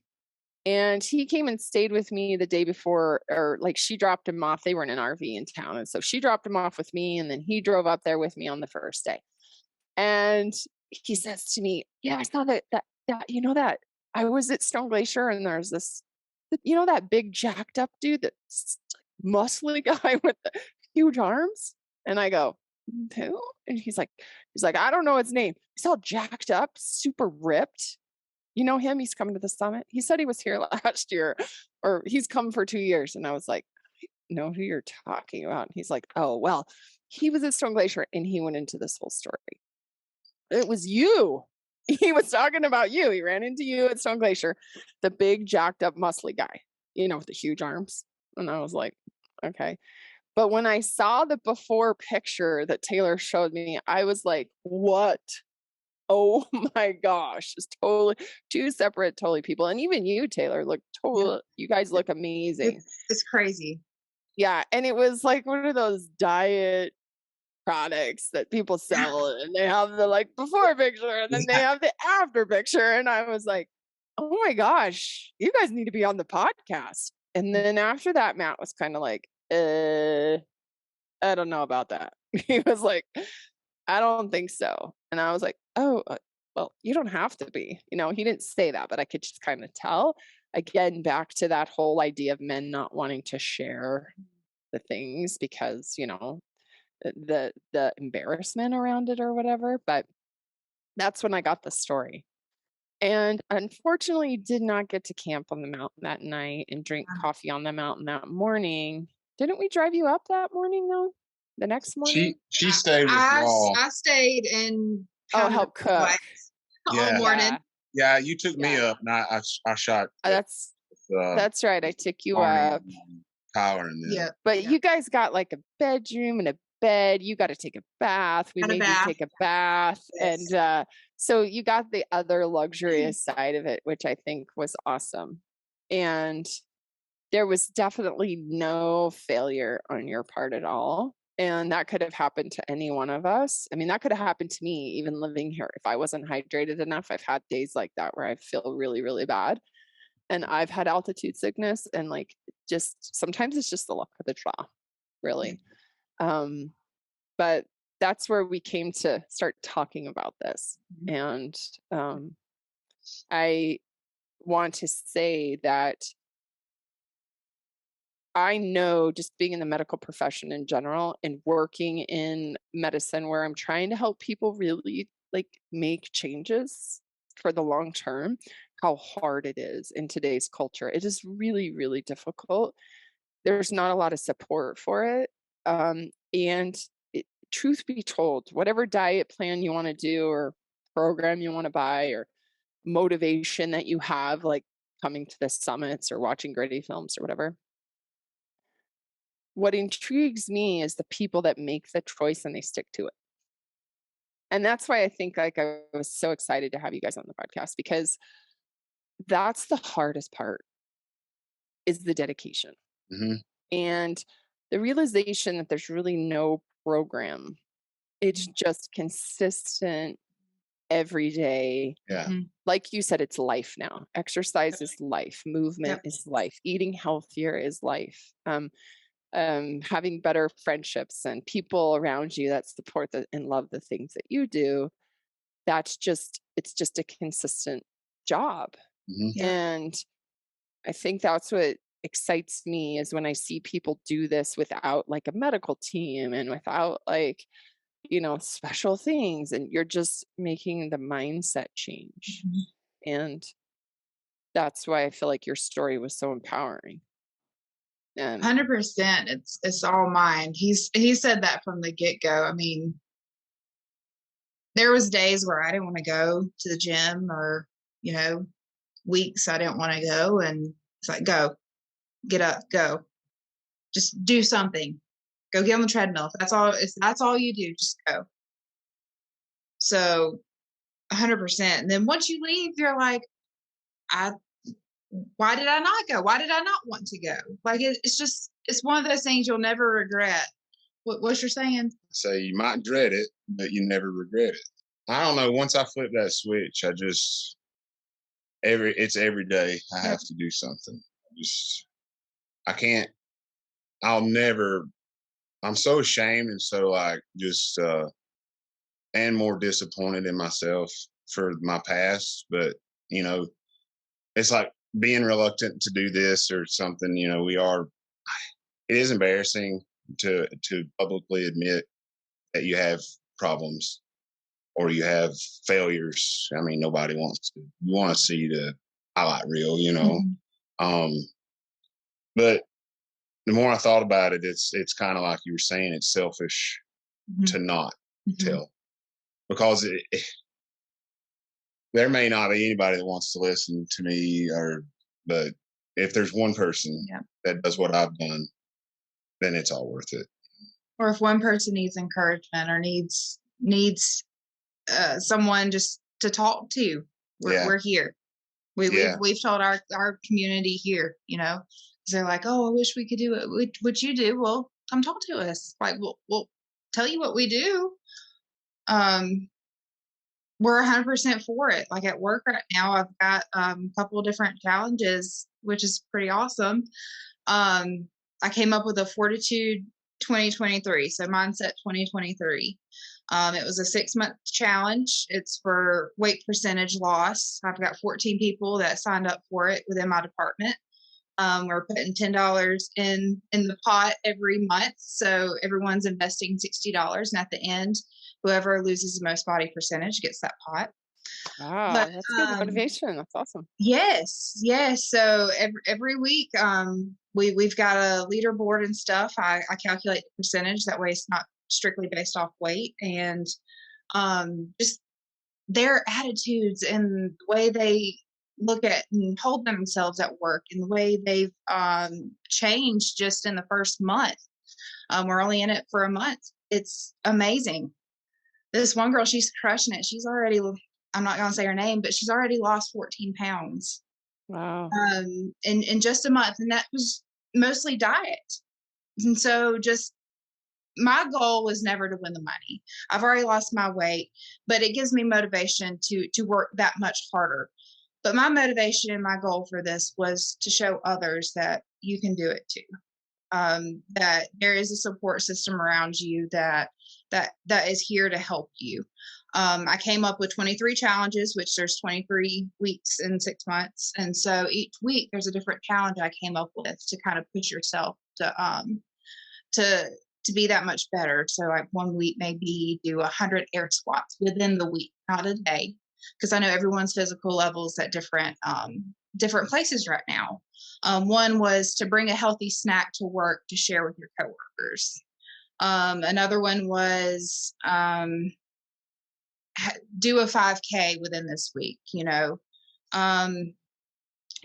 And he came and stayed with me the day before, or like she dropped him off. They were in an RV in town. And so she dropped him off with me. And then he drove up there with me on the first day. And he says to me, yeah, I saw that, that I was at Stone Glacier, and there's this, that big jacked up dude, that's muscly guy with the huge arms. And I go, who? And he's like, I don't know his name. He's all jacked up, super ripped. You know him? He's coming to the summit. He said he was here last year, or he's come for 2 years. And I was like, I know who you're talking about. And he's like, oh, well, he was at Stone Glacier, and he went into this whole story. It was you. He was talking about you. He ran into you at Stone Glacier, the big jacked up muscly guy, with the huge arms. And I was like, okay. But when I saw the before picture that Taylor showed me, I was like, what? Oh my gosh, it's totally two separate, totally people. And even you, Taylor, look totally, you guys look amazing.
It's crazy.
Yeah. And it was like one of those diet products that people sell, and they have the like before picture, and then they have the after picture. And I was like, oh my gosh, you guys need to be on the podcast. And then after that, Matt was kind of like, I don't know about that. He was like, I don't think so. And I was like, oh, well, you don't have to be. He didn't say that, but I could just kind of tell. Again, back to that whole idea of men not wanting to share the things because, the embarrassment around it or whatever. But that's when I got the story. And unfortunately, did not get to camp on the mountain that night and drink coffee on the mountain that morning. Didn't we drive you up that morning though? The next morning?
She stayed with y'all.
I stayed and
help cook
all morning.
Yeah, you took me up, and I shot.
That's right. I took you up.
Tyler and them.
Yeah,
but you guys got like a bedroom and a bed. You got to take a bath. We made you take a bath, and so you got the other luxurious side of it, which I think was awesome. And there was definitely no failure on your part at all. And that could have happened to any one of us. I mean, that could have happened to me even living here. If I wasn't hydrated enough, I've had days like that where I feel really, really bad. And I've had altitude sickness, and like just sometimes it's just the luck of the draw, really. But that's where we came to start talking about this. And I want to say that I know, just being in the medical profession in general and working in medicine where I'm trying to help people really like make changes for the long term, how hard it is in today's culture. It is really, really difficult. There's not a lot of support for it. And truth be told, whatever diet plan you want to do or program you want to buy or motivation that you have, like coming to the summits or watching gritty films or whatever, what intrigues me is the people that make the choice and they stick to it. And that's why I think like I was so excited to have you guys on the podcast, because that's the hardest part, is the dedication. And the realization that there's really no program. It's just consistent every day.
Yeah.
Like you said, it's life now. Exercise is life. Movement is life. Eating healthier is life. Having better friendships and people around you that support and love the things that you do. It's just a consistent job. And I think that's what excites me is when I see people do this without like a medical team and without like, special things, and you're just making the mindset change.
Mhm.
And that's why I feel like your story was so empowering. And
100%. It's all mind. He said that from the get-go. I mean, there was days where I didn't want to go to the gym, or, weeks I didn't want to go, and it's like, go, get up, go. Just do something. Go get on the treadmill. If that's all you do, just go. So 100%. And then once you leave, you're like, why did I not go? Why did I not want to go? Like, it's one of those things you'll never regret. What you're saying?
So you might dread it, but you never regret it. I don't know. Once I flip that switch, it's every day I have to do something. I can't, I'm so ashamed and so like and more disappointed in myself for my past. But, it's like being reluctant to do this or something, it is embarrassing to publicly admit that you have problems or you have failures. I mean, nobody wants to. You want to see the highlight reel,
Mm-hmm.
But the more I thought about it, it's kind of like you were saying, it's selfish to not tell, because there may not be anybody that wants to listen to me, but if there's one person that does what I've done, then it's all worth it.
Or if one person needs encouragement or needs someone just to talk to, we're here. We've told our community here, they're like, oh, I wish we could do it. What you do? Well, come talk to us. Like, we'll tell you what we do. We're 100% for it. Like at work right now, I've got a couple of different challenges, which is pretty awesome. I came up with a Fortitude 2023, so Mindset 2023. It was a 6-month challenge. It's for weight percentage loss. I've got 14 people that signed up for it within my department. We're putting $10 in the pot every month, so everyone's investing $60, and at the end, whoever loses the most body percentage gets that pot.
Wow, that's good motivation. That's awesome.
Yes. So every week, we've got a leaderboard and stuff. I calculate the percentage. That way, it's not strictly based off weight, and just their attitudes and the way they look at and hold themselves at work, and the way they've changed just in the first month. We're only in it for a month. It's amazing. This one girl, she's crushing it. She's already, I'm not going to say her name, but she's already lost 14 pounds.
Wow.
In just a month. And that was mostly diet. And so just my goal was never to win the money. I've already lost my weight, but it gives me motivation to work that much harder. But my motivation and my goal for this was to show others that you can do it too. That there is a support system around you that is here to help you. I came up with 23 challenges, which there's 23 weeks in 6 months. And so each week there's a different challenge I came up with to kind of push yourself to be that much better. So like one week maybe do 100 air squats within the week, not a day, because I know everyone's physical levels at different places right now. One was to bring a healthy snack to work to share with your coworkers. Another one was do a 5K within this week,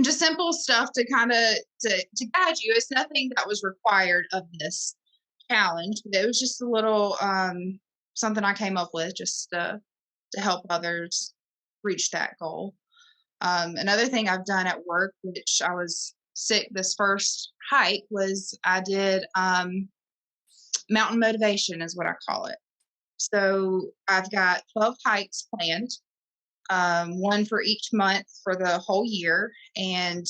just simple stuff to kind of to guide you. It's nothing that was required of this challenge, but it was just a little something I came up with just to help others reach that goal. Another thing I've done at work, which I was sick this first hike, was I did mountain motivation is what I call it. So I've got 12 hikes planned, one for each month for the whole year, and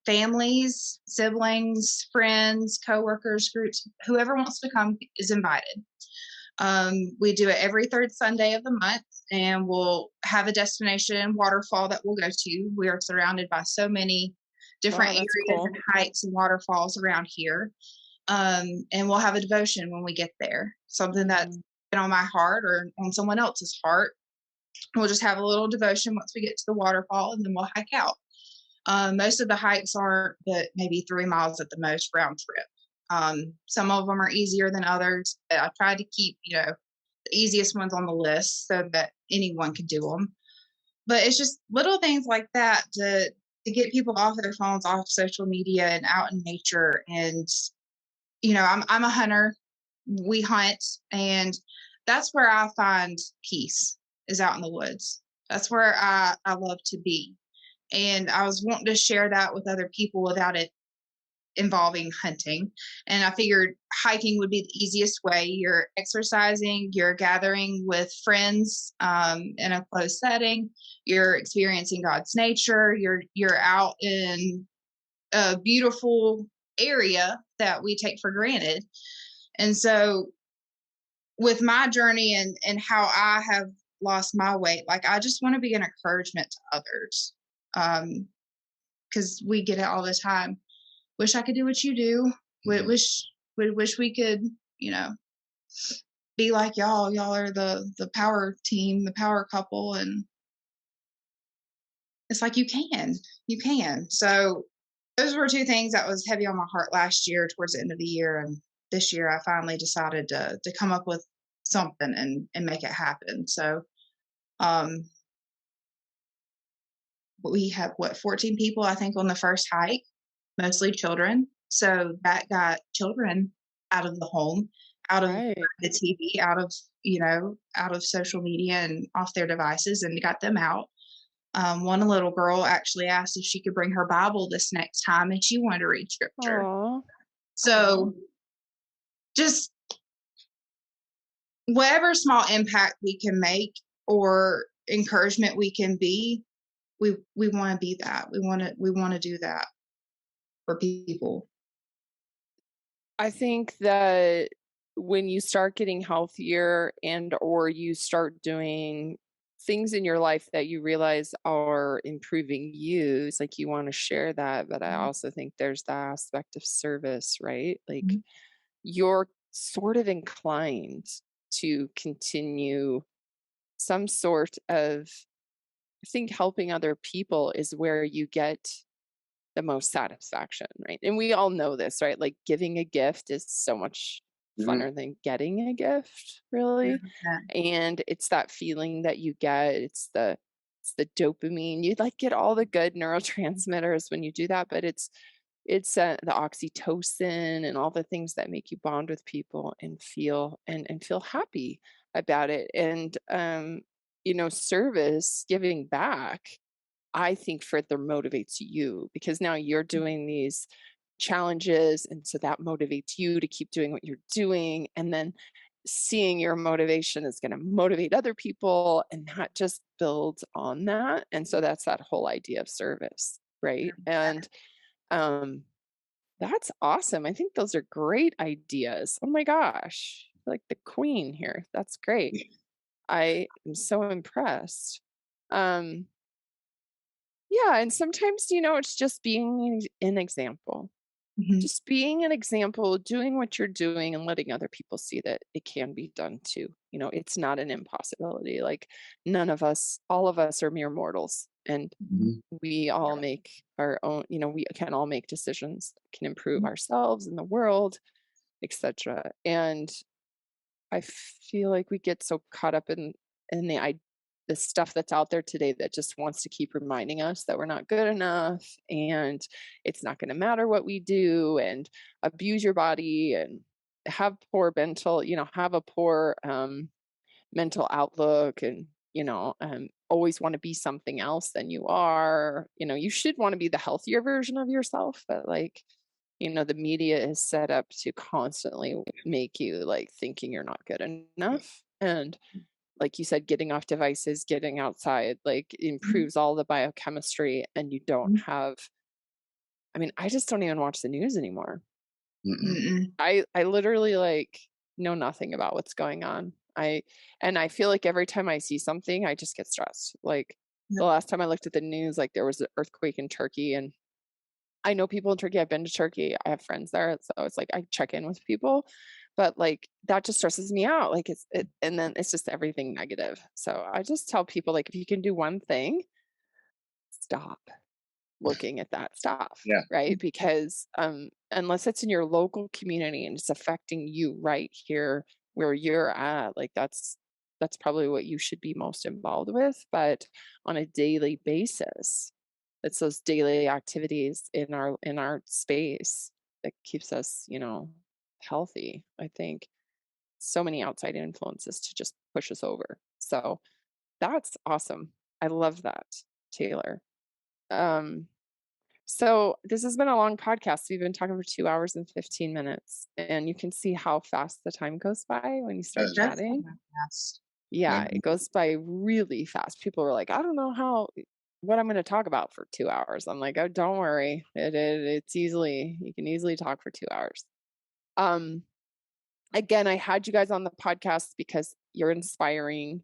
families, siblings, friends, coworkers, groups, whoever wants to come is invited. We do it every third Sunday of the month, and we'll have a destination waterfall that we'll go to. We are surrounded by so many different
Oh, that's
areas
cool.
and hikes and waterfalls around here. And we'll have a devotion when we get there, something that's been on my heart or on someone else's heart. We'll just have a little devotion once we get to the waterfall, and then we'll hike out. Most of the hikes aren't but maybe 3 miles at the most round trip. Some of them are easier than others. But I tried to keep, the easiest ones on the list so that anyone could do them. But it's just little things like that to get people off their phones, off social media, and out in nature. And I'm a hunter. We hunt, and that's where I find peace, is out in the woods. That's where I love to be. And I was wanting to share that with other people without it involving hunting. And I figured hiking would be the easiest way. You're exercising, you're gathering with friends in a closed setting, you're experiencing God's nature, you're out in a beautiful area that we take for granted. And so with my journey and how I have lost my weight, like, I just want to be an encouragement to others. Because we get it all the time. Wish I could do what you do. Wish we could, be like y'all. Y'all are the power team, the power couple, and it's like you can. So those were two things that was heavy on my heart last year towards the end of the year, and this year I finally decided to come up with something and make it happen. So we have 14 people, I think, on the first hike, mostly children. So that got children out of the home, out of the TV, out of social media and off their devices, and got them out. One little girl actually asked if she could bring her Bible this next time, and she wanted to read scripture.
Aww.
So just whatever small impact we can make or encouragement we can be, we want to be that. We want to do that for people.
I think that when you start getting healthier and or you start doing things in your life that you realize are improving you, it's like you want to share that. But I also think there's the aspect of service, right? Like you're sort of inclined to continue some sort of, I think helping other people is where you get the most satisfaction, right? And we all know this, right? Like giving a gift is so much funner than getting a gift, really. And it's that feeling that you get. It's the dopamine. You like get all the good neurotransmitters when you do that, but it's the oxytocin and all the things that make you bond with people and feel happy about it. And service, giving back, I think further motivates you because now you're doing these challenges. And so that motivates you to keep doing what you're doing. And then seeing your motivation is going to motivate other people. And that just builds on that. And so that's that whole idea of service, right? And that's awesome. I think those are great ideas. Oh my gosh. Like the queen here. That's great. I am so impressed. Yeah, and sometimes, it's just being an example. Just being an example, doing what you're doing and letting other people see that it can be done too. It's not an impossibility. Like all of us are mere mortals, and we all make our own, we can all make decisions that can improve ourselves and the world, etc. And I feel like we get so caught up in the stuff that's out there today that just wants to keep reminding us that we're not good enough and it's not going to matter what we do, and abuse your body and have poor have a poor mental outlook, and always want to be something else than you are. You should want to be the healthier version of yourself, but like the media is set up to constantly make you like thinking you're not good enough. And like you said, getting off devices, getting outside, like improves all the biochemistry, and you don't have, I just don't even watch the news anymore. I literally like know nothing about what's going on. I feel like every time I see something, I just get stressed. Like the last time I looked at the news, like there was an earthquake in Turkey, and I know people in Turkey. I've been to Turkey. I have friends there. So it's like I check in with people, but like that just stresses me out. Like and then it's just everything negative. So I just tell people, like, if you can do one thing, stop looking at that stuff.
Yeah.
Right. Because unless it's in your local community and it's affecting you right here where you're at, like that's probably what you should be most involved with. But on a daily basis, it's those daily activities in our space that keeps us, healthy. I think so many outside influences to just push us over. So that's awesome. I love that, Taylor. So this has been a long podcast. We've been talking for 2 hours and 15 minutes, and you can see how fast the time goes by when you start chatting.
Fast.
Yeah, it goes by really fast. People are like, I don't know what I'm going to talk about for 2 hours. I'm like, oh, don't worry. You can easily talk for 2 hours. Again, I had you guys on the podcast because you're inspiring.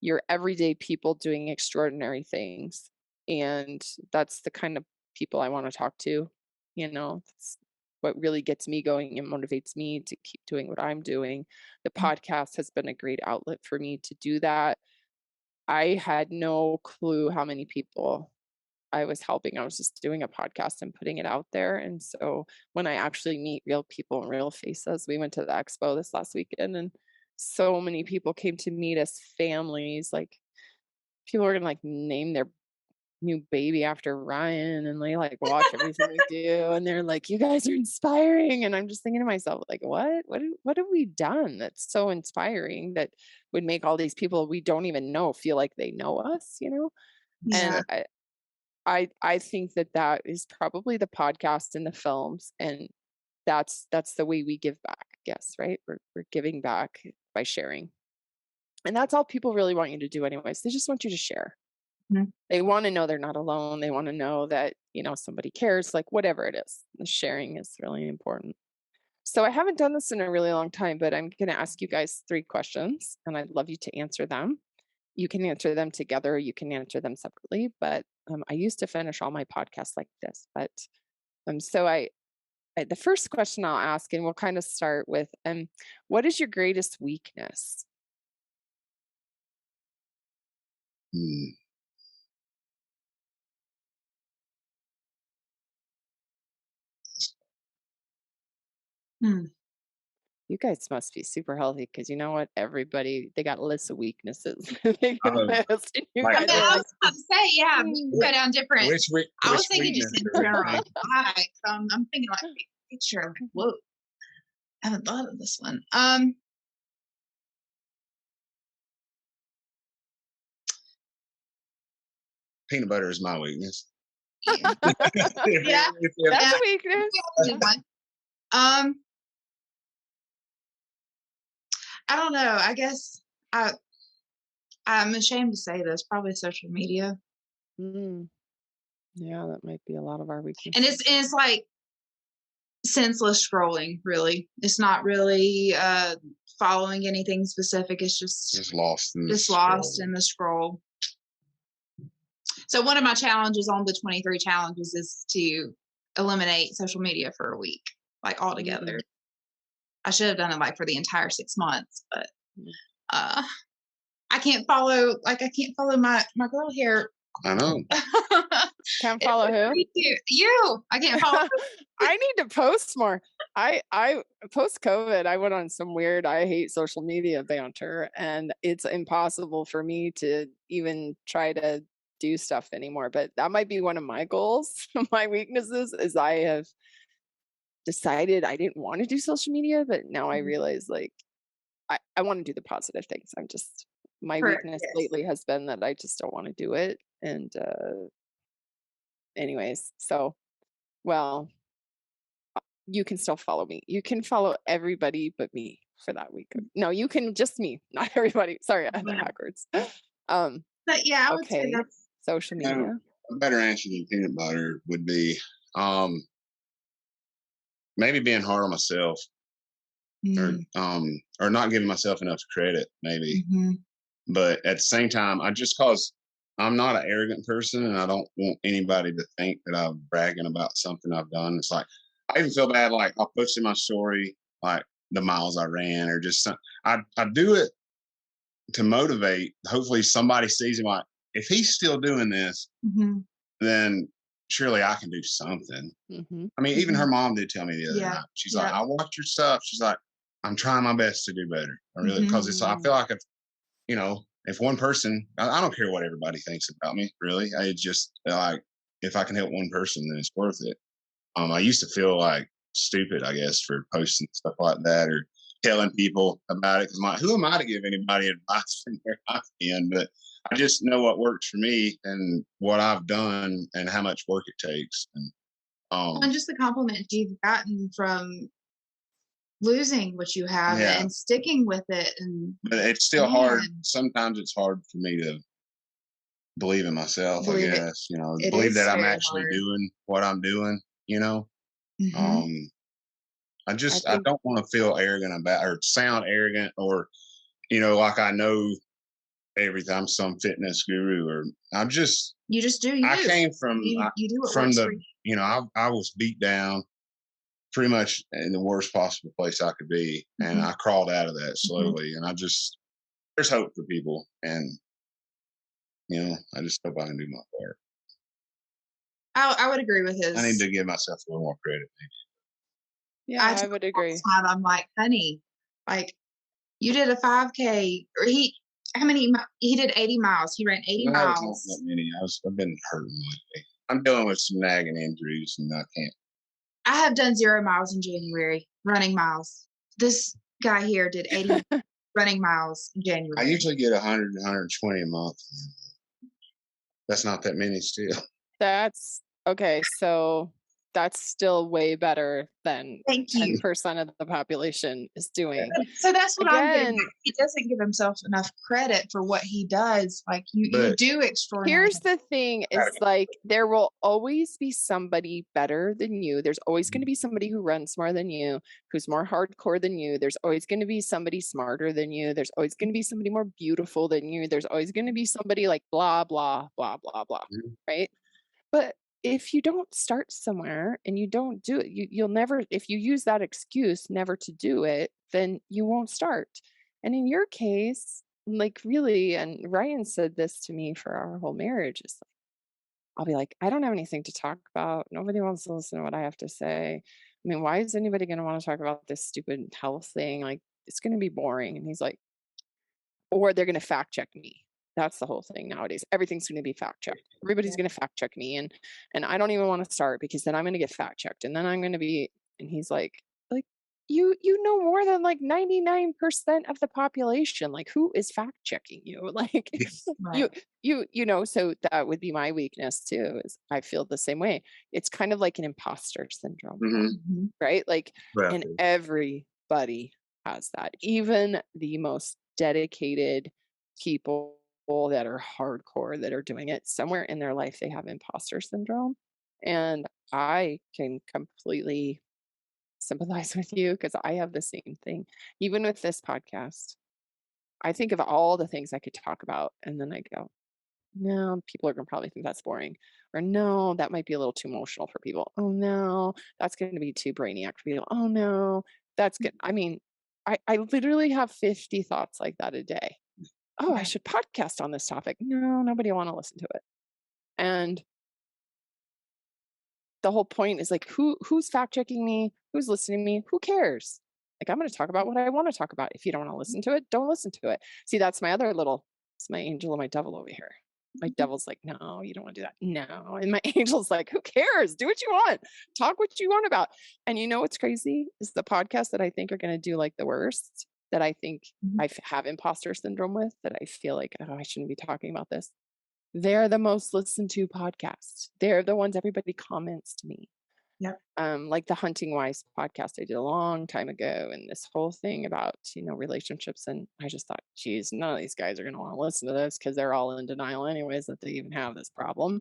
You're everyday people doing extraordinary things. And that's the kind of people I want to talk to. It's what really gets me going and motivates me to keep doing what I'm doing. The podcast has been a great outlet for me to do that. I had no clue how many people I was helping. I was just doing a podcast and putting it out there. And so when I actually meet real people and real faces, we went to the expo this last weekend, and so many people came to meet us, families. Like, people were going to like name their new baby after Ryan, and they like watch everything we do, and they're like, you guys are inspiring. And I'm just thinking to myself, like, what have we done that's so inspiring that would make all these people we don't even know feel like they know us,
Yeah.
And I think that is probably the podcast and the films, and that's the way we give back, I guess, right? We're giving back by sharing. And that's all people really want you to do anyways. They just want you to share.
Mm-hmm.
They want to know they're not alone. They want to know that, somebody cares, like whatever it is. The sharing is really important. So I haven't done this in a really long time, but I'm going to ask you guys 3 questions, and I'd love you to answer them. You can answer them together. You can answer them separately, but I used to finish all my podcasts like this. But so the first question I'll ask, and we'll kind of start with, what is your greatest weakness? You guys must be super healthy, because you know what? Everybody, they got lists of weaknesses. They can list, and you guys
I was about to say, yeah, we go down different. I was thinking just in general. I'm thinking like big picture. Like, whoa, I haven't thought of this one.
Peanut butter is my weakness.
Yeah,
that's a weakness.
I don't know. I guess I'm ashamed to say this. Probably social media.
Yeah, that might be a lot of our weaknesses.
And it's like senseless scrolling. Really, it's not really following anything specific. It's just lost in the scroll. So one of my challenges on the 23 challenges is to eliminate social media for a week, like altogether. I should have done it like for the entire 6 months, but I can't follow my girl here.
I know.
Can't follow who?
You. I can't follow.
I need to post more. I post COVID, I went on some weird I hate social media banter, and it's impossible for me to even try to do stuff anymore. But that might be one of my goals. My weaknesses is I have decided I didn't want to do social media, but now I realize like I want to do the positive things. My weakness lately has been that I just don't want to do it. And anyways, so, well, you can still follow me. You can follow everybody but me for that week. No, you can just me, not everybody. Sorry, I had that backwards.
But yeah, I would say that's
social media.
A better answer than peanut butter would be maybe being hard on myself, or not giving myself enough credit, maybe. But at the same time, cause I'm not an arrogant person, and I don't want anybody to think that I'm bragging about something I've done. It's like I even feel bad. Like I'll post in my story like the miles I ran, or just I do it to motivate. Hopefully, somebody sees him like if he's still doing this, then surely I can do something. I mean, even her mom did tell me the other night. She's like, "I watch your stuff." She's like, "I'm trying my best to do better." I really because it's. I feel like if one person, I don't care what everybody thinks about me. Really, I just like if I can help one person, then it's worth it. I used to feel like stupid, I guess, for posting stuff like that or telling people about it because who am I to give anybody advice from their life in? But I just know what works for me and what I've done and how much work it takes.
And just the compliment you've gotten from losing what you have and sticking with it.
But it's still hard. Sometimes it's hard for me to believe in myself, I guess, believe that I'm actually doing what I'm doing, I don't want to feel arrogant about or sound arrogant or, like I know everything. I'm some fitness guru or I'm just,
you just do.
I came from,
you do what
from
works
the,
for you.
I was beat down pretty much in the worst possible place I could be. And I crawled out of that slowly. And there's hope for people. And, I just hope I can do my part.
I would agree with his.
I need to give myself a little more credit.
Yeah, I would agree.
I'm like, honey, like you did a 5K or he did 80 miles. He ran 80 miles. Not that many.
I've been hurting lately. I'm dealing with some nagging injuries and I can't.
I have done 0 miles in January, running miles. This guy here did 80 running miles in January.
I usually get 100, 120 a month. That's not that many still.
That's okay. So that's still way better than 10% of the population is doing.
So that's what I'm getting. He doesn't give himself enough credit for what he does. Like you do extraordinary.
Here's the thing is like there will always be somebody better than you. There's always going to be somebody who runs more than you, who's more hardcore than you. There's always going to be somebody smarter than you. There's always going to be somebody more beautiful than you. There's always going to be somebody like blah, blah, blah, blah, blah. Right? But if you don't start somewhere and you don't do it, you'll never, if you use that excuse never to do it, then you won't start. And in your case, like really, and Ryan said this to me for our whole marriage, is like, I'll be like, I don't have anything to talk about. Nobody wants to listen to what I have to say. I mean, why is anybody going to want to talk about this stupid health thing? Like, it's going to be boring. And he's like, or they're going to fact check me. That's the whole thing nowadays. Everything's going to be fact checked. Everybody's going to fact check me. And I don't even want to start because then I'm going to get fact checked. And then I'm going to be, and he's like, you know more than like 99% of the population. Like who is fact checking you? Like so that would be my weakness too, is I feel the same way. It's kind of like an imposter syndrome, right? Like, and everybody has that. Even the most dedicated people that are hardcore that are doing it, somewhere in their life they have imposter syndrome. And I can completely sympathize with you because I have the same thing. Even with this podcast, I think of all the things I could talk about and then I go, no, people are going to probably think that's boring, or no, that might be a little too emotional for people. Oh no, that's going to be too brainiac for people. Oh no, that's good. I mean, I literally have 50 thoughts like that a day. Oh, I should podcast on this topic. No, nobody will want to listen to it. And the whole point is like, who's fact checking me? Who's listening to me? Who cares? Like, I'm going to talk about what I want to talk about. If you don't want to listen to it, don't listen to it. See, that's my other it's my angel and my devil over here. My devil's like, no, you don't want to do that. No. And my angel's like, who cares? Do what you want. Talk what you want about. And you know what's crazy is the podcasts that I think are going to do like the worst, that I think I have imposter syndrome with, that I feel like, oh, I shouldn't be talking about this. They're the most listened to podcasts. They're the ones everybody comments to me.
Yep.
Like the Hunting Wise podcast I did a long time ago, and this whole thing about, relationships. And I just thought, geez, none of these guys are going to want to listen to this because they're all in denial anyways that they even have this problem.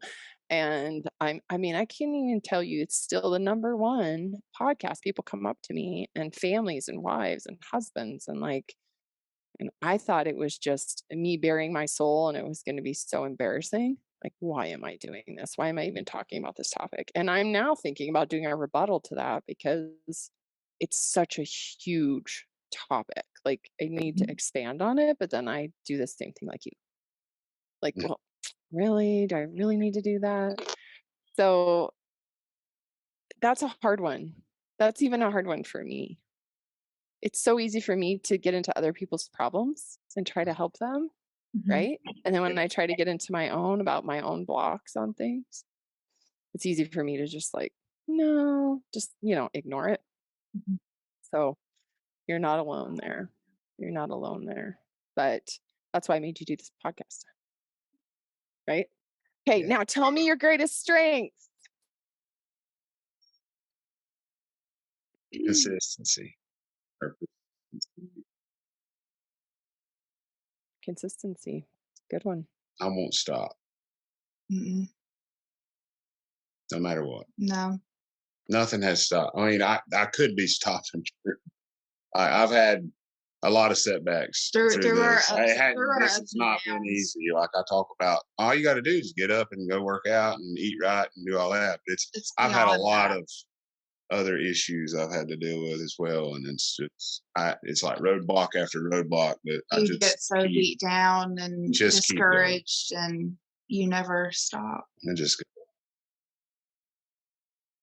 And I can't even tell you, it's still the number one podcast. People come up to me, and families and wives and husbands, and like, And I thought it was just me bearing my soul and it was going to be so embarrassing. Like, why am I doing this? Why am I even talking about this topic? And I'm now thinking about doing a rebuttal to that because it's such a huge topic. Like, I need to expand on it, but then I do the same thing like you. Like, well, really? Do I really need to do that? So that's a hard one. That's even a hard one for me. It's so easy for me to get into other people's problems and try to help them. Right. And then when I try to get into my own about my own blocks on things, it's easy for me to just like, no, just, ignore it. So you're not alone there. You're not alone there. But that's why I made you do this podcast. Right. Okay. Yeah. Now tell me your greatest strengths.
Consistency.
Consistency. Good one.
I won't stop.
Mm-mm.
No matter what.
No.
Nothing has stopped. I mean, I could be stopped. I've had a lot of setbacks through this. This has not been easy. Like I talk about, all you got to do is get up and go work out and eat right and do all that. But I've had a lot of other issues I've had to deal with as well, and it's like roadblock after roadblock that I just
get so beat down and discouraged, and you never stop.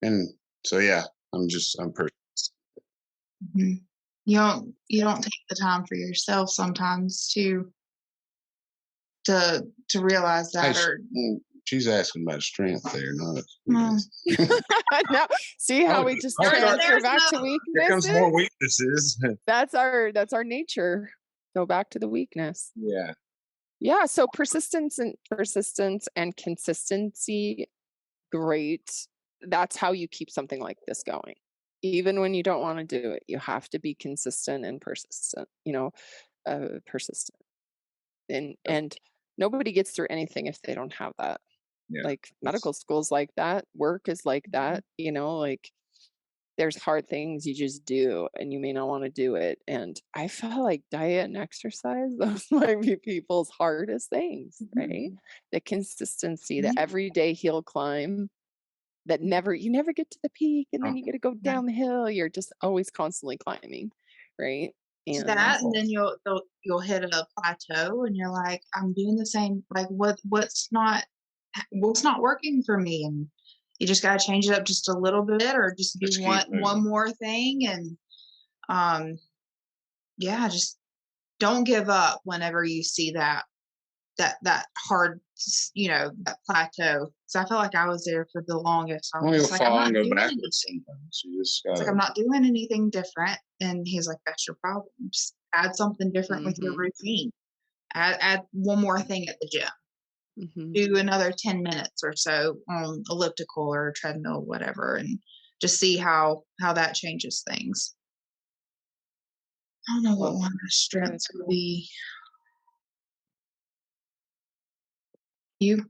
And so yeah, I'm persistent.
Mm-hmm. You don't take the time for yourself sometimes to realize that.
She's asking about strength there, not.
No.
See how we just transfer back to weaknesses.
Here comes more weaknesses.
That's our nature. Go back to the weakness.
Yeah.
Yeah. So persistence and consistency. Great. That's how you keep something like this going. Even when you don't want to do it, you have to be consistent and persistent. Persistent. And nobody gets through anything if they don't have that. Yeah, like medical school's like that, work is like that, like there's hard things you just do and you may not want to do it. And I feel like diet and exercise, those might be people's hardest things, right? The consistency, the everyday hill climb that you never get to the peak and then you get to go down the hill. You're just always constantly climbing, right?
And then you'll hit a plateau and you're like, I'm doing the same, like what's not working for me, and you just got to change it up just a little bit or just do one more thing. And just don't give up whenever you see that hard, that plateau. So I felt like I was there for the longest. I was like, I'm not doing anything. I'm not doing anything different. And he's like, that's your problem. Just add something different with your routine. Add one more thing at the gym. Do another 10 minutes or so on elliptical or treadmill, whatever, and just see how that changes things. I don't know what one of my strengths would be. You?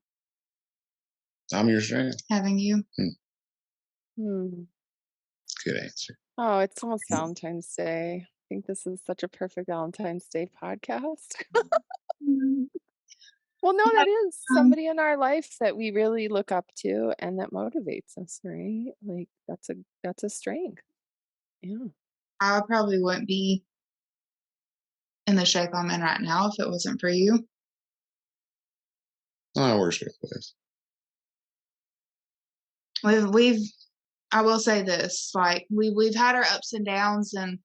I'm your strength.
Having you.
Good answer.
Oh, it's almost Valentine's Day. I think this is such a perfect Valentine's Day podcast. Well, no, that is somebody in our life that we really look up to and that motivates us, right? Like that's a strength. Yeah.
I probably wouldn't be in the shape I'm in right now if it wasn't for you.
I worship this.
I will say this, like we've had our ups and downs, and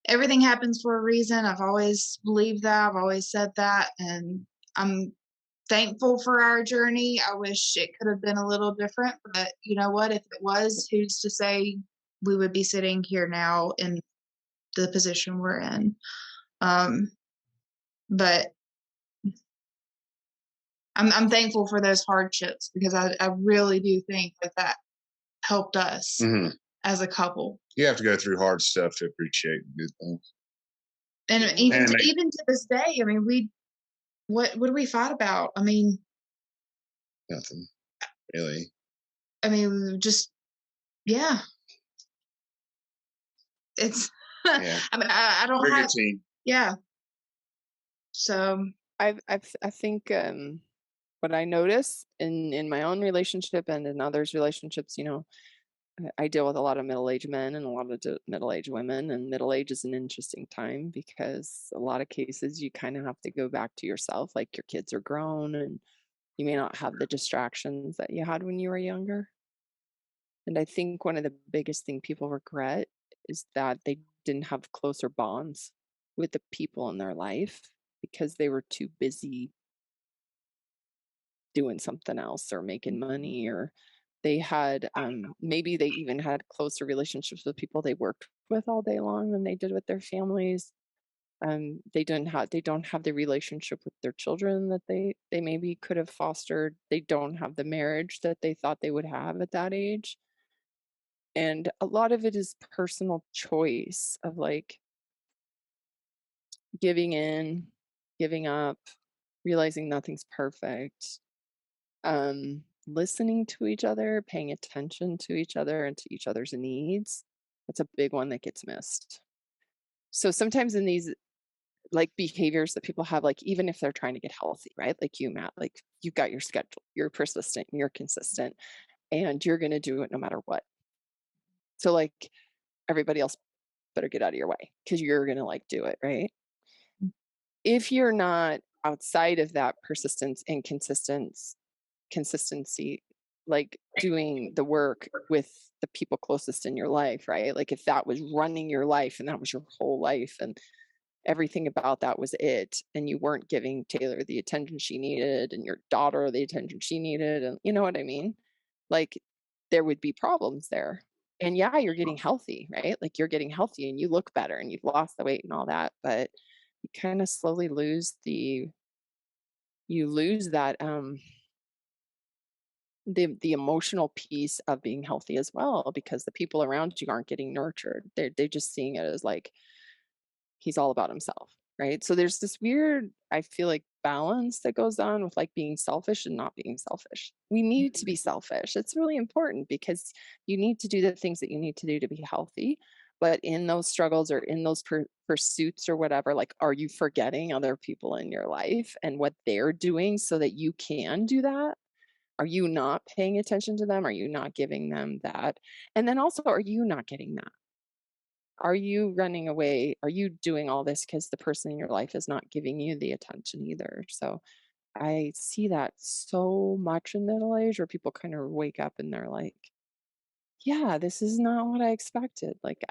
everything happens for a reason. I've always believed that. I've always said that, and I'm thankful for our journey. I wish it could have been a little different, but you know what? If it was, who's to say we would be sitting here now in the position we're in? But I'm thankful for those hardships because I really do think that helped us as a couple.
You have to go through hard stuff to appreciate good things.
And even to this day, I mean, what do we fight about? I mean,
nothing really.
I mean, just it's.
Yeah.
I mean, I don't have.
Team.
Yeah. So
I think what I notice in my own relationship and in others' relationships, I deal with a lot of middle-aged men and a lot of middle-aged women, and middle age is an interesting time because a lot of cases you kind of have to go back to yourself, like your kids are grown and you may not have the distractions that you had when you were younger. And I think one of the biggest thing people regret is that they didn't have closer bonds with the people in their life because they were too busy doing something else or making money, or they had maybe they even had closer relationships with people they worked with all day long than they did with their families. They don't have the relationship with their children that they maybe could have fostered. They don't have the marriage that they thought they would have at that age. And a lot of it is personal choice of like giving in, giving up, realizing nothing's perfect, listening to each other, paying attention to each other and to each other's needs. That's a big one that gets missed. So sometimes in these like behaviors that people have, like even if they're trying to get healthy, right? Like you, Matt, like you've got your schedule, you're persistent, you're consistent, and you're going to do it no matter what. So like everybody else better get out of your way because you're going to like do it, right? If you're not outside of that persistence and consistency, like doing the work with the people closest in your life, right? Like if that was running your life and that was your whole life and everything about that was it, and you weren't giving Taylor the attention she needed and your daughter the attention she needed, and you know what I mean? Like there would be problems there. And yeah, you're getting healthy, right? Like you're getting healthy and you look better and you've lost the weight and all that, but you kind of slowly lose that the emotional piece of being healthy as well, because the people around you aren't getting nurtured. They're just seeing it as like he's all about himself, right? So there's this weird, I feel like, balance that goes on with like being selfish and not being selfish. We need to be selfish. It's really important because you need to do the things that you need to do to be healthy. But in those struggles or in those pursuits or whatever, like, are you forgetting other people in your life and what they're doing so that you can do that? Are you not paying attention to them? Are you not giving them that? And then also, are you not getting that? Are you running away? Are you doing all this because the person in your life is not giving you the attention either? So I see that so much in middle age where people kind of wake up and they're like, yeah, this is not what I expected. Like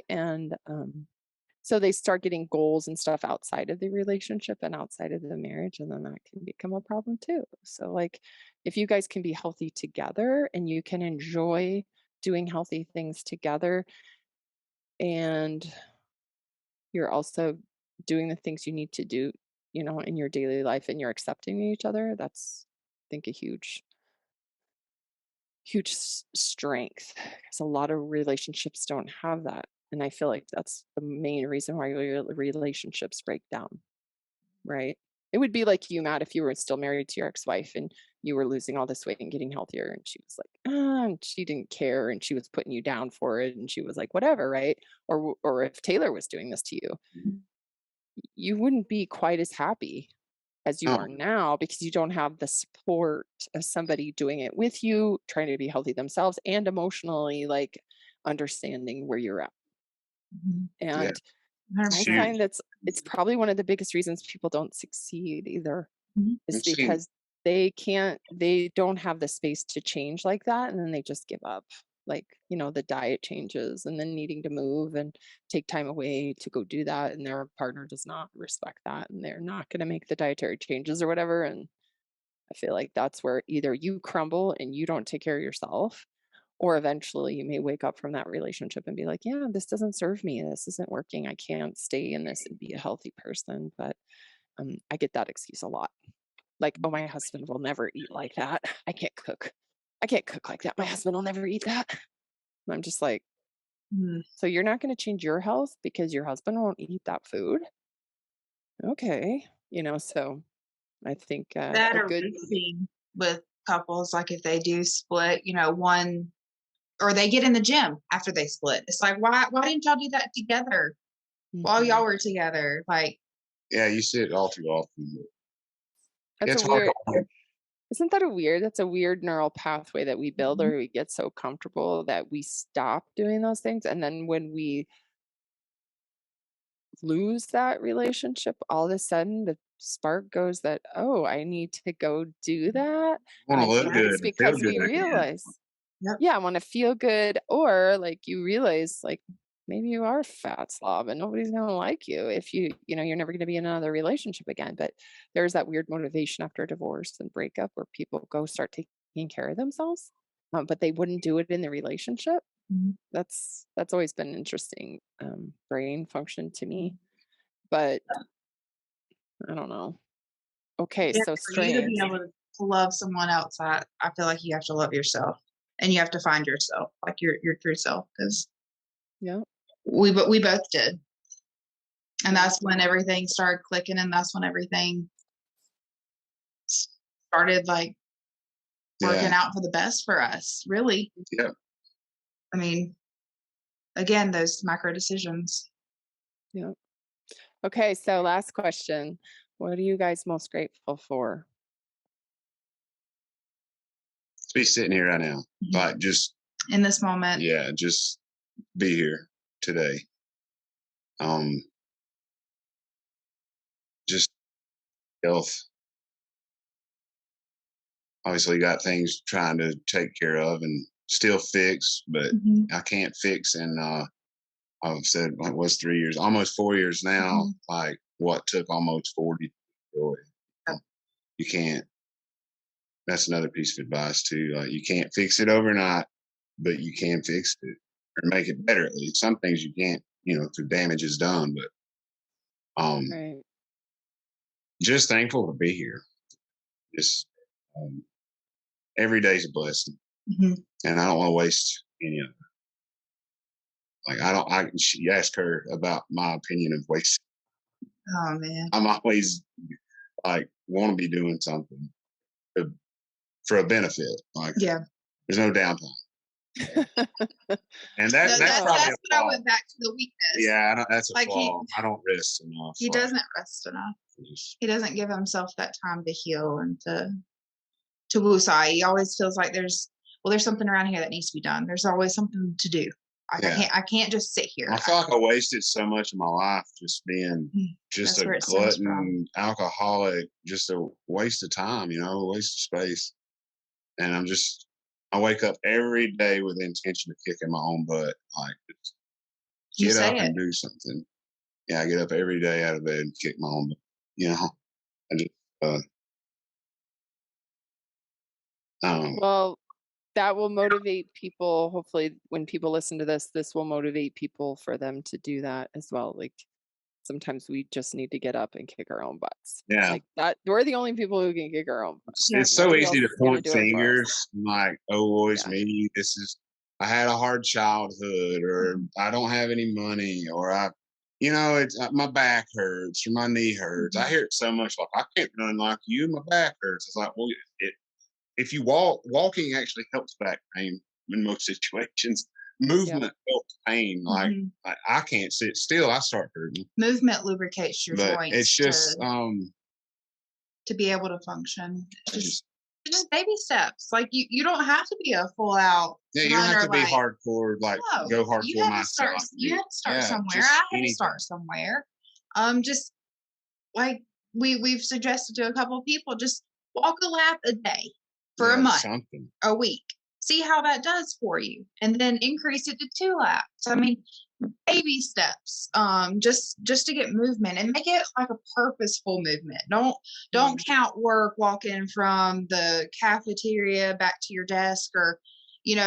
and so they start getting goals and stuff outside of the relationship and outside of the marriage, and then that can become a problem too. So like if you guys can be healthy together and you can enjoy doing healthy things together, and you're also doing the things you need to do, in your daily life, and you're accepting each other, that's, I think, a huge strength, because a lot of relationships don't have that. And I feel like that's the main reason why relationships break down, right? It would be like you, Matt, if you were still married to your ex-wife and you were losing all this weight and getting healthier, and she was like, and she didn't care, and she was putting you down for it, and she was like, whatever, right? Or if Taylor was doing this to you, you wouldn't be quite as happy as you are now, because you don't have the support of somebody doing it with you, trying to be healthy themselves and emotionally like understanding where you're at. And I find it's probably one of the biggest reasons people don't succeed either, is because they don't have the space to change like that, and then they just give up. Like, the diet changes and then needing to move and take time away to go do that, and their partner does not respect that, and they're not going to make the dietary changes or whatever. And I feel like that's where either you crumble and you don't take care of yourself, or eventually you may wake up from that relationship and be like, yeah, this doesn't serve me, this isn't working, I can't stay in this and be a healthy person. But I get that excuse a lot. Like, oh, my husband will never eat like that. I can't cook like that. My husband will never eat that. And I'm just like, so you're not going to change your health because your husband won't eat that food? Okay. So I think
that
a
are
good
racing with couples, like if they do split, one, or they get in the gym after they split. It's like, why didn't y'all do that together while y'all were together? Like,
Yeah, you see it all too often.
That's
It's
a
hard
weird.
to.
Isn't that a weird? That's a weird neural pathway that we build,
Mhm.
or we get so comfortable that we stop doing those things, and then when we lose that relationship, all of a sudden the spark goes that, oh, I need to go do that.
Want
And
to
I
look
think
good
it's
and feel
because
good
we
again.
realize,
Yep.
yeah, I want to feel good, or like you realize, like maybe you are a fat slob and nobody's gonna like you if you're never gonna be in another relationship again. But there's that weird motivation after a divorce and breakup where people go start taking care of themselves, but they wouldn't do it in the relationship.
Mhm.
That's always been an interesting brain function to me, but I don't know. Okay,
Yeah,
so
for you to be
strange.
able to love someone else, I feel like you have to love yourself, and you have to find yourself, like your true self, because
Yeah.
we both did, and
Yeah.
that's when everything started clicking, and that's when everything started like working out for the best for us. Really,
Yeah.
I mean, again, those micro decisions.
Yeah. Okay, so last question. What are you guys most grateful for?
To be sitting here right now, like just
In this moment,
just be here today. Just health. Obviously, got things trying to take care of and still fix, but I can't fix. And I've said like was 3 years, almost 4 years now. Like what took almost 40. You can't. That's another piece of advice too. Like you can't fix it overnight, but you can fix it or make it better. At least some things you can't. The damage is done. But
Right.
just thankful to be here. Just um, every day's a blessing, and I don't want to waste any of it. Like I don't. She asked her about my opinion of waste.
Oh man.
I'm always like want to be doing something for a benefit. Like there's no downtime. And that's probably
what I went back to the weakness.
Yeah, that's a flaw. I don't rest enough.
He doesn't rest enough. He doesn't give himself that time to heal and to woosah. He always feels like there's something around here that needs to be done. There's always something to do. I can't just sit here.
I feel like I wasted so much of my life just being just a glutton, alcoholic, just a waste of time, a waste of space. And I wake up every day with the intention of kicking my own butt. Like, get up and do something. Yeah, I get up every day out of bed and kick my own butt. And just,
well, that will motivate people. Hopefully, when people listen to this will motivate people for them to do that as well. Like, sometimes we just need to get up and kick our own butts.
Yeah.
Like that. We're the only people who can kick our own butts.
It's so easy to point fingers like, oh, it's me. I had a hard childhood, or I don't have any money, or it's my back hurts or my knee hurts. I hear it so much, like, I can't run like you. My back hurts. It's like, well, if you walking actually helps back pain in most situations. Movement helps pain. Like I can't sit still. I start hurting.
Movement lubricates your joints.
It's just
to be able to function. It's just baby steps. Like you don't have to be a full out.
Yeah, you don't have to be hardcore. Like go hardcore.
You have to start somewhere. I had to start somewhere. Just like we've suggested to a couple of people, just walk a lap a day for a month, a week. See how that does for you, and then increase it to 2 laps. I mean, baby steps. Just to get movement and make it like a purposeful movement. Don't count work walking from the cafeteria back to your desk, or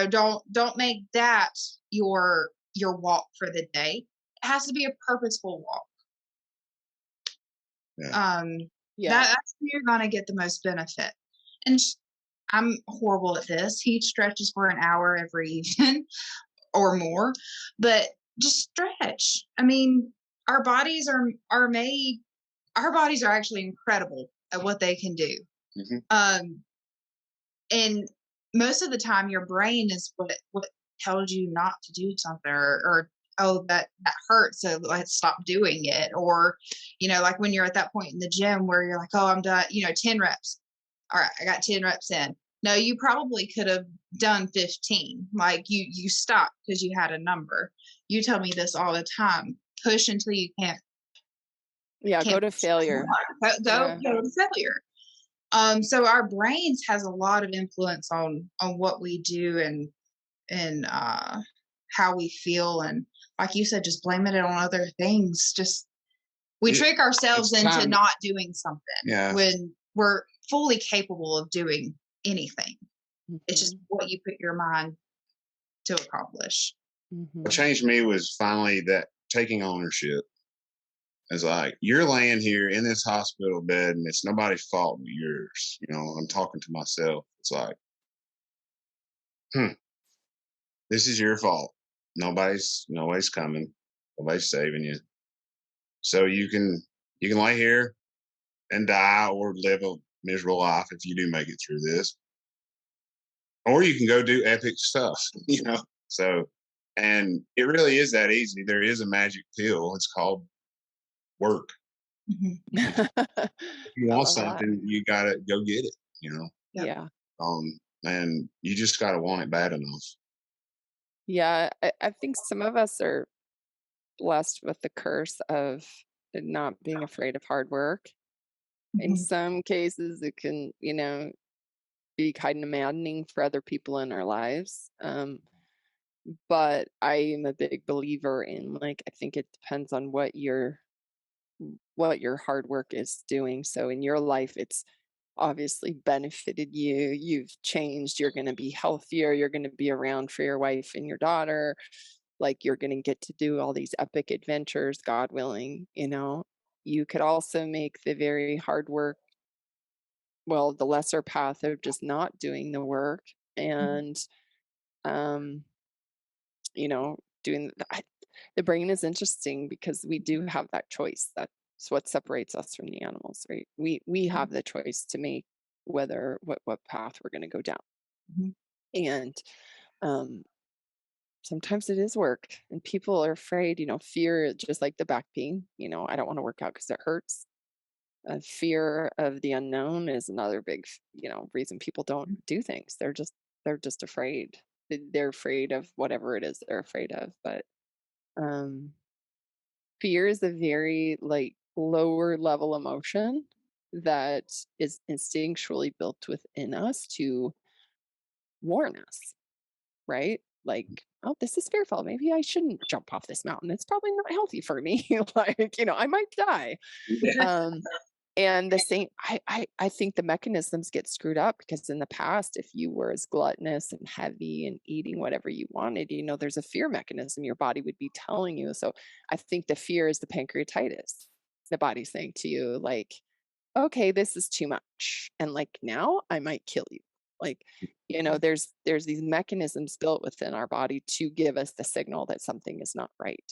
don't make that your walk for the day. It has to be a purposeful walk. That's when you're gonna get the most benefit. And I'm horrible at this. He stretches for an hour every evening or more, but just stretch. I mean, our bodies are actually incredible at what they can do. And most of the time your brain is what tells you not to do something or oh, that hurts, so let's stop doing it. Or, like when you're at that point in the gym where you're like, oh, I'm done, 10 reps. All right, I got 10 reps in. No, you probably could have done 15. Like you stopped because you had a number. You tell me this all the time. Push until you can't.
Yeah, go to failure.
Go to failure. So our brains has a lot of influence on what we do and how we feel, and like you said, just blaming it on other things. Just we trick ourselves into not doing something when we're fully capable of doing anything. Mm-hmm. It's just what you put your mind to accomplish.
Mm-hmm. What changed me was finally that taking ownership. It's like, you're laying here in this hospital bed and it's nobody's fault but yours. I'm talking to myself. It's like, this is your fault. Nobody's coming. Nobody's saving you. So you can lay here and die or live a miserable life if you do make it through this. Or you can go do epic stuff, So, and it really is that easy. There is a magic pill. It's called work. Mm-hmm. If you want something, you gotta go get it,
Yeah.
And you just gotta want it bad enough.
Yeah, I think some of us are blessed with the curse of not being afraid of hard work. In some cases, it can, be kind of maddening for other people in our lives. But I am a big believer in, I think it depends on what your hard work is doing. So in your life, it's obviously benefited you. You've changed. You're going to be healthier. You're going to be around for your wife and your daughter. You're going to get to do all these epic adventures, God willing. You could also make the very hard work, the lesser path of just not doing the work and, doing the brain is interesting because we do have that choice. That's what separates us from the animals, right? We have the choice to make whether what path we're going to go down. And sometimes it is work, and people are afraid. Fear, just like the back pain. I don't want to work out because it hurts. Fear of the unknown is another big, reason people don't do things. They're just afraid. They're afraid of whatever it is they're afraid of. But fear is a very lower level emotion that is instinctually built within us to warn us, right? Oh, this is fearful. Maybe I shouldn't jump off this mountain. It's probably not healthy for me. I might die. And the same, I think the mechanisms get screwed up because in the past, if you were as gluttonous and heavy and eating whatever you wanted, there's a fear mechanism your body would be telling you. So I think the fear is the pancreatitis. The body's saying to you, okay, this is too much. And now I might kill you. There's these mechanisms built within our body to give us the signal that something is not right.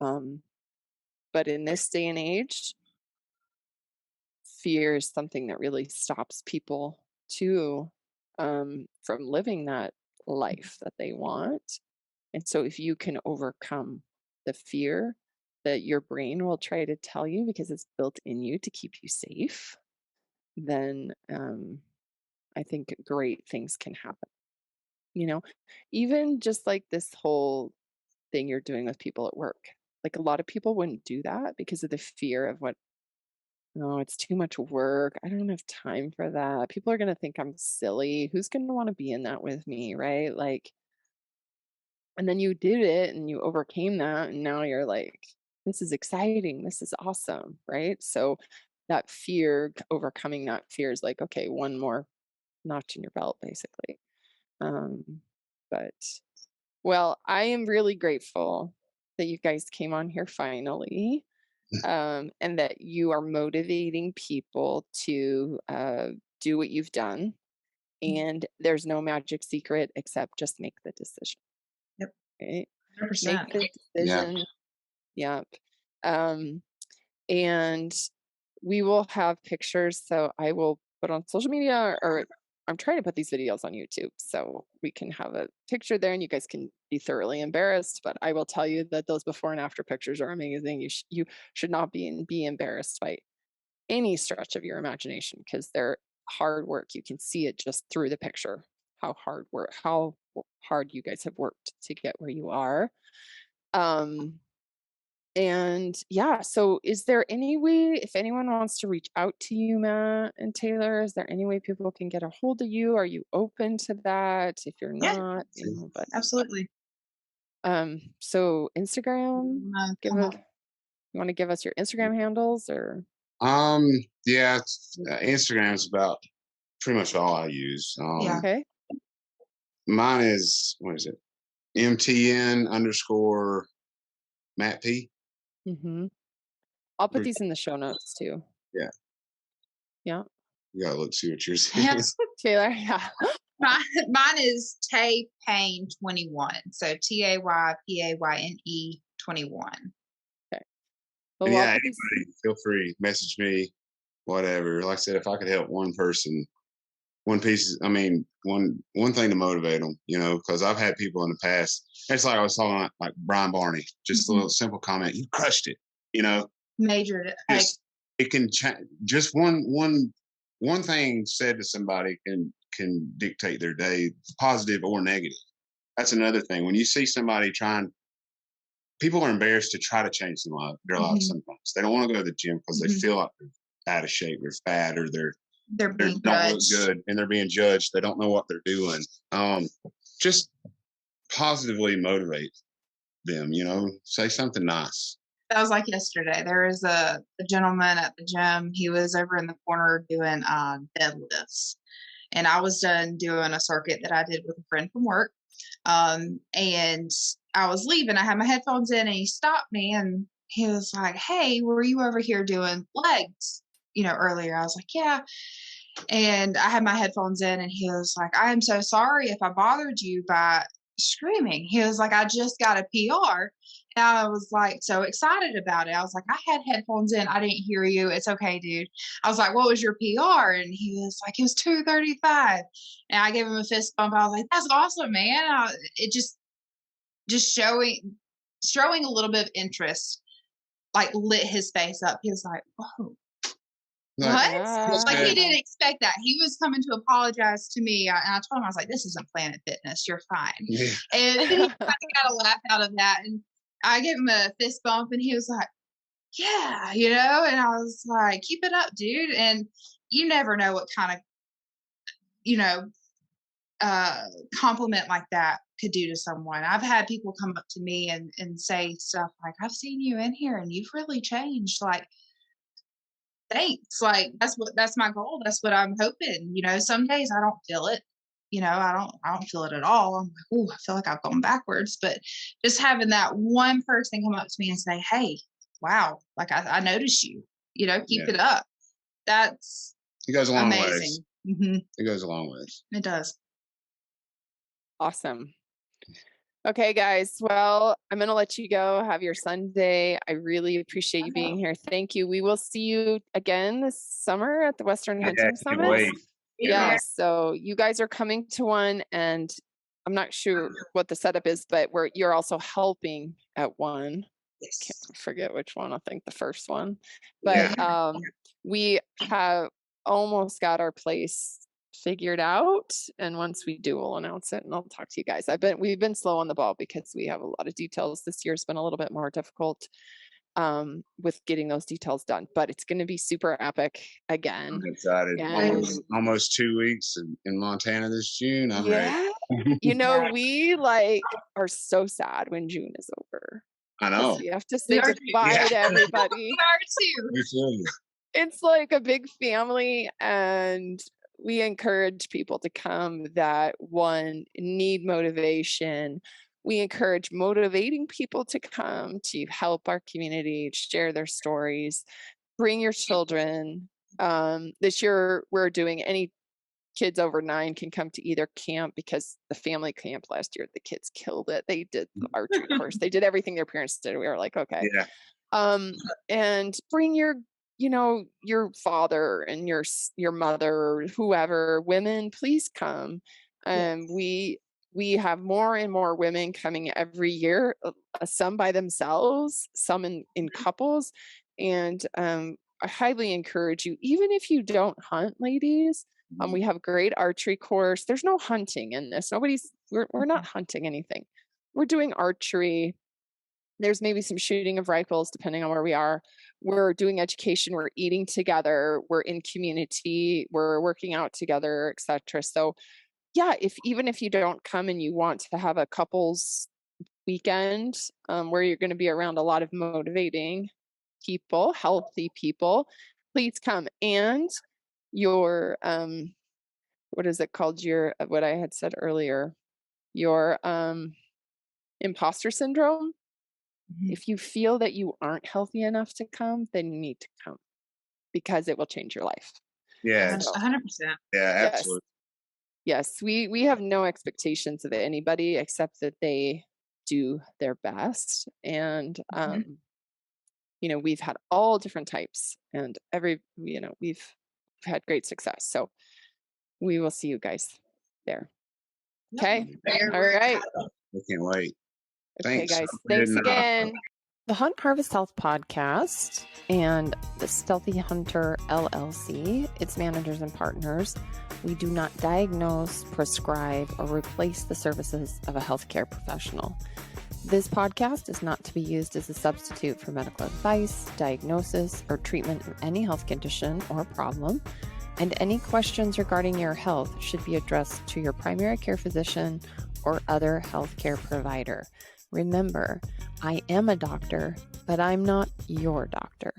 But in this day and age, fear is something that really stops people from living that life that they want. And so if you can overcome the fear that your brain will try to tell you because it's built in you to keep you safe, then I think great things can happen. Even just this whole thing you're doing with people at work. A lot of people wouldn't do that because of the fear of what, no, it's too much work. I don't have time for that. People are going to think I'm silly. Who's going to want to be in that with me, right? And then you did it and you overcame that. And now you're this is exciting. This is awesome, right? So that fear, overcoming that fear is okay, one more notch in your belt, basically. But, I am really grateful that you guys came on here finally. And that you are motivating people to do what you've done. And there's no magic secret except just make the decision.
Yep.
Right?
100%.
Make the decision. Yeah. Yep. And we will have pictures. So I will put on social media or I'm trying to put these videos on YouTube so we can have a picture there and you guys can be thoroughly embarrassed. But I will tell you that those before and after pictures are amazing. You should not be embarrassed by any stretch of your imagination because they're hard work. You can see it just through the picture, how hard you guys have worked to get where you are. And yeah, so is there any way, if anyone wants to reach out to you, Matt and Taylor, is there any way people can get a hold of you? Are you open to that? If you're not, but
absolutely.
So Instagram, you want to give us your Instagram handles or?
Yeah, Instagram's about pretty much all I use.
Okay.
Mine is, what is it? MTN_ Matt P.
Mm-hmm. I'll put these in the show notes too.
Yeah.
Yeah.
You gotta look, see what yours is.
Taylor, yeah.
Mine is Tay Payne 21. So TAYPAYNE 21.
Okay. Well,
yeah, anybody, feel free, message me, whatever. Like I said, if I could help one person, one thing to motivate them, because I've had people in the past. It's like I was talking about, like Brian Barney, just a little simple comment. You crushed it,
Majored it.
It can change. Just one thing said to somebody can dictate their day, positive or negative. That's another thing. When you see somebody people are embarrassed to try to change their lives sometimes. They don't want to go to the gym because they feel like they're out of shape, they're fat, or they don't look good, and they're being judged. They don't know what they're doing. Just positively motivate them, say something nice.
That was like yesterday. There was a gentleman at the gym. He was over in the corner doing deadlifts. And I was done doing a circuit that I did with a friend from work. And I was leaving. I had my headphones in and he stopped me and he was like, "Hey, were you over here doing legs, earlier?" I was like, "Yeah." And I had my headphones in and he was like, "I am so sorry if I bothered you by screaming." He was like, "I just got a PR." And I was like so excited about it. I was like, "I had headphones in. I didn't hear you. It's okay, dude." I was like, "What was your PR?" And he was like, "It was 235. And I gave him a fist bump. I was like, "That's awesome, man." It just showing a little bit of interest, like lit his face up. He was like, "Whoa. What?"
Yeah.
Like he didn't expect that. He was coming to apologize to me. And I told him, I was like, "This isn't Planet Fitness. You're fine."
Yeah.
And he kind of got a laugh out of that. And I gave him a fist bump and he was like, "Yeah," and I was like, "Keep it up, dude." And you never know what kind of, compliment like that could do to someone. I've had people come up to me and say stuff like, "I've seen you in here and you've really changed." Like, thanks. Like, that's my goal. That's what I'm hoping. Some days I don't feel it. I don't feel it at all. I'm like, "Oh, I feel like I've gone backwards." But just having that one person come up to me and say, "Hey, wow, like I noticed you, keep it up." It
goes a long
amazing.
ways.
Mm-hmm.
It goes a long ways.
It does.
Awesome. Okay, guys. Well, I'm going to let you go. Have your Sunday. I really appreciate you being here. Thank you. We will see you again this summer at the Western Hunting Summit. Yeah. So you guys are coming to one, and I'm not sure what the setup is, but you're also helping at one.
Yes.
Can't forget which one. I think the first one. But we have almost got our place figured out, and once we do, we'll announce it and I'll talk to you guys. We've been slow on the ball because we have a lot of details. This year's been a little bit more difficult with getting those details done, but it's going to be super epic again.
I'm excited. Almost 2 weeks in Montana this June. I'm ready.
We are so sad when June is over.
I know.
We have to say goodbye to everybody.
We are too.
It's like a big family, and we encourage people to come that need motivation. We encourage motivating people to come to help our community, share their stories, bring your children. This year we're doing any kids over 9 can come to either camp, because the family camp last year, the kids killed it. They did the archery course. They did everything their parents did. We were like, okay.
Yeah.
And bring your your father and your mother, or whoever, women, please come. We have more and more women coming every year, some by themselves, some in couples. And I highly encourage you, even if you don't hunt, ladies, we have a great archery course. There's no hunting in this. We're not hunting anything. We're doing archery. There's maybe some shooting of rifles, depending on where we are. We're doing education. We're eating together. We're in community. We're working out together, etc. So yeah, even if you don't come and you want to have a couples weekend where you're going to be around a lot of motivating people, healthy people, please come. And your what is it called? What I had said earlier, your imposter syndrome. If you feel that you aren't healthy enough to come, then you need to come, because it will change your life.
Yeah,
100%.
Yeah, absolutely.
Yes, we have no expectations of anybody except that they do their best. And we've had all different types, and we've had great success. So we will see you guys there. Okay. All right.
I can't wait.
Okay,
Thanks,
guys. Thanks again. The Hunt Harvest Health Podcast and the Stealthy Hunter LLC, its managers and partners, we do not diagnose, prescribe, or replace the services of a healthcare professional. This podcast is not to be used as a substitute for medical advice, diagnosis, or treatment of any health condition or problem, and any questions regarding your health should be addressed to your primary care physician or other healthcare provider. Remember, I am a doctor, but I'm not your doctor.